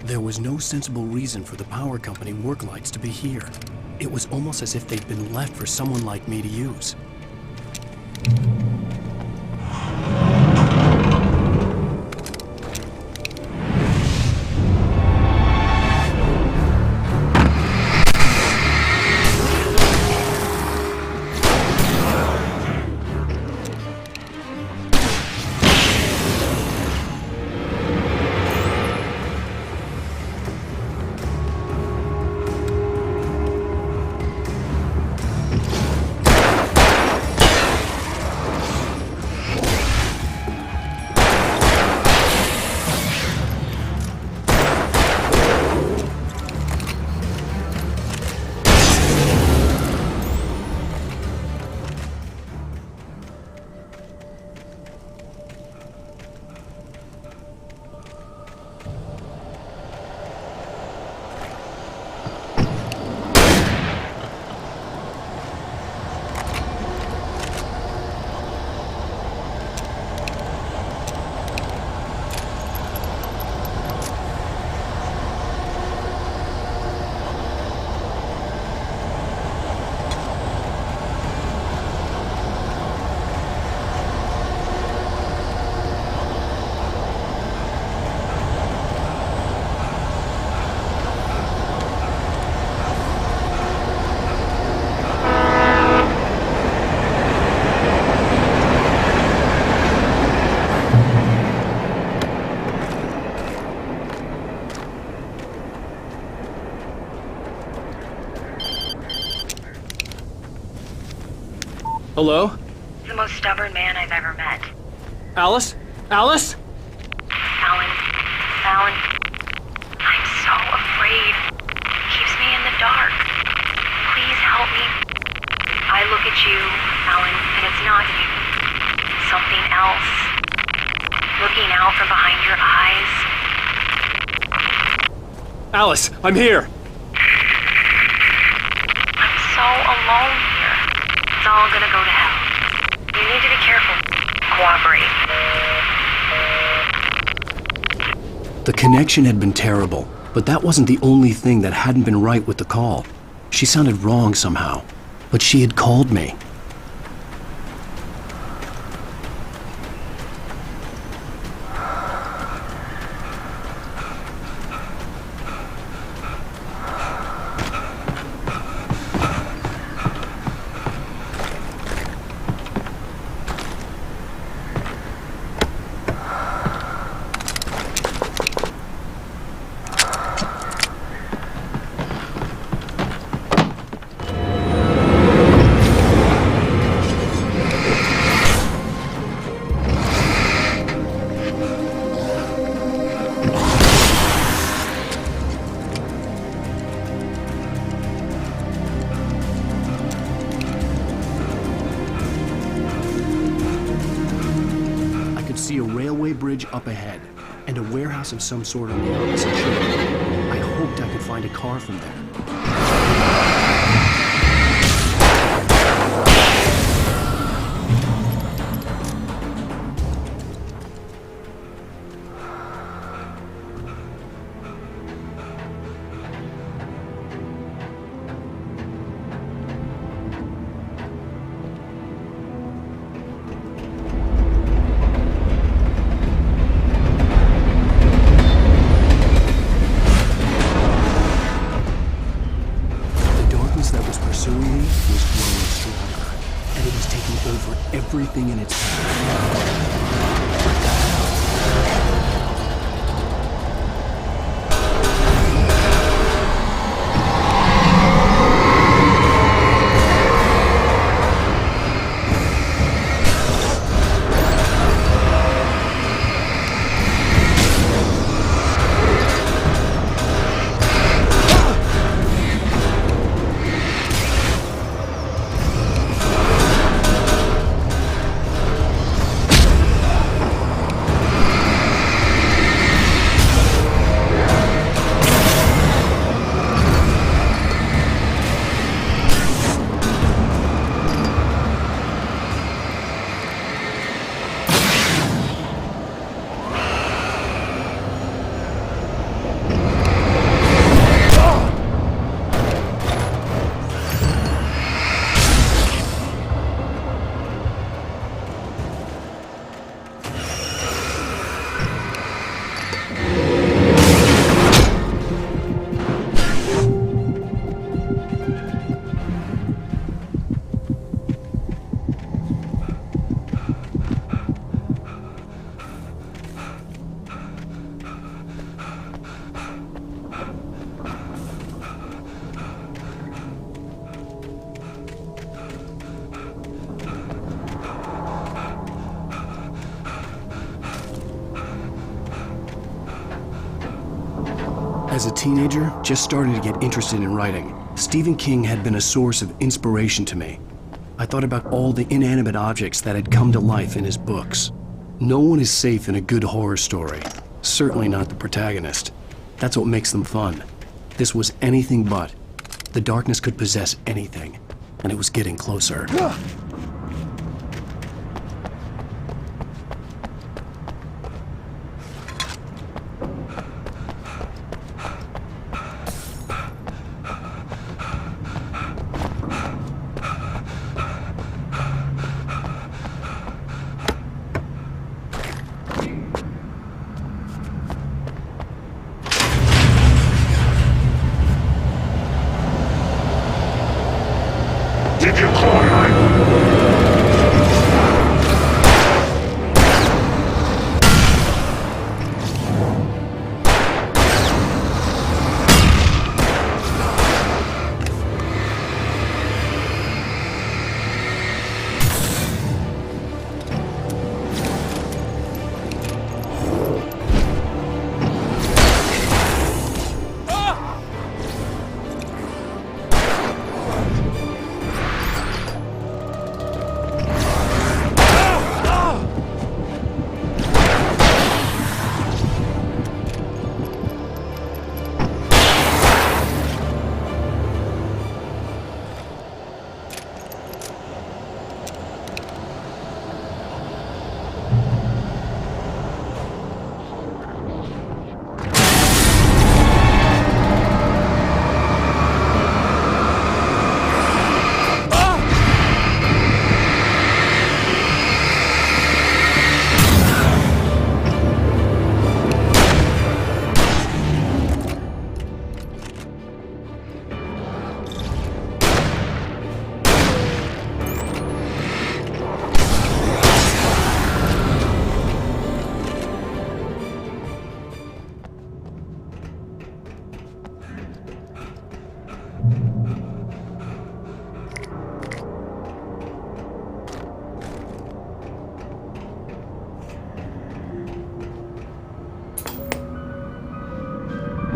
There was no sensible reason for the power company work lights to be here. It was almost as if they'd been left for someone like me to use. Hello? The most stubborn man I've ever met. Alice? Alice? Alan. Alan. I'm so afraid. It keeps me in the dark. Please help me. I look at you, Alan, and it's not you. It's something else. Looking out from behind your eyes. Alice, I'm here. I'm so alone here. It's all gonna go to hell. You need to be careful. Cooperate. The connection had been terrible, but that wasn't the only thing that hadn't been right with the call. She sounded wrong somehow, but she had called me. See a railway bridge up ahead, and a warehouse of some sort on the opposite shore. I hoped I could find a car from there. Everything in its path. As a teenager, just starting to get interested in writing, Stephen King had been a source of inspiration to me. I thought about all the inanimate objects that had come to life in his books. No one is safe in a good horror story. Certainly not the protagonist. That's what makes them fun. This was anything but. The darkness could possess anything, and it was getting closer.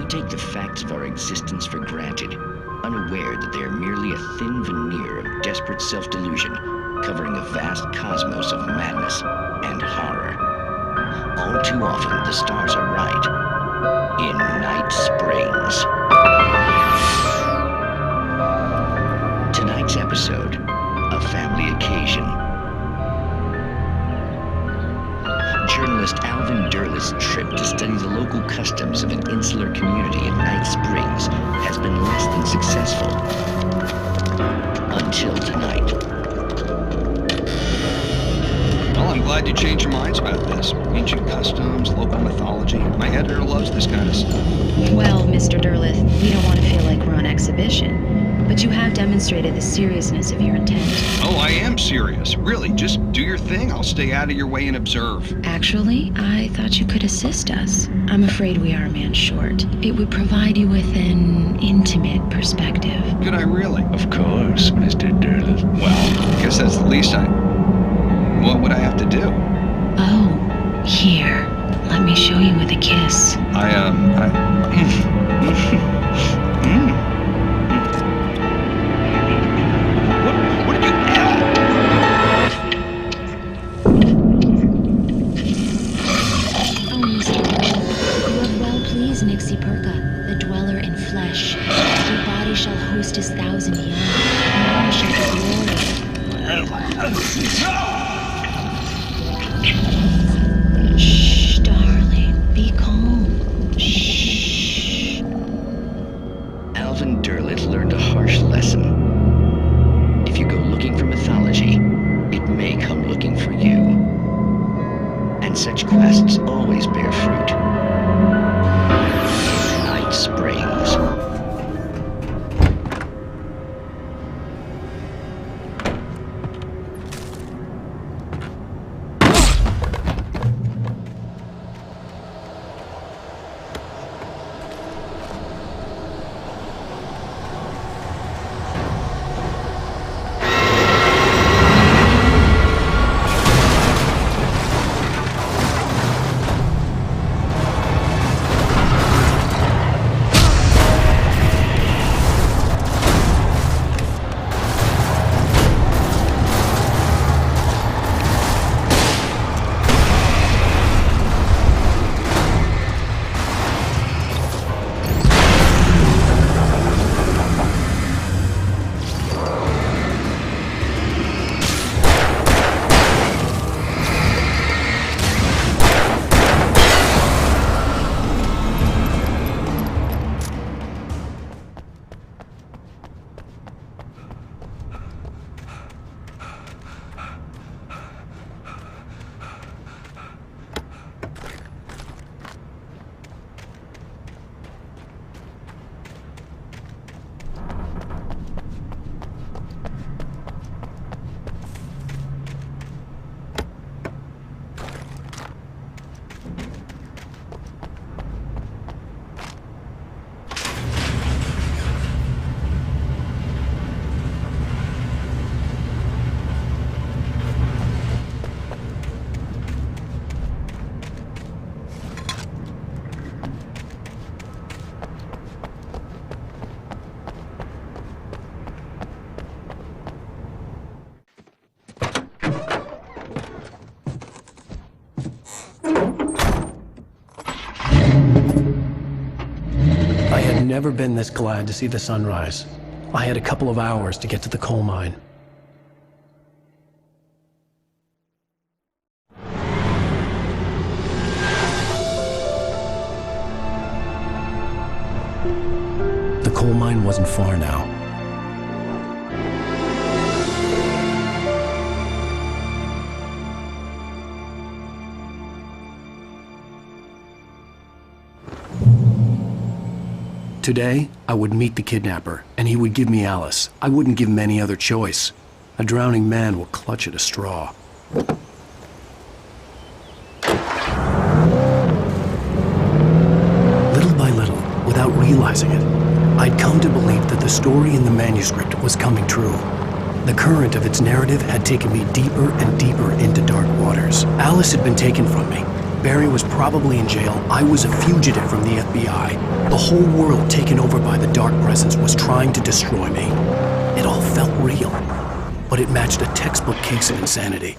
Take the facts of our existence for granted, unaware that they are merely a thin veneer of desperate self-delusion, covering a vast cosmos of madness and horror. All too often, the stars are right. In Night Springs. Tonight's episode, A Family Occasion. Journalist Alvin Derleth's trip to study the local customs of an insular community in Night Springs has been less than successful. Until tonight. Well, I'm glad you changed your minds about this. Ancient customs, local mythology. My editor loves this kind of stuff. Well, Mr. Derleth, we don't want to feel like we're on exhibition, but you have demonstrated the seriousness of your intent. Oh, I am serious. Really, just do your thing. I'll stay out of your way and observe. Actually, I thought you could assist us. I'm afraid we are a man short. It would provide you with an intimate perspective. Could I really? Of course, Mr. Derleth. Well, I guess that's the least What would I have to do? Oh, here. Let me show you with a kiss. Nixie Perka, the dweller in flesh. Your body shall host his thousand young. None shall be Shh, darling, be calm. Shh. Alvin Derleth learned a harsh lesson. If you go looking for mythology, it may come looking for you. And such quests always bear fruit. Springs. never been this glad to see the sunrise. I had a couple of hours to get to the coal mine. The coal mine wasn't far now. Today, I would meet the kidnapper, and he would give me Alice. I wouldn't give him any other choice. A drowning man will clutch at a straw. Little by little, without realizing it, I'd come to believe that the story in the manuscript was coming true. The current of its narrative had taken me deeper and deeper into dark waters. Alice had been taken from me. Barry was probably in jail. I was a fugitive from the FBI. The whole world taken over by the dark presence was trying to destroy me. It all felt real, but it matched a textbook case of insanity.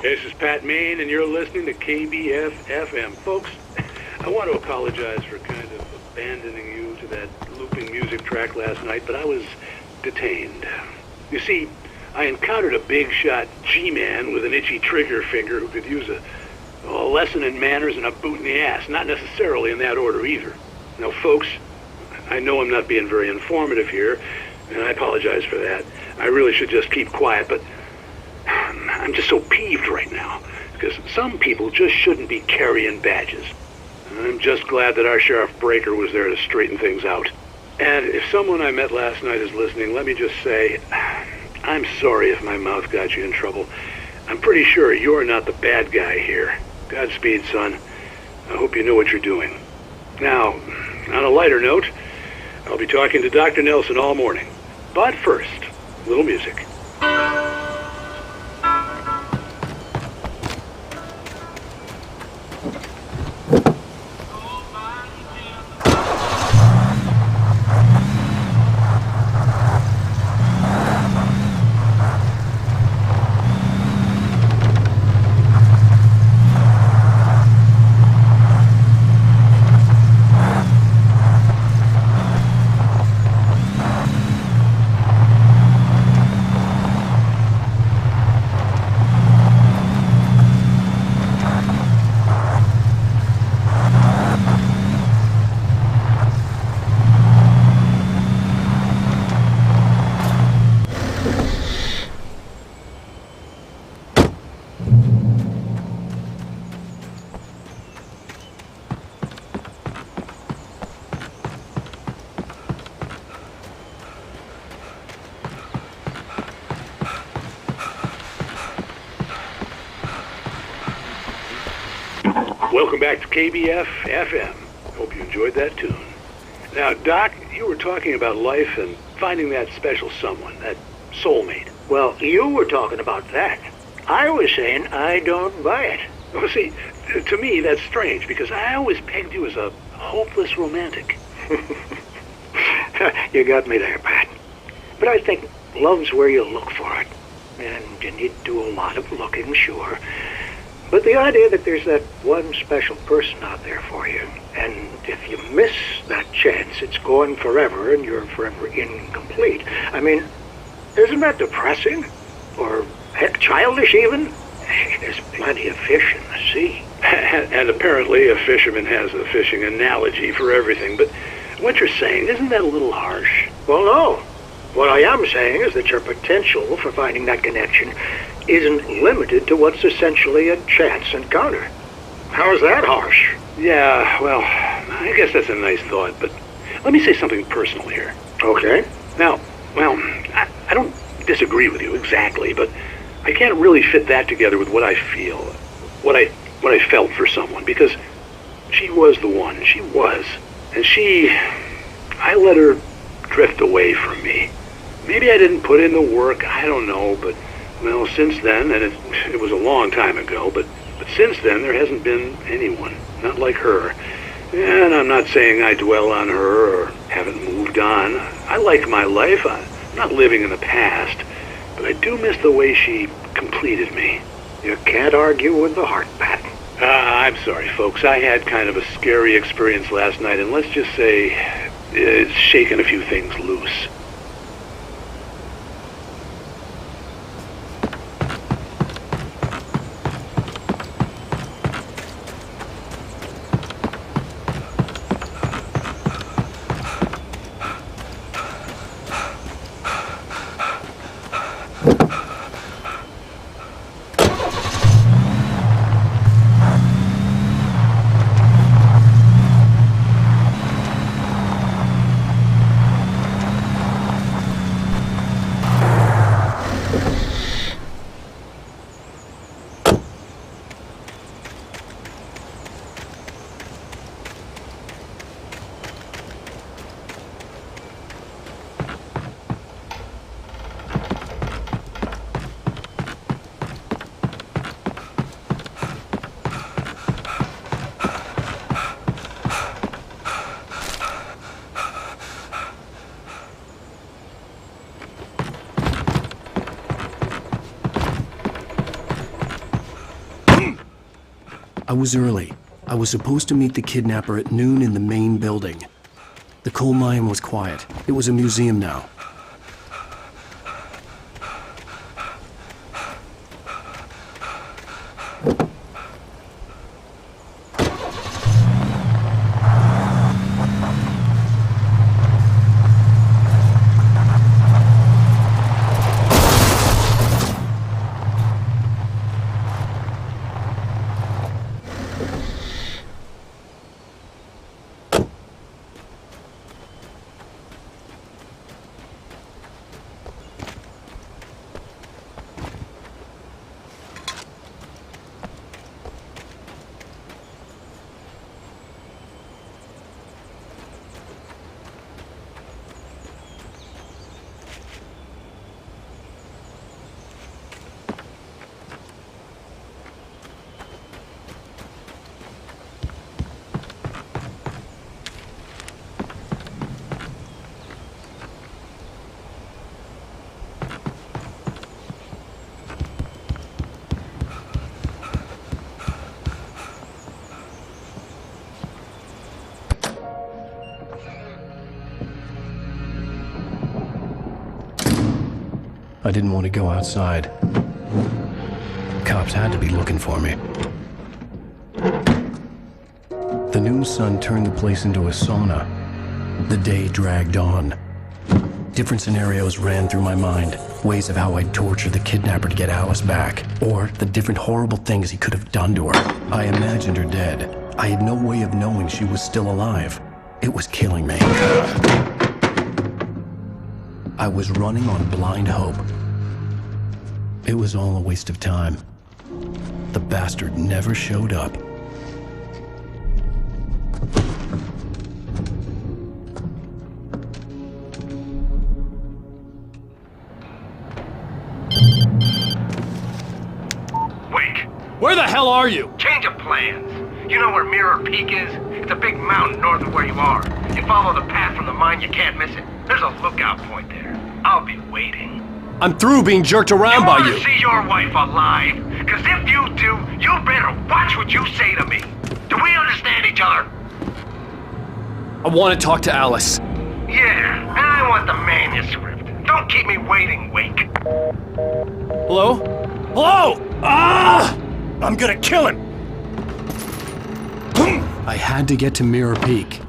This is Pat Main, and you're listening to KBF FM. Folks, I want to apologize for kind of abandoning you to that looping music track last night, but I was detained. You see, I encountered a big-shot G-man with an itchy trigger finger who could use a lesson in manners and a boot in the ass, not necessarily in that order either. Now, folks, I know I'm not being very informative here, and I apologize for that. I really should just keep quiet, but I'm just so peeved right now, because some people just shouldn't be carrying badges. I'm just glad that our Sheriff Breaker was there to straighten things out. And if someone I met last night is listening, let me just say, I'm sorry if my mouth got you in trouble. I'm pretty sure you're not the bad guy here. Godspeed, son. I hope you know what you're doing. Now, on a lighter note, I'll be talking to Dr. Nelson all morning. But first, a little music. Welcome back to KBF FM. Hope you enjoyed that tune. Now, Doc, you were talking about life and finding that special someone, that soulmate. Well, you were talking about that. I was saying I don't buy it. Well, see, to me, that's strange, because I always pegged you as a hopeless romantic. You got me there, Pat. But I think love's where you look for it. And you need to do a lot of looking, sure. But the idea that there's that one special person out there for you, And if you miss that chance, it's gone forever and you're forever incomplete. I mean, isn't that depressing? Or, heck, childish even? There's plenty of fish in the sea. And apparently a fisherman has a fishing analogy for everything, but what you're saying, isn't that a little harsh? Well, no. What I am saying is that your potential for finding that connection isn't limited to what's essentially a chance encounter. How is that harsh? Yeah, well, I guess that's a nice thought, but let me say something personal here. Okay. Now, well, I don't disagree with you exactly, but I can't really fit that together with what I feel, what I felt for someone, because she was the one. She was. And I let her drift away from me. Maybe I didn't put in the work, I don't know, but, well, since then, and it was a long time ago, but since then there hasn't been anyone, not like her. And I'm not saying I dwell on her or haven't moved on. I like my life. I'm not living in the past, but I do miss the way she completed me. You can't argue with the heart, Pat. I'm sorry, folks. I had kind of a scary experience last night, and let's just say it's shaken a few things loose. I was early. I was supposed to meet the kidnapper at noon in the main building. The coal mine was quiet. It was a museum now. I didn't want to go outside. Cops had to be looking for me. The noon sun turned the place into a sauna. The day dragged on. Different scenarios ran through my mind. Ways of how I'd torture the kidnapper to get Alice back. Or the different horrible things he could have done to her. I imagined her dead. I had no way of knowing she was still alive. It was killing me. I was running on blind hope. It was all a waste of time. The bastard never showed up. Wake. Where the hell are you? Change of plans. You know where Mirror Peak is? It's a big mountain north of where you are. You follow the path from the mine, you can't miss it. There's a lookout point there. I'll be waiting. I'm through being jerked around by you. You want to see your wife alive? Because if you do, you better watch what you say to me. Do we understand each other? I want to talk to Alice. Yeah, and I want the manuscript. Don't keep me waiting, Wake. Hello? Hello! Ah! I'm gonna kill him! I had to get to Mirror Peak.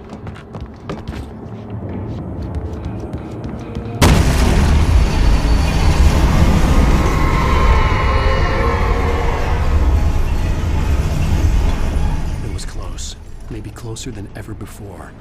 It was close. Maybe closer than ever before.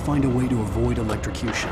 find a way to avoid electrocution.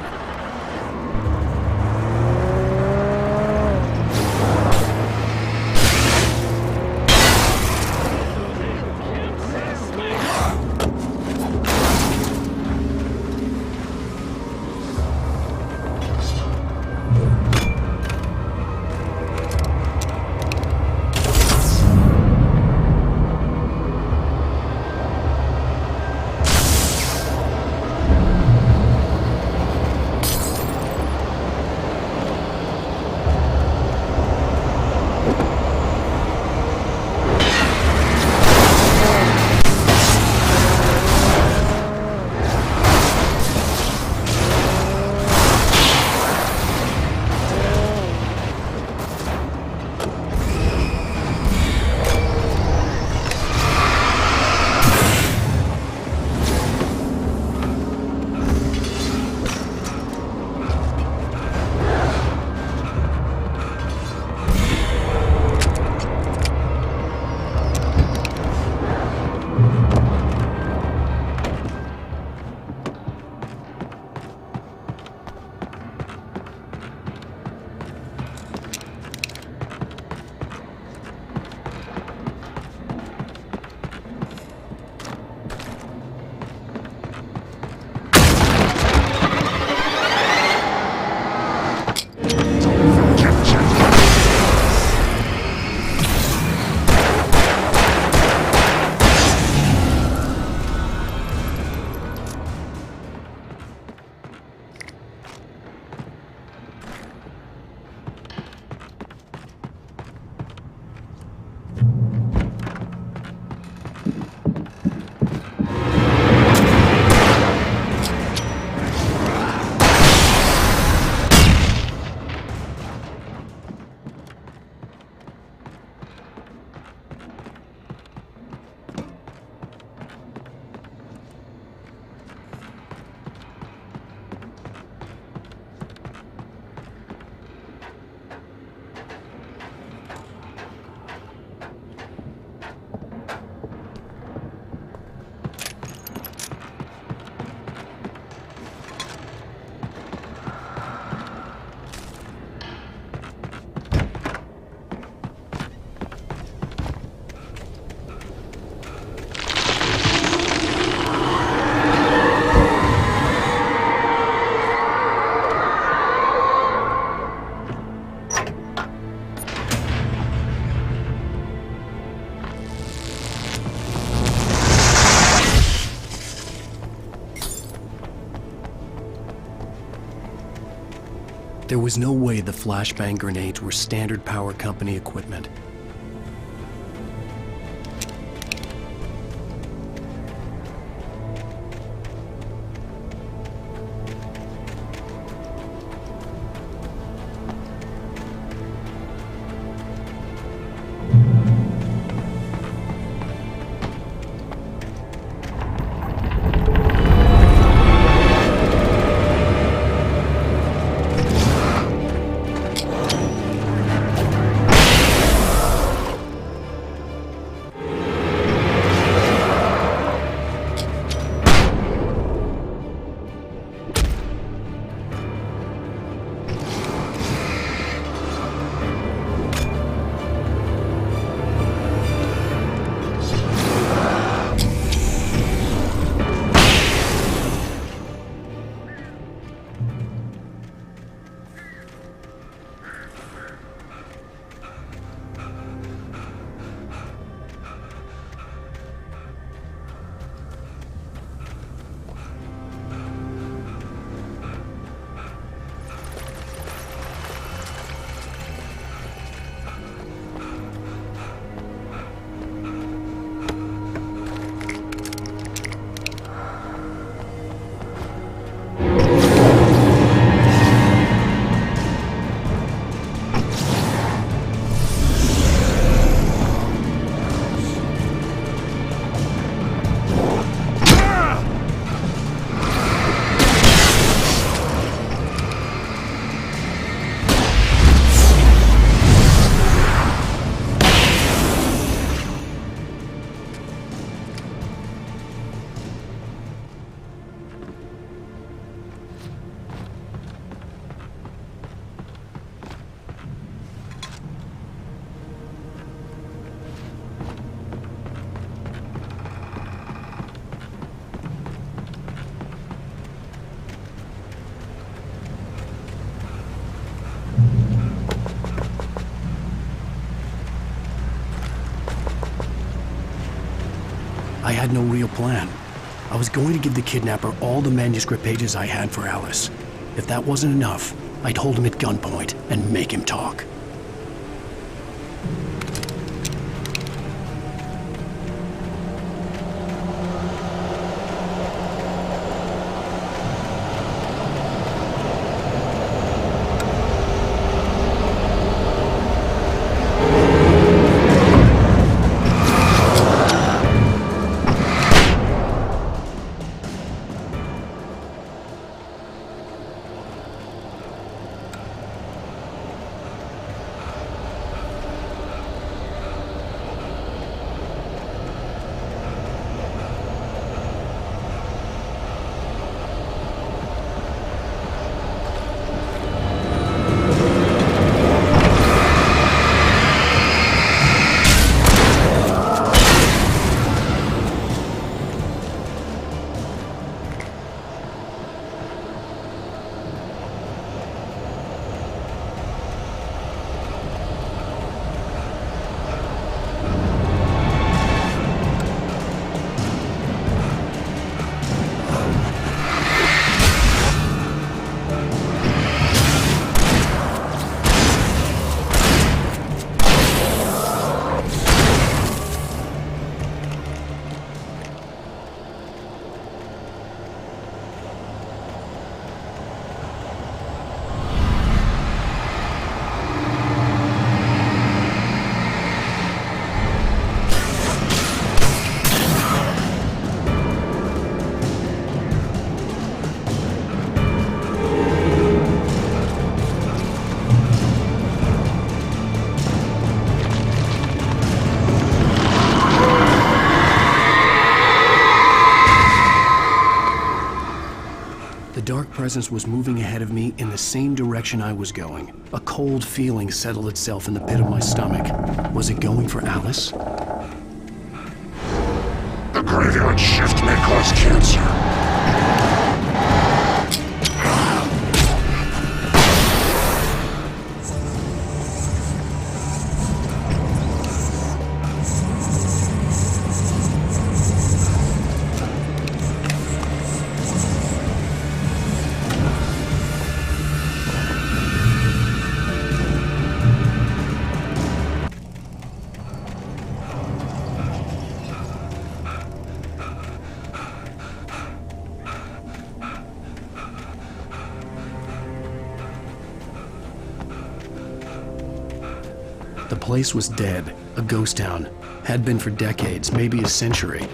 There was no way the flashbang grenades were standard power company equipment. I had no real plan. I was going to give the kidnapper all the manuscript pages I had for Alice. If that wasn't enough, I'd hold him at gunpoint and make him talk. The dark presence was moving ahead of me in the same direction I was going. A cold feeling settled itself in the pit of my stomach. Was it going for Alice? The graveyard shift may cause cancer. place was dead, a ghost town. Had been for decades, maybe a century.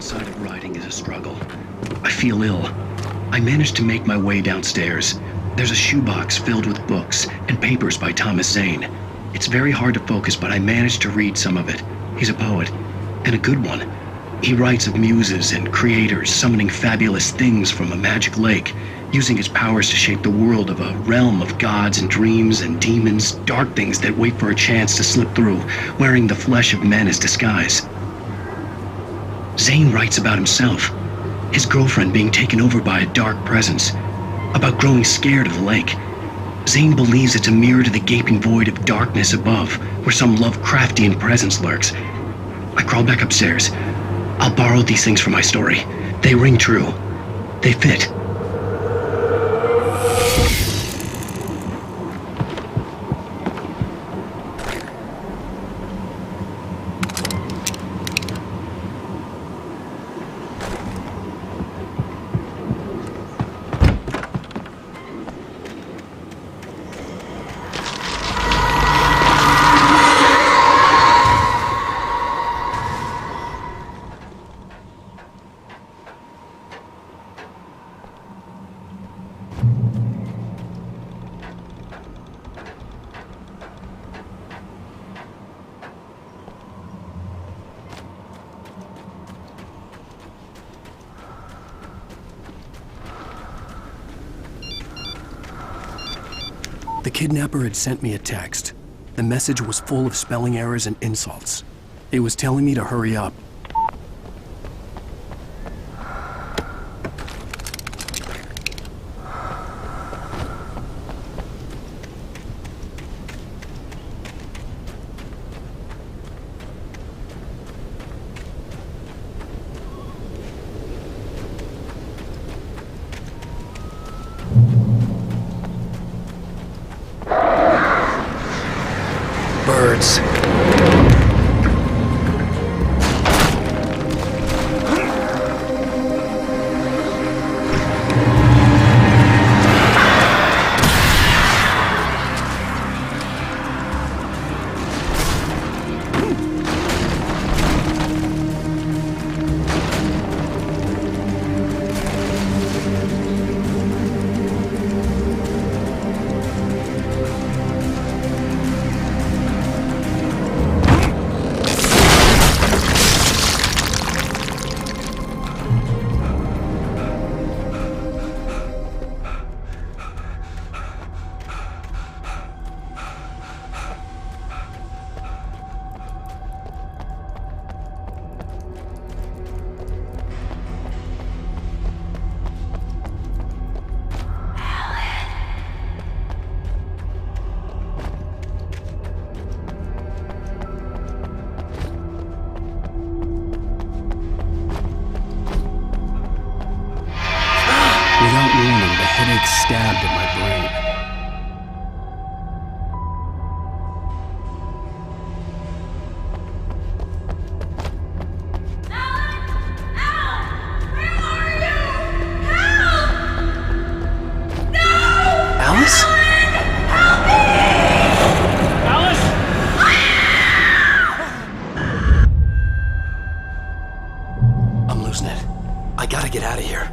outside of writing is a struggle. I feel ill. I managed to make my way downstairs. There's a shoebox filled with books and papers by Thomas Zane. It's very hard to focus, but I managed to read some of it. He's a poet, and a good one. He writes of muses and creators summoning fabulous things from a magic lake, using his powers to shape the world of a realm of gods and dreams and demons, dark things that wait for a chance to slip through, wearing the flesh of men as disguise. Zane writes about himself, his girlfriend being taken over by a dark presence, about growing scared of the lake. Zane believes it's a mirror to the gaping void of darkness above, where some Lovecraftian presence lurks. I crawl back upstairs. I'll borrow these things for my story. They ring true. They fit. The kidnapper had sent me a text. The message was full of spelling errors and insults. It was telling me to hurry up. Alice. Without warning, the headache stabbed at my brain. Alice? I'm losing it. I gotta get out of here.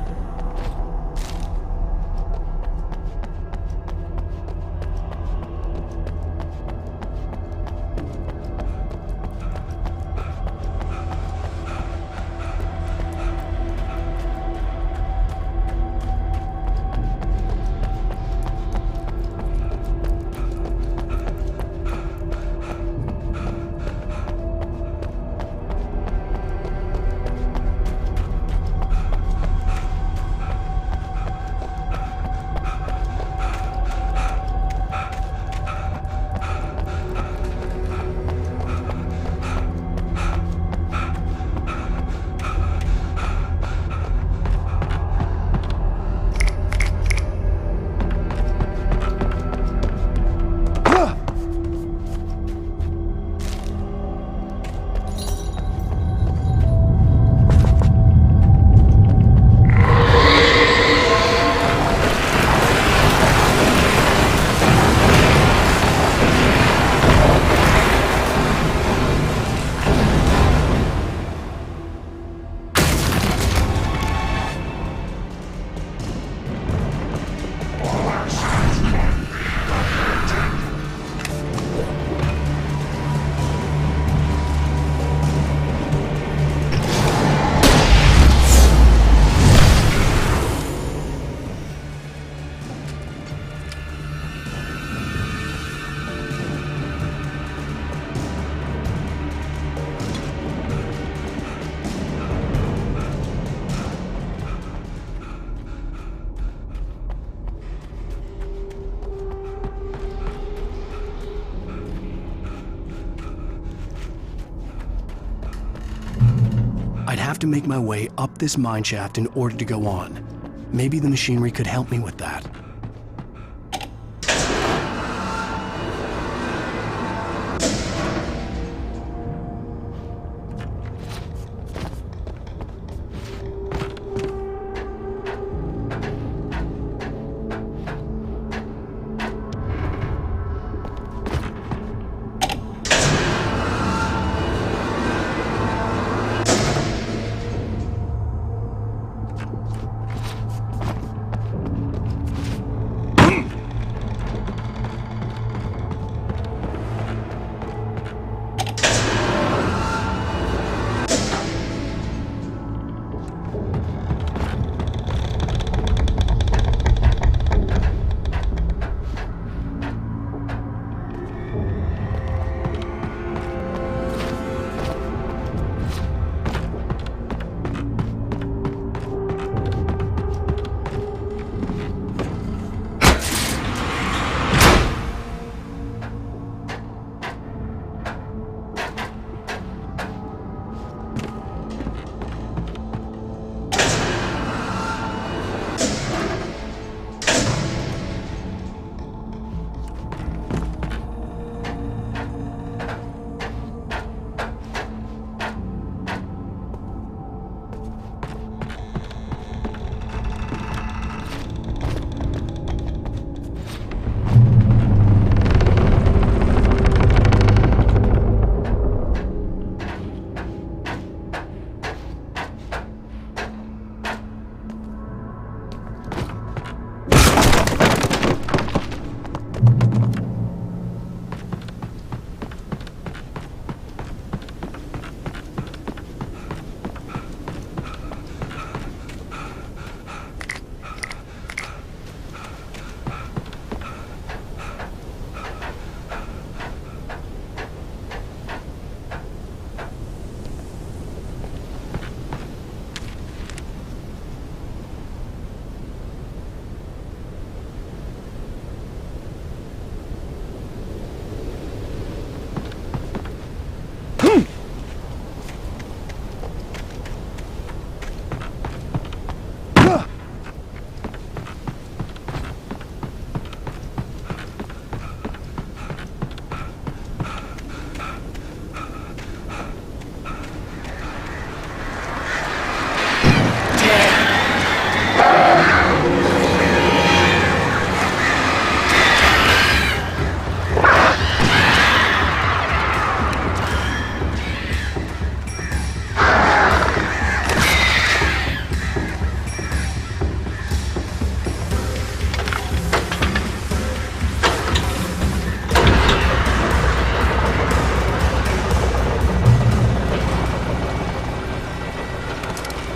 I'd have to make my way up this mine shaft in order to go on. Maybe the machinery could help me with that.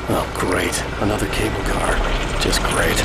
Oh, great. Another cable car. Just great.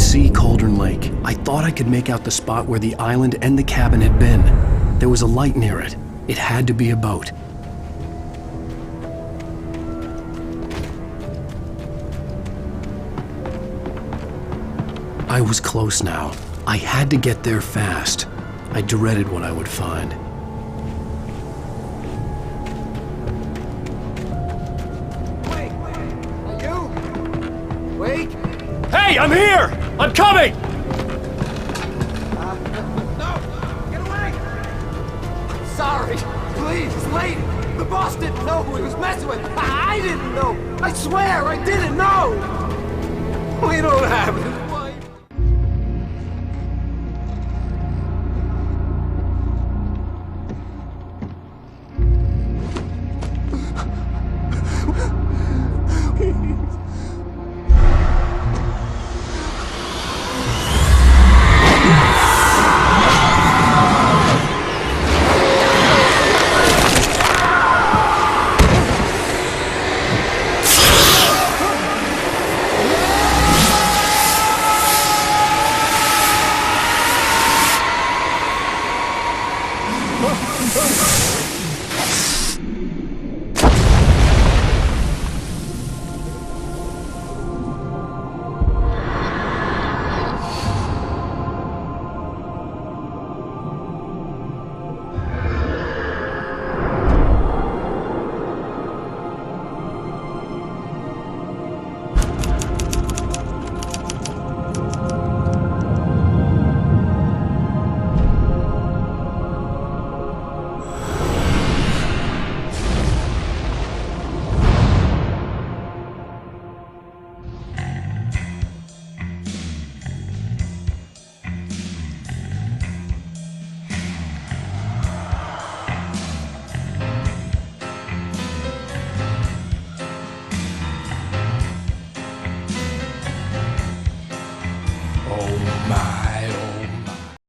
see Cauldron Lake. I thought I could make out the spot where the island and the cabin had been. There was a light near it. It had to be a boat. I was close now. I had to get there fast. I dreaded what I would find. Wake? Hey, I'm here! I'm coming! No! Get away! Sorry. Please, it's lady. The boss didn't know who he was messing with. I didn't know. I swear, I didn't know. We don't have